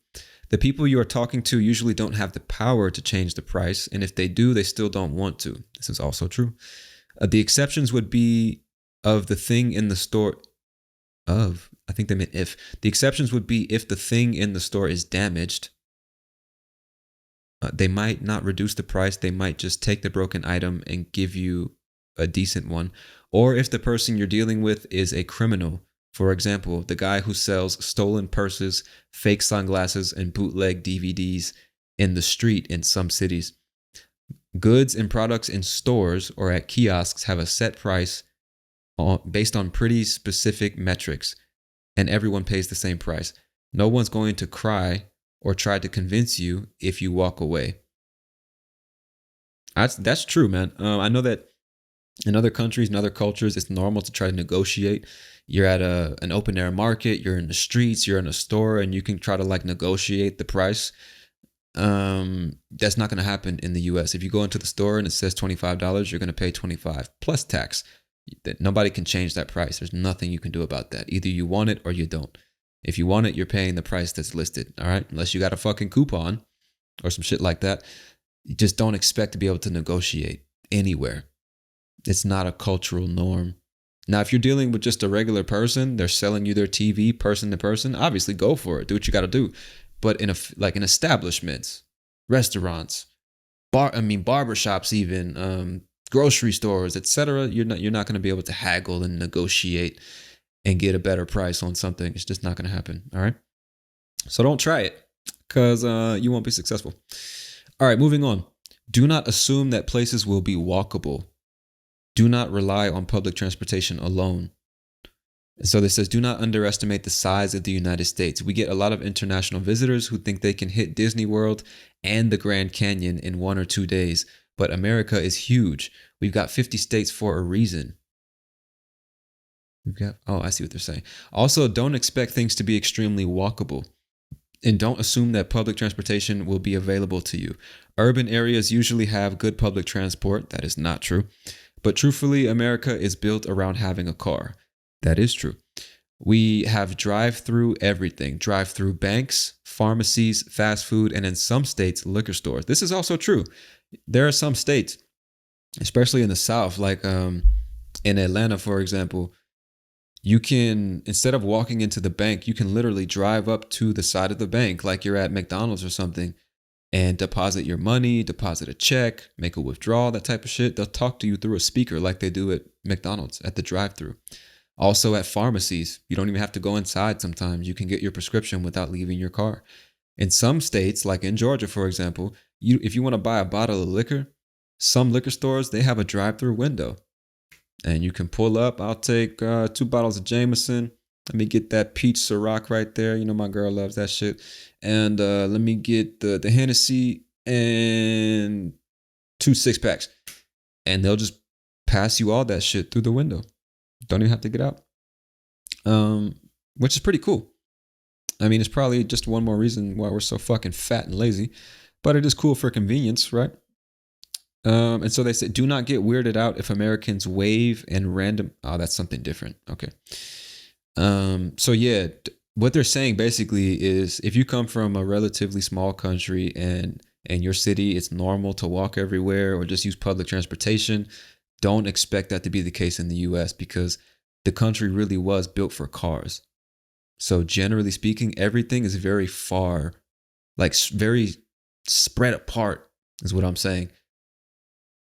The people you are talking to usually don't have the power to change the price, and if they do, they still don't want to. This is also true. The exceptions would be of the thing in the store. I think they meant if. The exceptions would be if the thing in the store is damaged. They might not reduce the price. They might just take the broken item and give you a decent one. Or if the person you're dealing with is a criminal. For example, the guy who sells stolen purses, fake sunglasses, and bootleg DVDs in the street in some cities. Goods and products in stores or at kiosks have a set price based on pretty specific metrics, and everyone pays the same price. No one's going to cry or try to convince you if you walk away. That's true, man. I know that in other countries and other cultures, it's normal to try to negotiate. You're at an open air market, you're in the streets, you're in a store, and you can try to like negotiate the price. That's not going to happen in the US. If you go into the store and it says $25, you're going to pay $25 plus tax. Nobody can change that price. There's nothing you can do about that. Either you want it or you don't. If you want it, you're paying the price that's listed. All right. Unless you got a fucking coupon or some shit like that. You just don't expect to be able to negotiate anywhere. It's not a cultural norm. Now, if you're dealing with just a regular person, they're selling you their TV person to person, obviously go for it. Do what you got to do. But in establishments, restaurants, barbershops even, grocery stores, etc., you're not going to be able to haggle and negotiate and get a better price on something. It's just not going to happen. All right. So don't try it because you won't be successful. All right, moving on. Do not assume that places will be walkable. Do not rely on public transportation alone. And so this says, do not underestimate the size of the United States. We get a lot of international visitors who think they can hit Disney World and the Grand Canyon in 1 or 2 days. But America is huge. We've got 50 states for a reason. I see what they're saying. Also, don't expect things to be extremely walkable. And don't assume that public transportation will be available to you. Urban areas usually have good public transport. That is not true. But truthfully, America is built around having a car. That is true. We have drive-through everything, drive-through banks, pharmacies, fast food, and in some states, liquor stores. This is also true. There are some states, especially in the South, like in Atlanta, for example, you can, instead of walking into the bank, you can literally drive up to the side of the bank like you're at McDonald's or something and deposit your money, deposit a check, make a withdrawal, that type of shit. They'll talk to you through a speaker like they do at McDonald's at the drive-through. Also at pharmacies, you don't even have to go inside sometimes. You can get your prescription without leaving your car. In some states, like in Georgia, for example, if you want to buy a bottle of liquor, some liquor stores, they have a drive-through window. And you can pull up. I'll take 2 bottles of Jameson. Let me get that peach Ciroc right there. You know my girl loves that shit. And let me get the Hennessy and 2 6-packs. And they'll just pass you all that shit through the window. Don't even have to get out. Which is pretty cool. I mean, it's probably just one more reason why we're so fucking fat and lazy. But it is cool for convenience, right? And so they said, do not get weirded out if Americans wave and random. Oh, that's something different. Okay. So yeah, what they're saying basically is if you come from a relatively small country and your city, it's normal to walk everywhere or just use public transportation. Don't expect that to be the case in the US because the country really was built for cars. So generally speaking, everything is very far, like very spread apart is what I'm saying.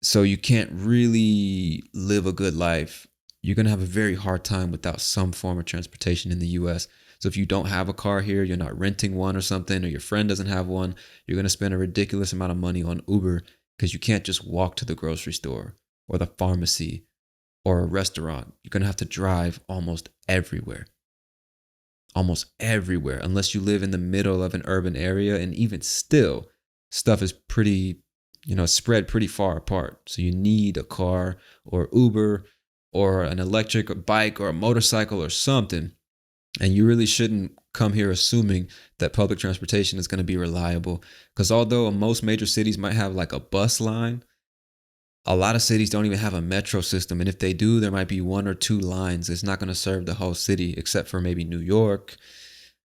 So you can't really live a good life. You're going to have a very hard time without some form of transportation in the US. So if you don't have a car here, you're not renting one or something, or your friend doesn't have one, you're going to spend a ridiculous amount of money on Uber because you can't just walk to the grocery store or the pharmacy or a restaurant. You're going to have to drive almost everywhere. Almost everywhere, unless you live in the middle of an urban area. And even still, stuff is pretty, spread pretty far apart. So you need a car or Uber or an electric bike or a motorcycle or something. And you really shouldn't come here assuming that public transportation is going to be reliable. Because although most major cities might have like a bus line, a lot of cities don't even have a metro system. And if they do, there might be 1 or 2 lines. It's not going to serve the whole city, except for maybe New York.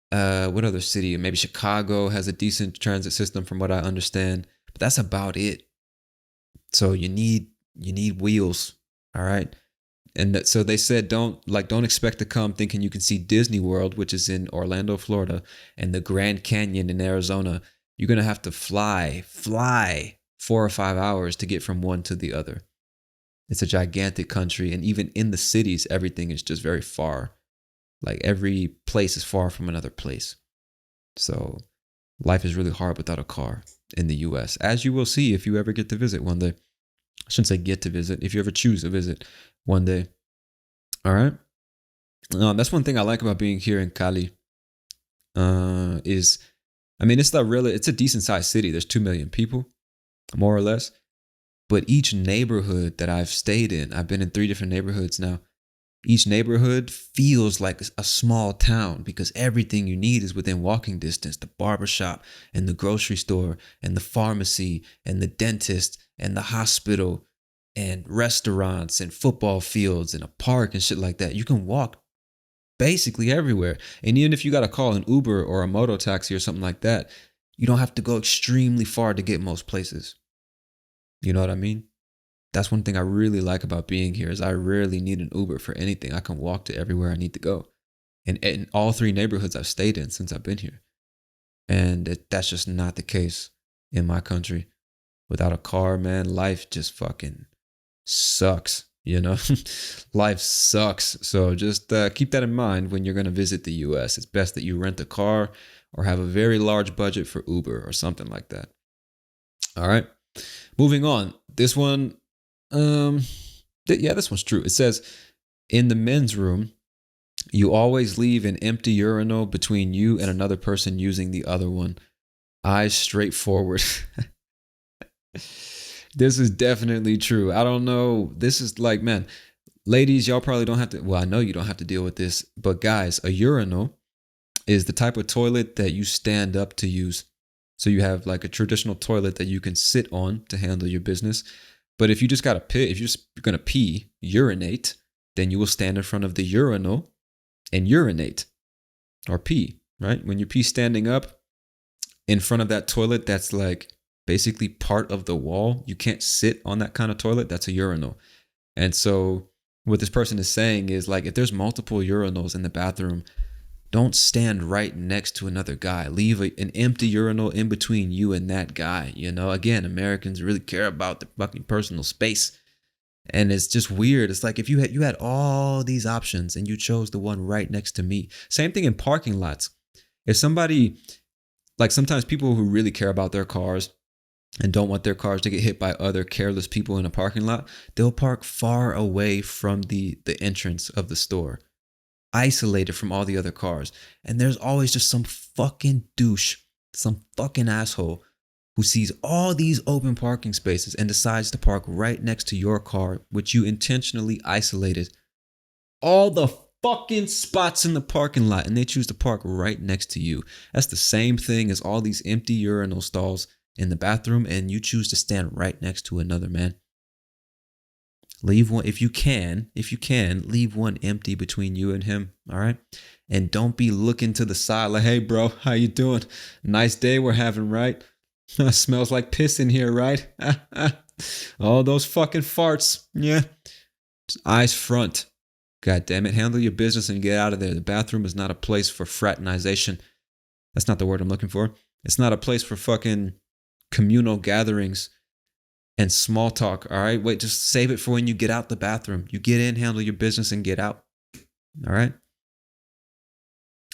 What other city? Maybe Chicago has a decent transit system from what I understand. But that's about it. So you need wheels. All right. And so they said, don't expect to come thinking you can see Disney World, which is in Orlando, Florida, and the Grand Canyon in Arizona. You're going to have to fly 4 or 5 hours to get from one to the other. It's a gigantic country. And even in the cities, everything is just very far. Like every place is far from another place. So life is really hard without a car in the US, as you will see if you ever get to visit one day. I shouldn't say get to visit, if you ever choose to visit one day. All right. That's one thing I like about being here in Cali. It's a decent sized city. There's 2 million people, more or less. But each neighborhood that I've stayed in, I've been in 3 different neighborhoods now. Each neighborhood feels like a small town because everything you need is within walking distance. The barbershop and the grocery store and the pharmacy and the dentist and the hospital and restaurants and football fields and a park and shit like that. You can walk basically everywhere. And even if you got to call an Uber or a moto taxi or something like that, you don't have to go extremely far to get most places. You know what I mean? That's one thing I really like about being here is I rarely need an Uber for anything. I can walk to everywhere I need to go. And in all 3 neighborhoods I've stayed in since I've been here. And that's just not the case in my country. Without a car, man, life just fucking sucks, Life sucks. So just keep that in mind when you're going to visit the US. It's best that you rent a car or have a very large budget for Uber or something like that. All right. Moving on. This one, this one's true. It says, in the men's room, you always leave an empty urinal between you and another person using the other one. Eyes straight forward. This is definitely true. I don't know. This is like, man, ladies, y'all probably don't have to. Well, I know you don't have to deal with this. But guys, a urinal is the type of toilet that you stand up to use. So you have like a traditional toilet that you can sit on to handle your business. But if you just got to pee, if you're just going to pee, urinate, then you will stand in front of the urinal and urinate or pee, right? When you pee standing up in front of that toilet, that's like basically part of the wall. You can't sit on that kind of toilet. That's a urinal. And so what this person is saying is like, if there's multiple urinals in the bathroom, don't stand right next to another guy. Leave an empty urinal in between you and that guy. You know, again, Americans really care about the fucking personal space. And it's just weird. It's like if you had all these options and you chose the one right next to me. Same thing in parking lots. If somebody, like sometimes people who really care about their cars and don't want their cars to get hit by other careless people in a parking lot, they'll park far away from the entrance of the store, isolated from all the other cars. And there's always just some fucking douche, some fucking asshole who sees all these open parking spaces and decides to park right next to your car, which you intentionally isolated all the fucking spots in the parking lot, and they choose to park right next to you. That's the same thing as all these empty urinal stalls in the bathroom, and you choose to stand right next to another man. Leave one, if you can, leave one empty between you and him, all right? And don't be looking to the side like, hey, bro, how you doing? Nice day we're having, right? Smells like piss in here, right? All those fucking farts, yeah. Just eyes front. God damn it, handle your business and get out of there. The bathroom is not a place for fraternization. That's not the word I'm looking for. It's not a place for fucking communal gatherings and small talk, all right? Wait, just save it for when you get out the bathroom. You get in, handle your business, and get out, all right?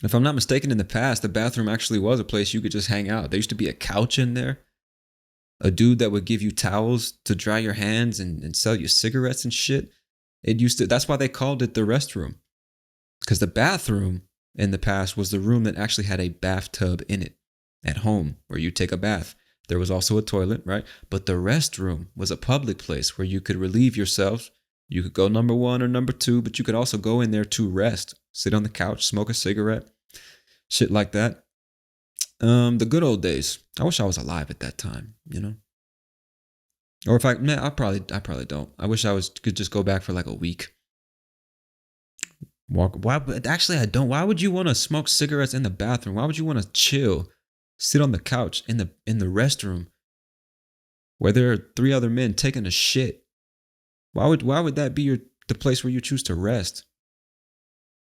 If I'm not mistaken, in the past, the bathroom actually was a place you could just hang out. There used to be a couch in there, a dude that would give you towels to dry your hands and sell you cigarettes and shit. That's why they called it the restroom. Because the bathroom in the past was the room that actually had a bathtub in it at home where you take a bath. There was also a toilet, right? But the restroom was a public place where you could relieve yourself. You could go number 1 or number 2, but you could also go in there to rest, sit on the couch, smoke a cigarette, shit like that. The good old days. I wish I was alive at that time, you know? Or if I probably don't. I wish could just go back for like a week. Actually, I don't. Why would you want to smoke cigarettes in the bathroom? Why would you want to chill, sit on the couch in the restroom where there are 3 other men taking a shit? Why would that be the place where you choose to rest?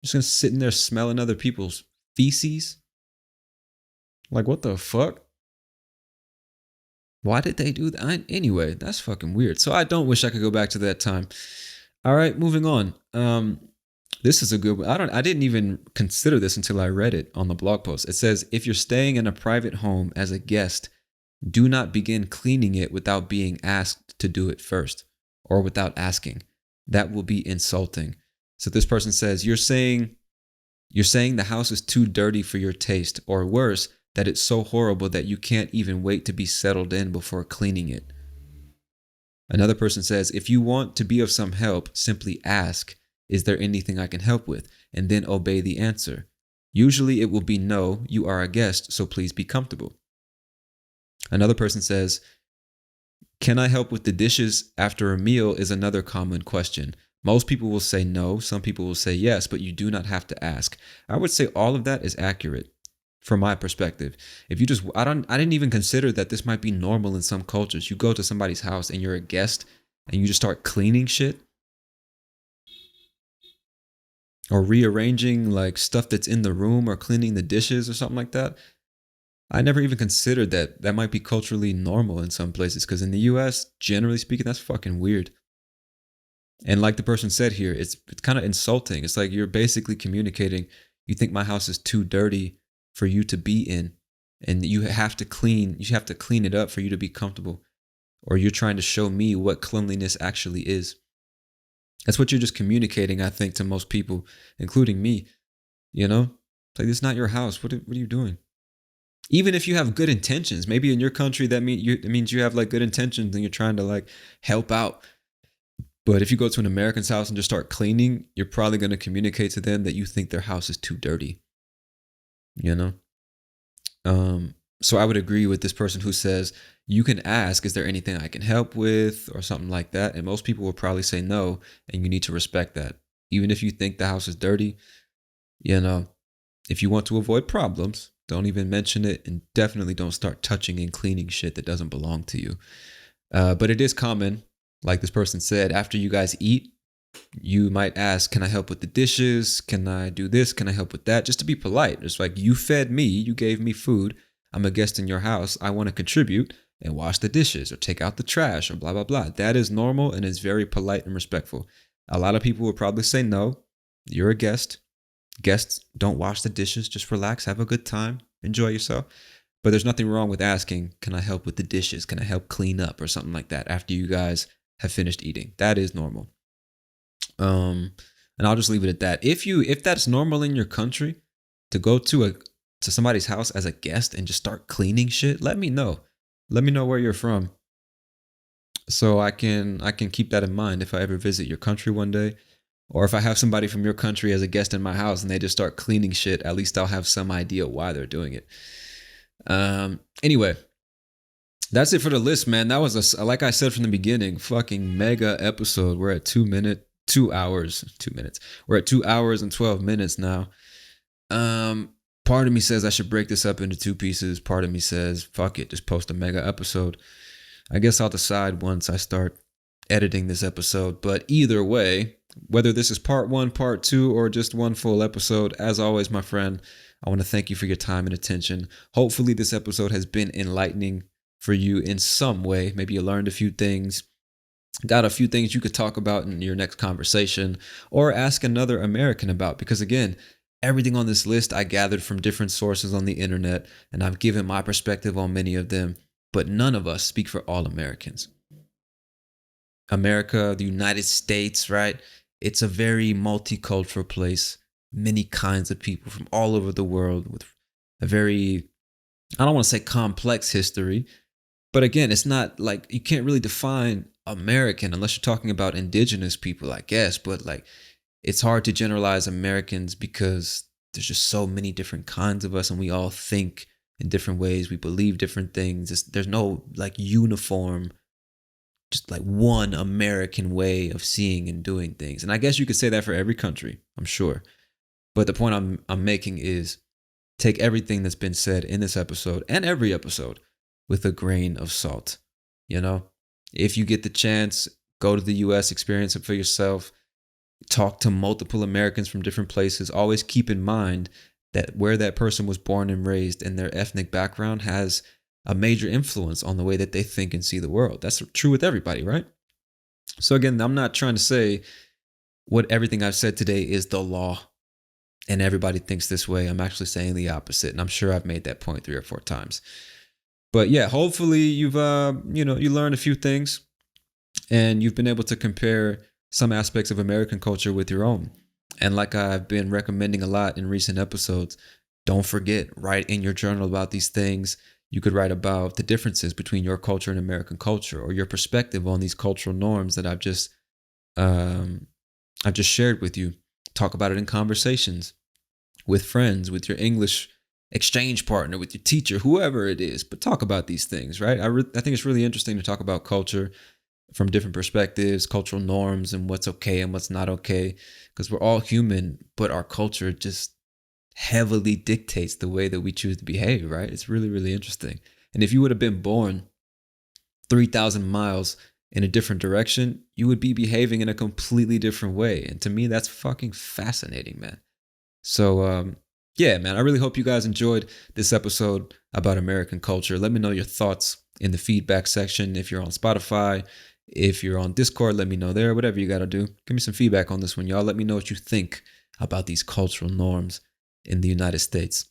Just gonna sit in there smelling other people's feces? Like, what the fuck? Why did they do that? Anyway, that's fucking weird. So I don't wish I could go back to that time. All right, moving on. This is a good one. I didn't even consider this until I read it on the blog post. It says, if you're staying in a private home as a guest, do not begin cleaning it without being asked to do it first, or without asking. That will be insulting. So this person says, you're saying the house is too dirty for your taste, or worse, that it's so horrible that you can't even wait to be settled in before cleaning it. Another person says, if you want to be of some help, simply ask, is there anything I can help with? And then obey the answer. Usually it will be no, you are a guest, so please be comfortable. Another person says, can I help with the dishes after a meal is another common question. Most people will say no, some people will say yes, but you do not have to ask. I would say all of that is accurate. From my perspective, if you just, I didn't even consider that this might be normal in some cultures. You go to somebody's house and you're a guest and you just start cleaning shit or rearranging like stuff that's in the room or cleaning the dishes or something like that. I never even considered that might be culturally normal in some places, because in the US, generally speaking, that's fucking weird. And like the person said here, it's kind of insulting. It's like you're basically communicating, you think my house is too dirty for you to be in, and you have to clean it up for you to be comfortable, or you're trying to show me what cleanliness actually is. That's what you're just communicating, I think, to most people, including me. You know, it's like, this is not your house. What are you doing? Even if you have good intentions, maybe in your country it means you have like good intentions and you're trying to like help out. But if you go to an American's house and just start cleaning, you're probably going to communicate to them that you think their house is too dirty. You know? So I would agree with this person who says, you can ask, is there anything I can help with, or something like that? And most people will probably say no, and you need to respect that. Even if you think the house is dirty, You know, if you want to avoid problems, don't even mention it, and definitely don't start touching and cleaning shit that doesn't belong to you. But it is common, like this person said, after you guys eat, you might ask, can I help with the dishes? Can I do this? Can I help with that? Just to be polite. It's like, you fed me, you gave me food. I'm a guest in your house. I want to contribute and wash the dishes or take out the trash or blah, blah, blah. That is normal and is very polite and respectful. A lot of people would probably say no. You're a guest. Guests don't wash the dishes. Just relax, have a good time, enjoy yourself. But there's nothing wrong with asking, can I help with the dishes? Can I help clean up or something like that after you guys have finished eating? That is normal. And I'll just leave it at that. If that's normal in your country to go to somebody's house as a guest and just start cleaning shit, let me know. Let me know where you're from, so I can keep that in mind if I ever visit your country one day, or if I have somebody from your country as a guest in my house and they just start cleaning shit. At least I'll have some idea why they're doing it. Anyway, that's it for the list, man. That was like I said from the beginning, fucking mega episode. We're at 2 hours. We're at 2 hours and 12 minutes now. Part of me says I should break this up into 2 pieces. Part of me says, fuck it, just post a mega episode. I guess I'll decide once I start editing this episode. But either way, whether this is part 1, part 2, or just one full episode, as always, my friend, I want to thank you for your time and attention. Hopefully this episode has been enlightening for you in some way. Maybe you learned a few things, got a few things you could talk about in your next conversation, or ask another American about. Because again, everything on this list I gathered from different sources on the internet, and I've given my perspective on many of them, but none of us speak for all Americans. America, the United States, right? It's a very multicultural place. Many kinds of people from all over the world with a very, I don't want to say complex history, but again, it's not like, you can't really define American unless you're talking about indigenous people, I guess. But like, it's hard to generalize Americans because there's just so many different kinds of us, and we all think in different ways. We believe different things. There's no like uniform, just like one American way of seeing and doing things. And I guess you could say that for every country, I'm sure. But the point I'm making is, take everything that's been said in this episode and every episode with a grain of salt. You know, if you get the chance, go to the US, experience it for yourself. Talk to multiple Americans from different places. Always keep in mind that where that person was born and raised and their ethnic background has a major influence on the way that they think and see the world. That's true with everybody, right? So again, I'm not trying to say what everything I've said today is the law and everybody thinks this way. I'm actually saying the opposite, and I'm sure I've made that point 3 or 4 times. But yeah, hopefully you've you learned a few things and you've been able to compare some aspects of American culture with your own. And like I've been recommending a lot in recent episodes, don't forget, write in your journal about these things. You could write about the differences between your culture and American culture, or your perspective on these cultural norms that I've just shared with you. Talk about it in conversations with friends, with your English exchange partner, with your teacher, whoever it is. But talk about these things, right? I think it's really interesting to talk about culture from different perspectives, cultural norms, and what's okay and what's not okay. Because we're all human, but our culture just heavily dictates the way that we choose to behave, right? It's really, really interesting. And if you would have been born 3,000 miles in a different direction, you would be behaving in a completely different way. And to me, that's fucking fascinating, man. So, yeah, man, I really hope you guys enjoyed this episode about American culture. Let me know your thoughts in the feedback section. If you're on Spotify, if you're on Discord, let me know there. Whatever you got to do. Give me some feedback on this one, y'all. Let me know what you think about these cultural norms in the United States.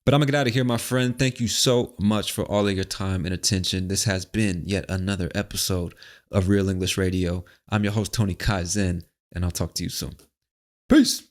But I'm going to get out of here, my friend. Thank you so much for all of your time and attention. This has been yet another episode of Real English Radio. I'm your host, Tony Kaizen, and I'll talk to you soon. Peace.